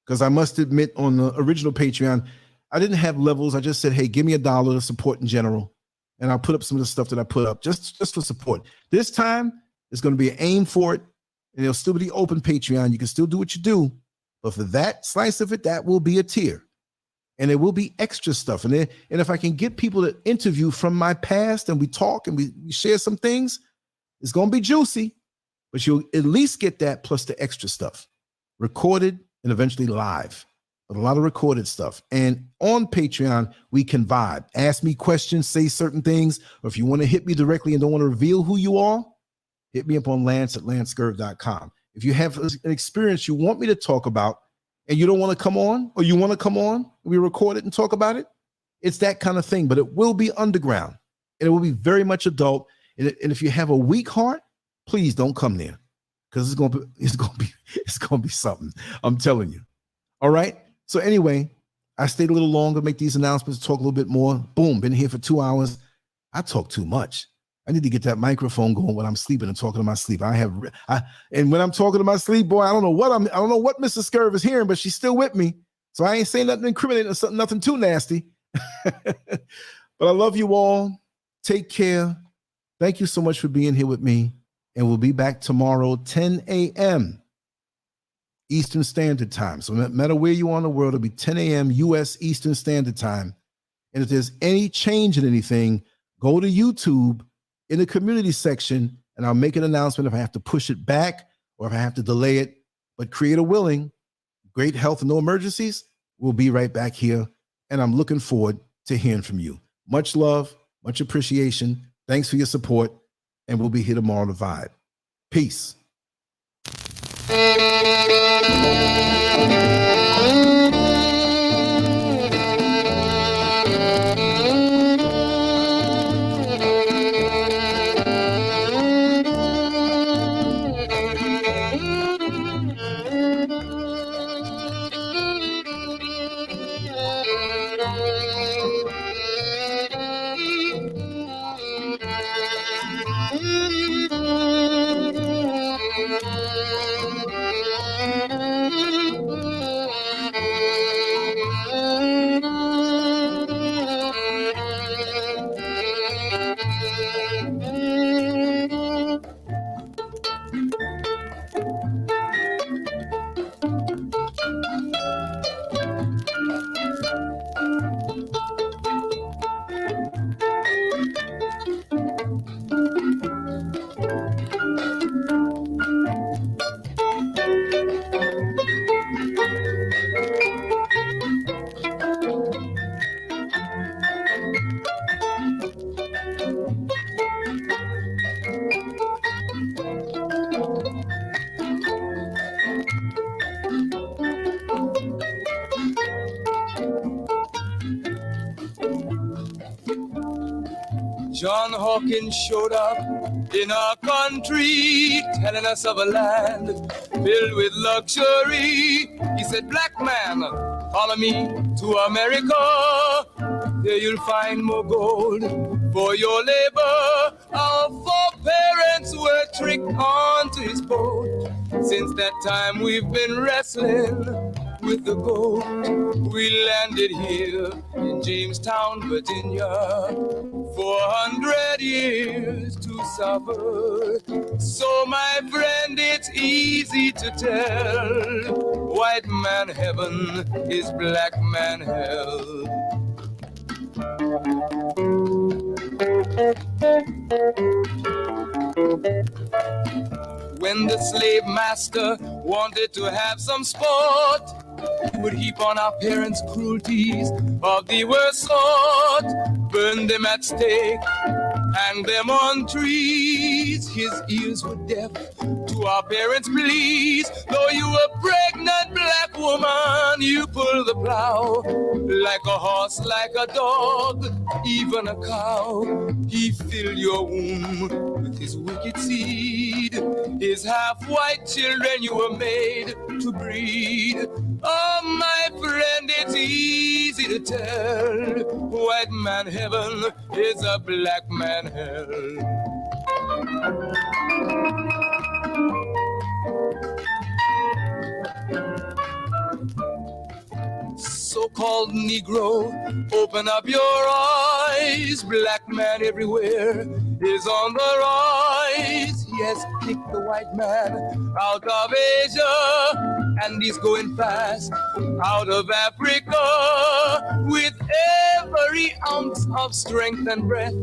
Because I must admit, on the original Patreon, I didn't have levels. I just said, hey, give me $1 to support in general. And I'll put up some of the stuff that I put up just for support. This time, it's going to be an aim for it. And it'll still be the open Patreon. You can still do what you do. But for that slice of it, that will be a tier. And there will be extra stuff. And if I can get people to interview from my past and we talk and we share some things, it's going to be juicy. But you'll at least get that plus the extra stuff. Recorded and eventually live. But a lot of recorded stuff. And on Patreon, we can vibe. Ask me questions, say certain things. Or if you want to hit me directly and don't want to reveal who you are, hit me up on Lance@Lancescurv.com. If you have an experience you want me to talk about, and you don't want to come on, or you want to come on, we record it and talk about it. It's that kind of thing, but it will be underground and it will be very much adult. And if you have a weak heart, please don't come there because it's gonna be something. I'm telling you. All right. So anyway, I stayed a little longer, make these announcements, talk a little bit more. Boom, been here for 2 hours. I talk too much. I need to get that microphone going when I'm sleeping and talking to my sleep. And when I'm talking to my sleep, boy, I don't know what Mrs. Scurv is hearing, but she's still with me. So I ain't saying nothing incriminating or nothing too nasty. But I love you all. Take care. Thank you so much for being here with me. And we'll be back tomorrow, 10 a.m. Eastern Standard Time. So no matter where you are in the world, it'll be 10 a.m. U.S. Eastern Standard Time. And if there's any change in anything, go to YouTube in the community section, and I'll make an announcement if I have to push it back or if I have to delay it. But creator willing, great health and no emergencies, we'll be right back here. And I'm looking forward to hearing from you. Much love, much appreciation. Thanks for your support. And we'll be here tomorrow to vibe. Peace. John Hawkins showed up in our country, telling us of a land filled with luxury. He said, black man, follow me to America. There you'll find more gold for your labor. Our foreparents were tricked onto his boat. Since that time we've been wrestling with the gold. We landed here in Jamestown, Virginia, 400 years to suffer. So my friend, it's easy to tell, white man heaven is black man hell. When the slave master wanted to have some sport, he would heap on our parents' cruelties of the worst sort, burn them at stake, hang them on trees. His ears were deaf to our parents' pleas. Though you were pregnant, black woman, you pull the plow like a horse, like a dog, even a cow. He filled your womb with his wicked seed. His half-white children you were made to breed. Oh, my friend, it's easy to tell, white man heaven is a black man hell. So-called Negro, open up your eyes. Black man everywhere is on the rise. days, he has kicked the white man out of Asia, and he's going fast out of Africa with every ounce of strength and breath.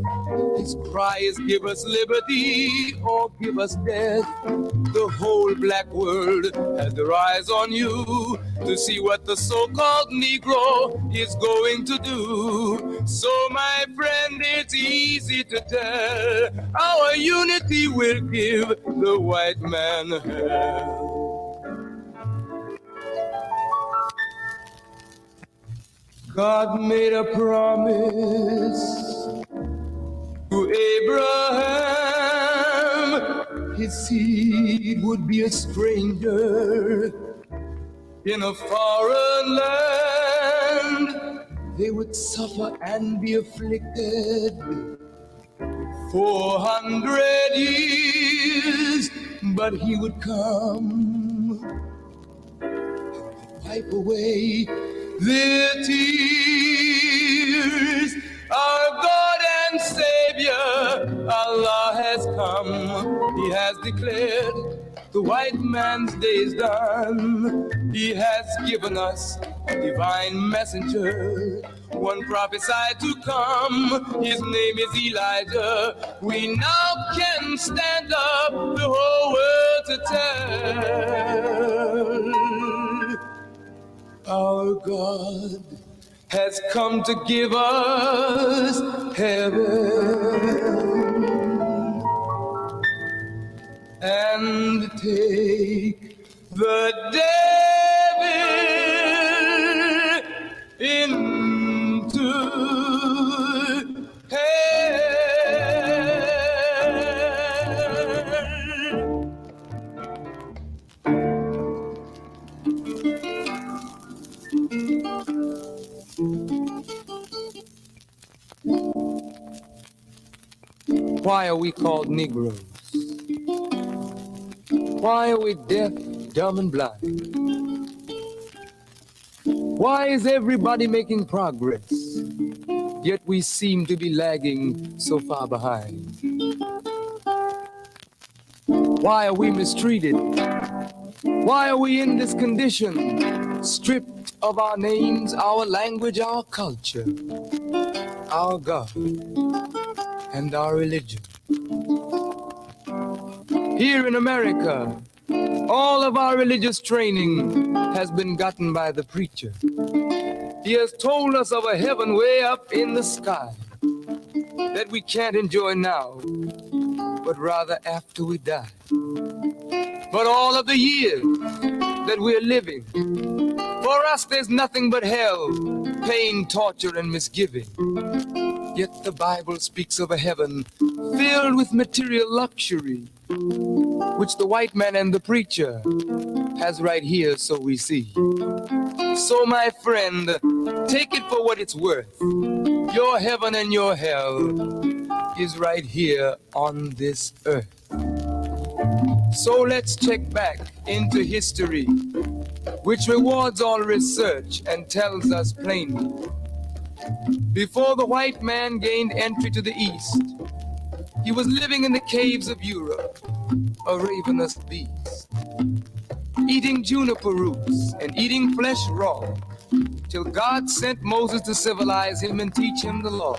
His cry is, give us liberty or give us death. The whole black world has their eyes on you to see what the so-called Negro is going to do. So my friend, it's easy to tell, our unity will give the white man hell. God made a promise to Abraham, his seed would be a stranger in a foreign land. They would suffer and be afflicted 400 years, but he would come, wipe away their tears. Our God and Savior, Allah has come. He has declared the white man's day is done. He has given us a divine messenger, one prophesied to come. His name is Elijah. We now can stand up the whole world to tell. Our God has come to give us heaven and take the devil into hell. Why are we called Negroes? Why are we deaf, dumb, and blind? Why is everybody making progress, yet we seem to be lagging so far behind? Why are we mistreated? Why are we in this condition, stripped of our names, our language, our culture, our God, and our religion? Here in America, all of our religious training has been gotten by the preacher. He has told us of a heaven way up in the sky that we can't enjoy now, but rather after we die. But all of the years that we're living, for us there's nothing but hell, pain, torture, and misgiving. Yet the Bible speaks of a heaven filled with material luxury, which the white man and the preacher has right here, so we see. So my friend, take it for what it's worth. Your heaven and your hell is right here on this earth. So let's check back into history, which rewards all research and tells us plainly. Before the white man gained entry to the East, he was living in the caves of Europe, a ravenous beast, eating juniper roots and eating flesh raw, till God sent Moses to civilize him and teach him the law.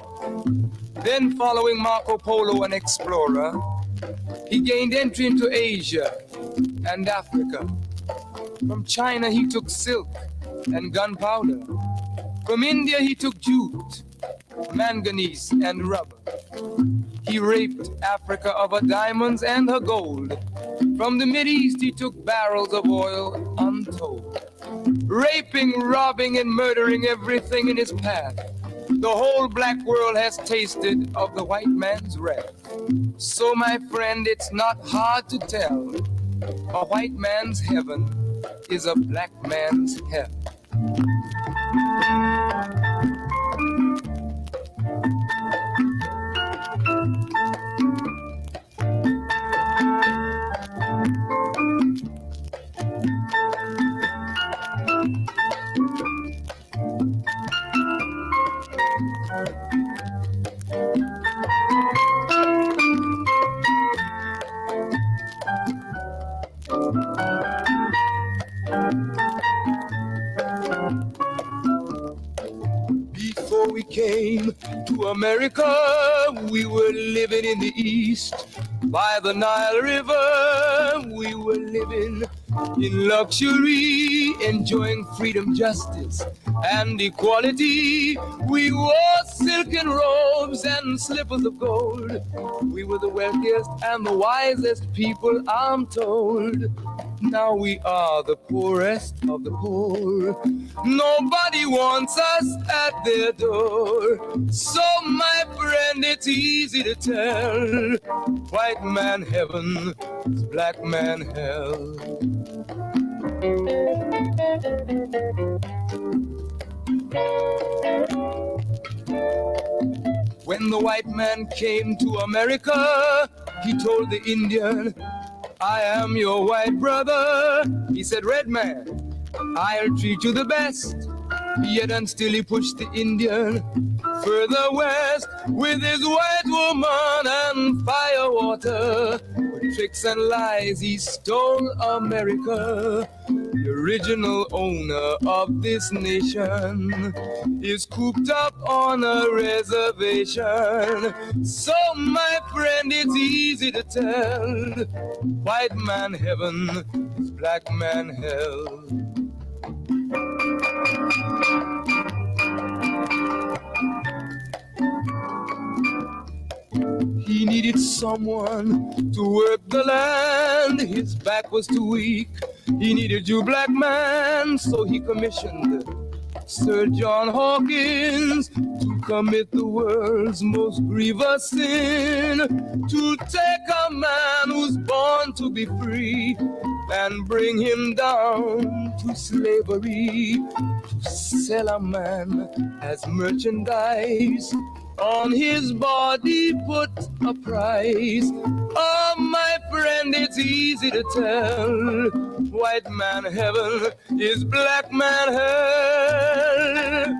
Then, following Marco Polo, an explorer, he gained entry into Asia and Africa. From China he took silk and gunpowder. From India he took jute, manganese, and rubber. He raped Africa of her diamonds and her gold. From the Mideast he took barrels of oil untold. Raping, robbing, and murdering everything in his path. The whole black world has tasted of the white man's wrath. So my friend, it's not hard to tell. A white man's heaven is a black man's hell. to America, we were living in the East. By the Nile River, we were living in luxury, enjoying freedom, justice, and equality. We wore silken robes and slippers of gold. We were the wealthiest and the wisest people, I'm told. Now we are the poorest of the poor. Nobody wants us at their door. So, my friend, it's easy to tell. White man heaven is black man hell. When the white man came to America, he told the Indian, I am your white brother. He said, red man, I'll treat you the best. Yet and still he pushed the Indian further west with his white woman and fire water. With tricks and lies he stole America. The original owner of this nation is cooped up on a reservation. So, my friend, it's easy to tell. White man heaven is black man hell. He needed someone to work the land. His back was too weak. He needed you, black man, so he commissioned Sir John Hawkins to commit the world's most grievous sin, to take a man who's born to be free and bring him down to slavery, to sell a man as merchandise. On his body put a price. Oh, my friend, it's easy to tell. White man heaven is black man hell.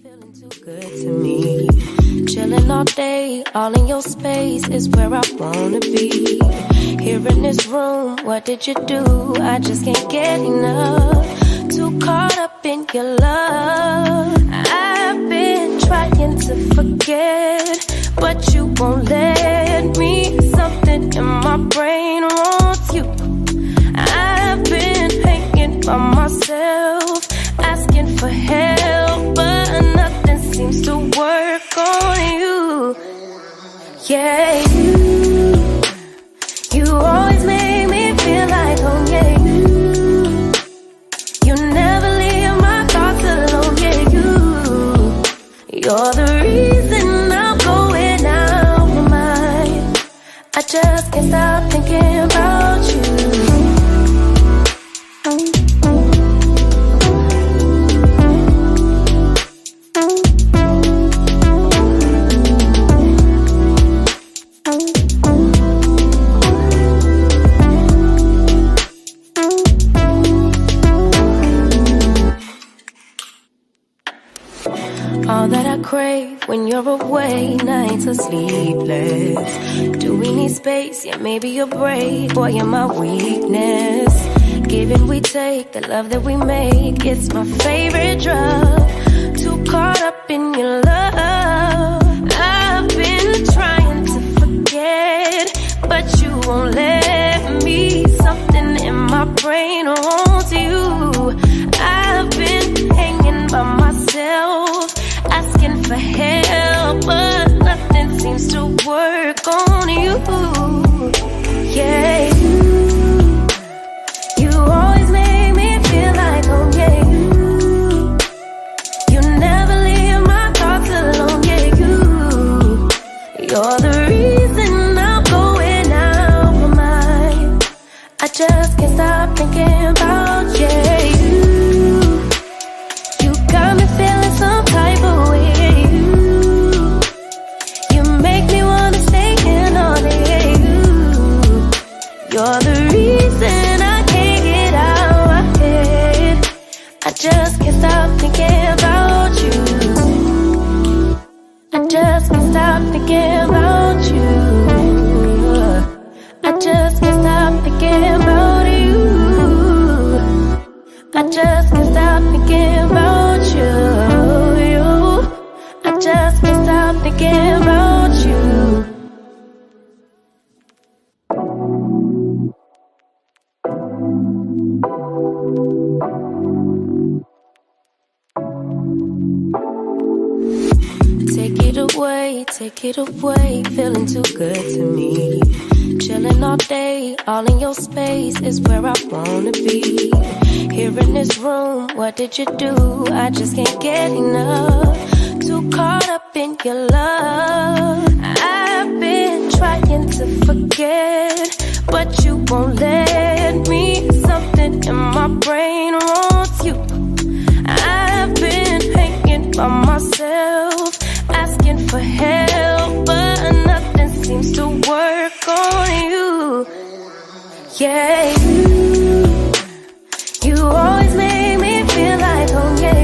Feeling too good to me. Chilling all day, all in your space is where I wanna be. Here in this room, what did you do? I just can't get enough. Too caught up in your love. I've been trying to forget, but you won't let me. Something in my brain wants you. I've been hanging by myself, asking for help, but nothing seems to work on you. Yeah, you always make me feel like home. Yeah, you never leave my thoughts alone. Yeah, you're the reason I'm going out of my mind. I just can't stop thinking about you. All that I crave when you're away, nights are sleepless. Do we need space? Yeah, maybe a break. Boy, you're my weakness. Give and we take, the love that we make, it's my favorite drug. Too caught up in your love. I've been trying to forget, but you won't let me. Something in my brain wants you. I've been hanging by myself, asking for help, but nothing seems to work on you. Yeah, you always make me feel like home. Yeah, you never leave my thoughts alone. Yeah, you're the reason I'm going out of my mind. I just can't stop thinking about you. You got me feeling some type of way. You make me wanna stay in all day. just can't stop thinking about you. I just can't stop thinking about you. I just can't stop thinking about you. I just can't stop thinking about you. Take it away, feeling too good to me. Chilling all day, all in your space is where I wanna be. Here in this room, what did you do? I just can't get enough. Too caught up in your love. I've been trying to forget, but you won't let me. Something in my brain wants you. I've been hanging by myself, asking for help, but nothing seems to work on you. Yeah, you always make me feel like home. Yeah,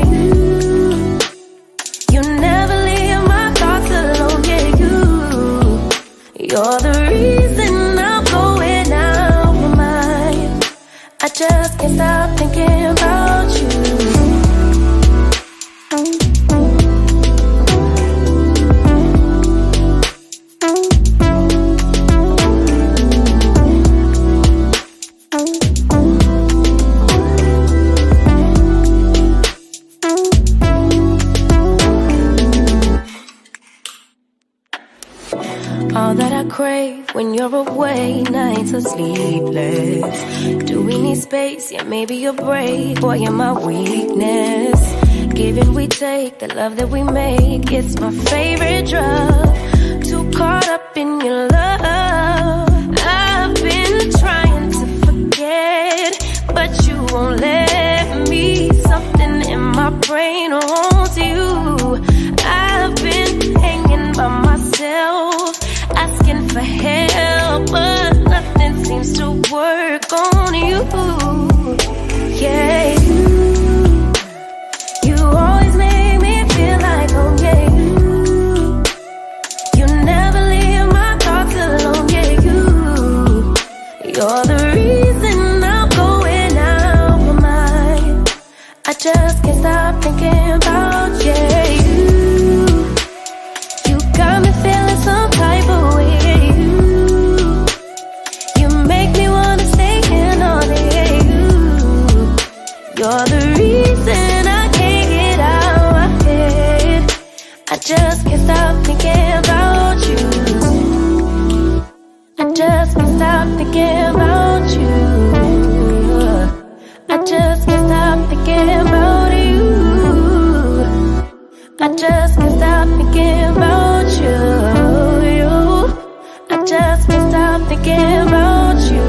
you never leave my thoughts alone. Yeah, you're the reason I'm going out my mind. I just can't stop thinking about you. All that I crave when you're away, nights are sleepless. Do we need space? Yeah, maybe a break. Boy, you're my weakness. Give and we take, the love that we make, it's my favorite drug. Too caught up in your love. I've been trying to forget, but you won't let me. Something in my brain wants you. I've been hanging by myself, asking for help, but nothing seems to work on you. Yeah, you always make me feel like home. Yeah, you never leave my thoughts alone. Yeah, you're the reason I'm going out my mind. I just can't stop thinking about you. You got me feeling some type of way. You make me wanna stay in all day. You're the reason I can't get out my head. I just can't stop thinking about you. I just can't stop thinking about you. I just can't stop thinking about you. I just can't stop thinking about you. I just can't stop thinking about you.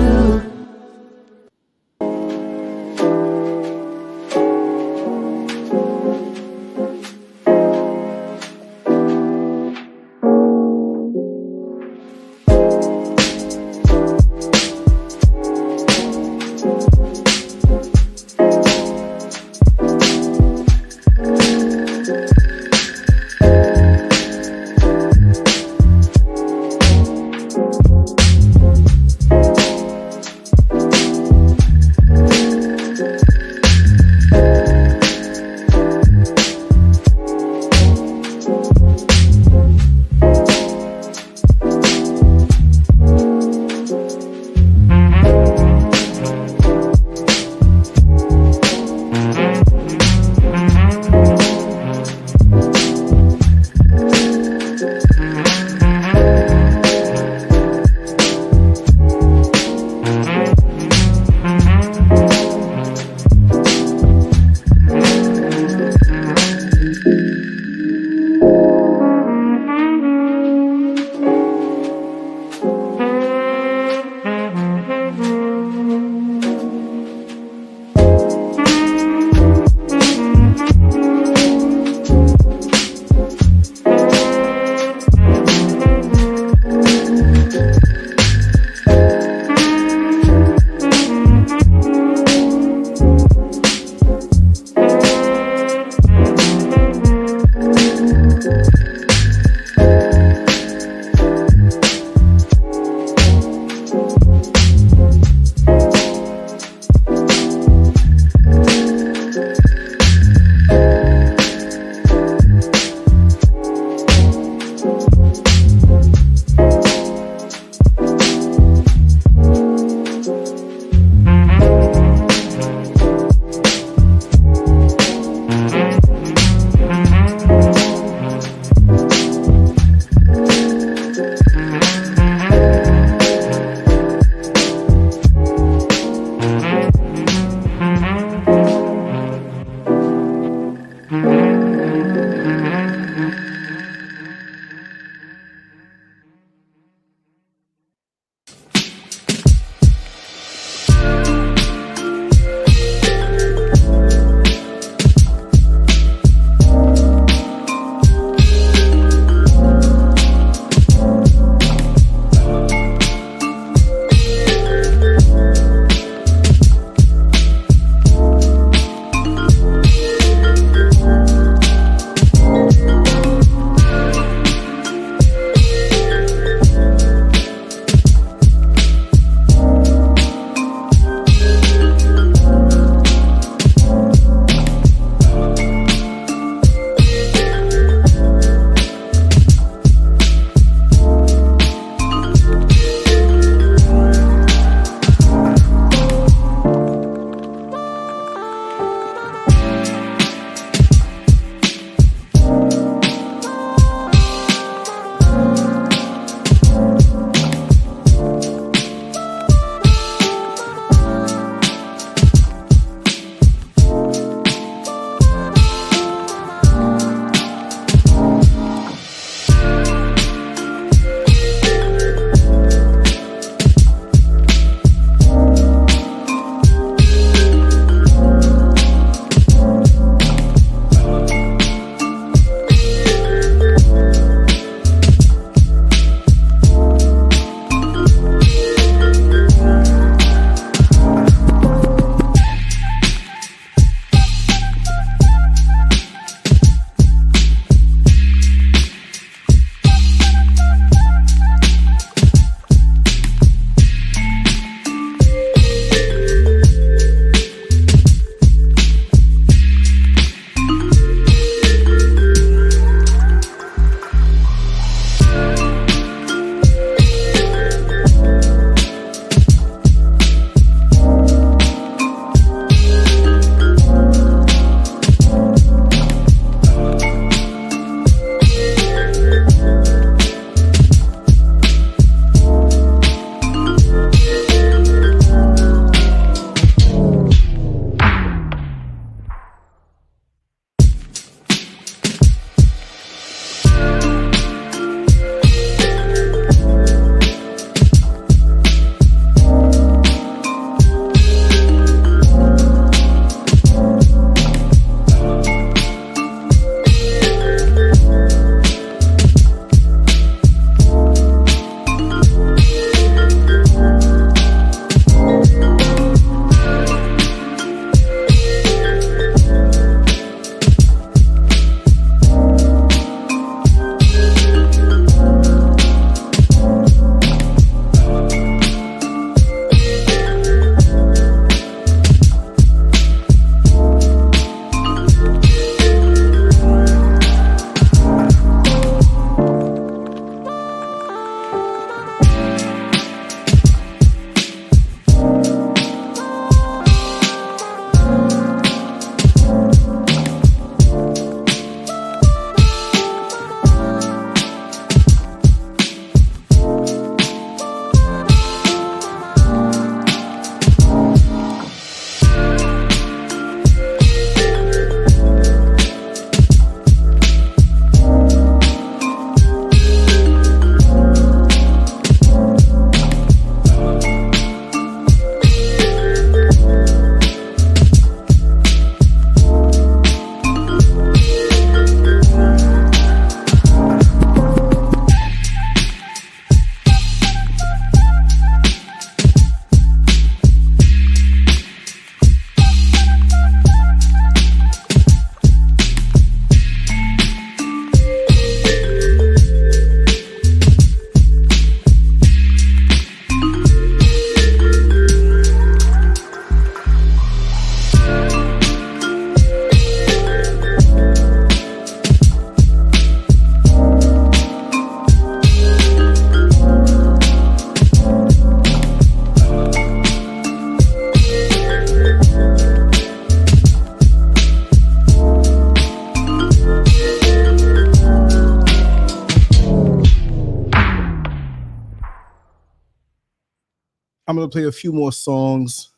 I'm gonna play a few more songs.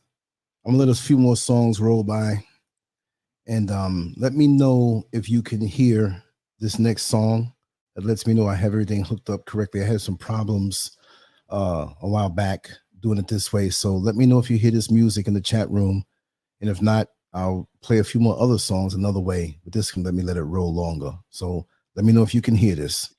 I'm gonna let a few more songs roll by, and let me know if you can hear this next song. That lets me know I have everything hooked up correctly. I had some problems a while back doing it this way, so let me know if you hear this music in the chat room, and if not, I'll play a few more other songs another way, but this can let me let it roll longer. So let me know if you can hear this.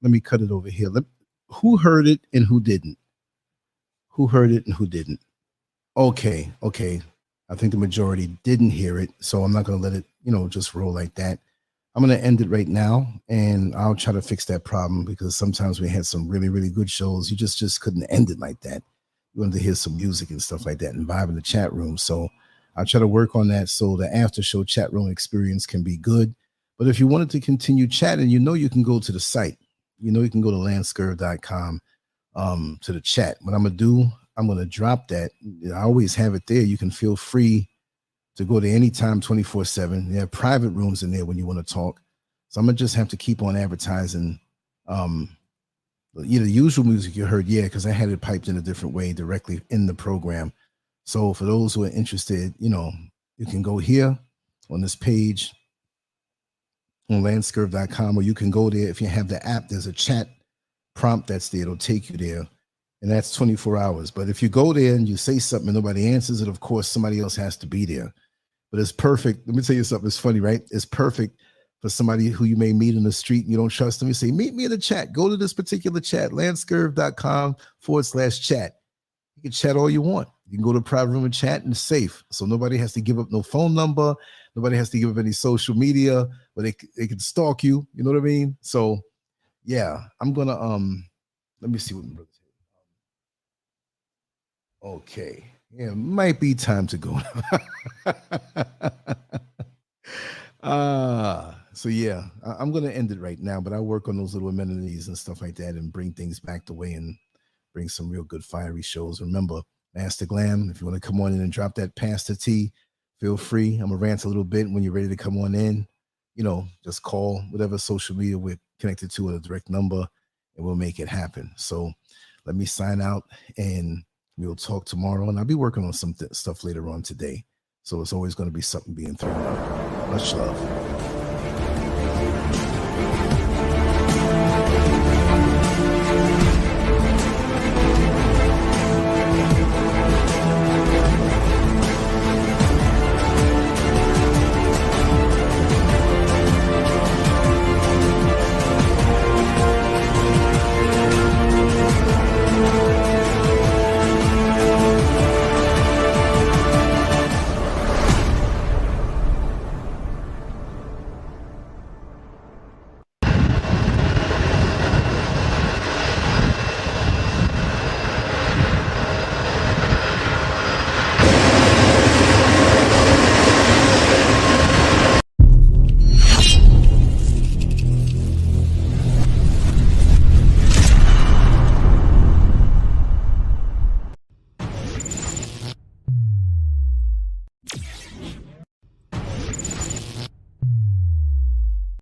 Let me cut it over here. Who heard it and who didn't? Who heard it and who didn't? Okay. I think the majority didn't hear it, so I'm not going to let it, just roll like that. I'm going to end it right now, and I'll try to fix that problem, because sometimes we had some really, really good shows. You just couldn't end it like that. You wanted to hear some music and stuff like that and vibe in the chat room. So I'll try to work on that so the after show chat room experience can be good. But if you wanted to continue chatting, you can go to the site. You can go to Lancescurv.com to the chat. What I'm going to do, I'm going to drop that. I always have it there. You can feel free to go there anytime, 24/7. There are private rooms in there when you want to talk. So I'm going to just have to keep on advertising the usual music you heard, because I had it piped in a different way directly in the program. So for those who are interested, you can go here on this page on Lancescurv.com, or you can go there. If you have the app, there's a chat prompt that's there. It'll take you there, and that's 24 hours. But if you go there and you say something and nobody answers it, of course, somebody else has to be there. But it's perfect. Let me tell you something. It's funny, right? It's perfect for somebody who you may meet in the street and you don't trust them. You say, meet me in the chat. Go to this particular chat, Lancescurv.com/chat. You can chat all you want. You can go to a private room and chat, and it's safe. So nobody has to give up no phone number. Nobody has to give up any social media, but they can stalk you. You know what I mean? So yeah, I'm gonna let me see what. Okay, yeah, might be time to go. So yeah, I'm gonna end it right now, but I work on those little amenities and stuff like that and bring things back the way and bring some real good fiery shows. Remember, Master Glam, if you want to come on in and drop that Pastor T, feel free. I'm gonna rant a little bit when you're ready to come on in. Just call whatever social media we're connected to, a direct number, and we'll make it happen. So let me sign out, and we'll talk tomorrow. And I'll be working on some stuff later on today. So it's always going to be something being thrown out. Much love.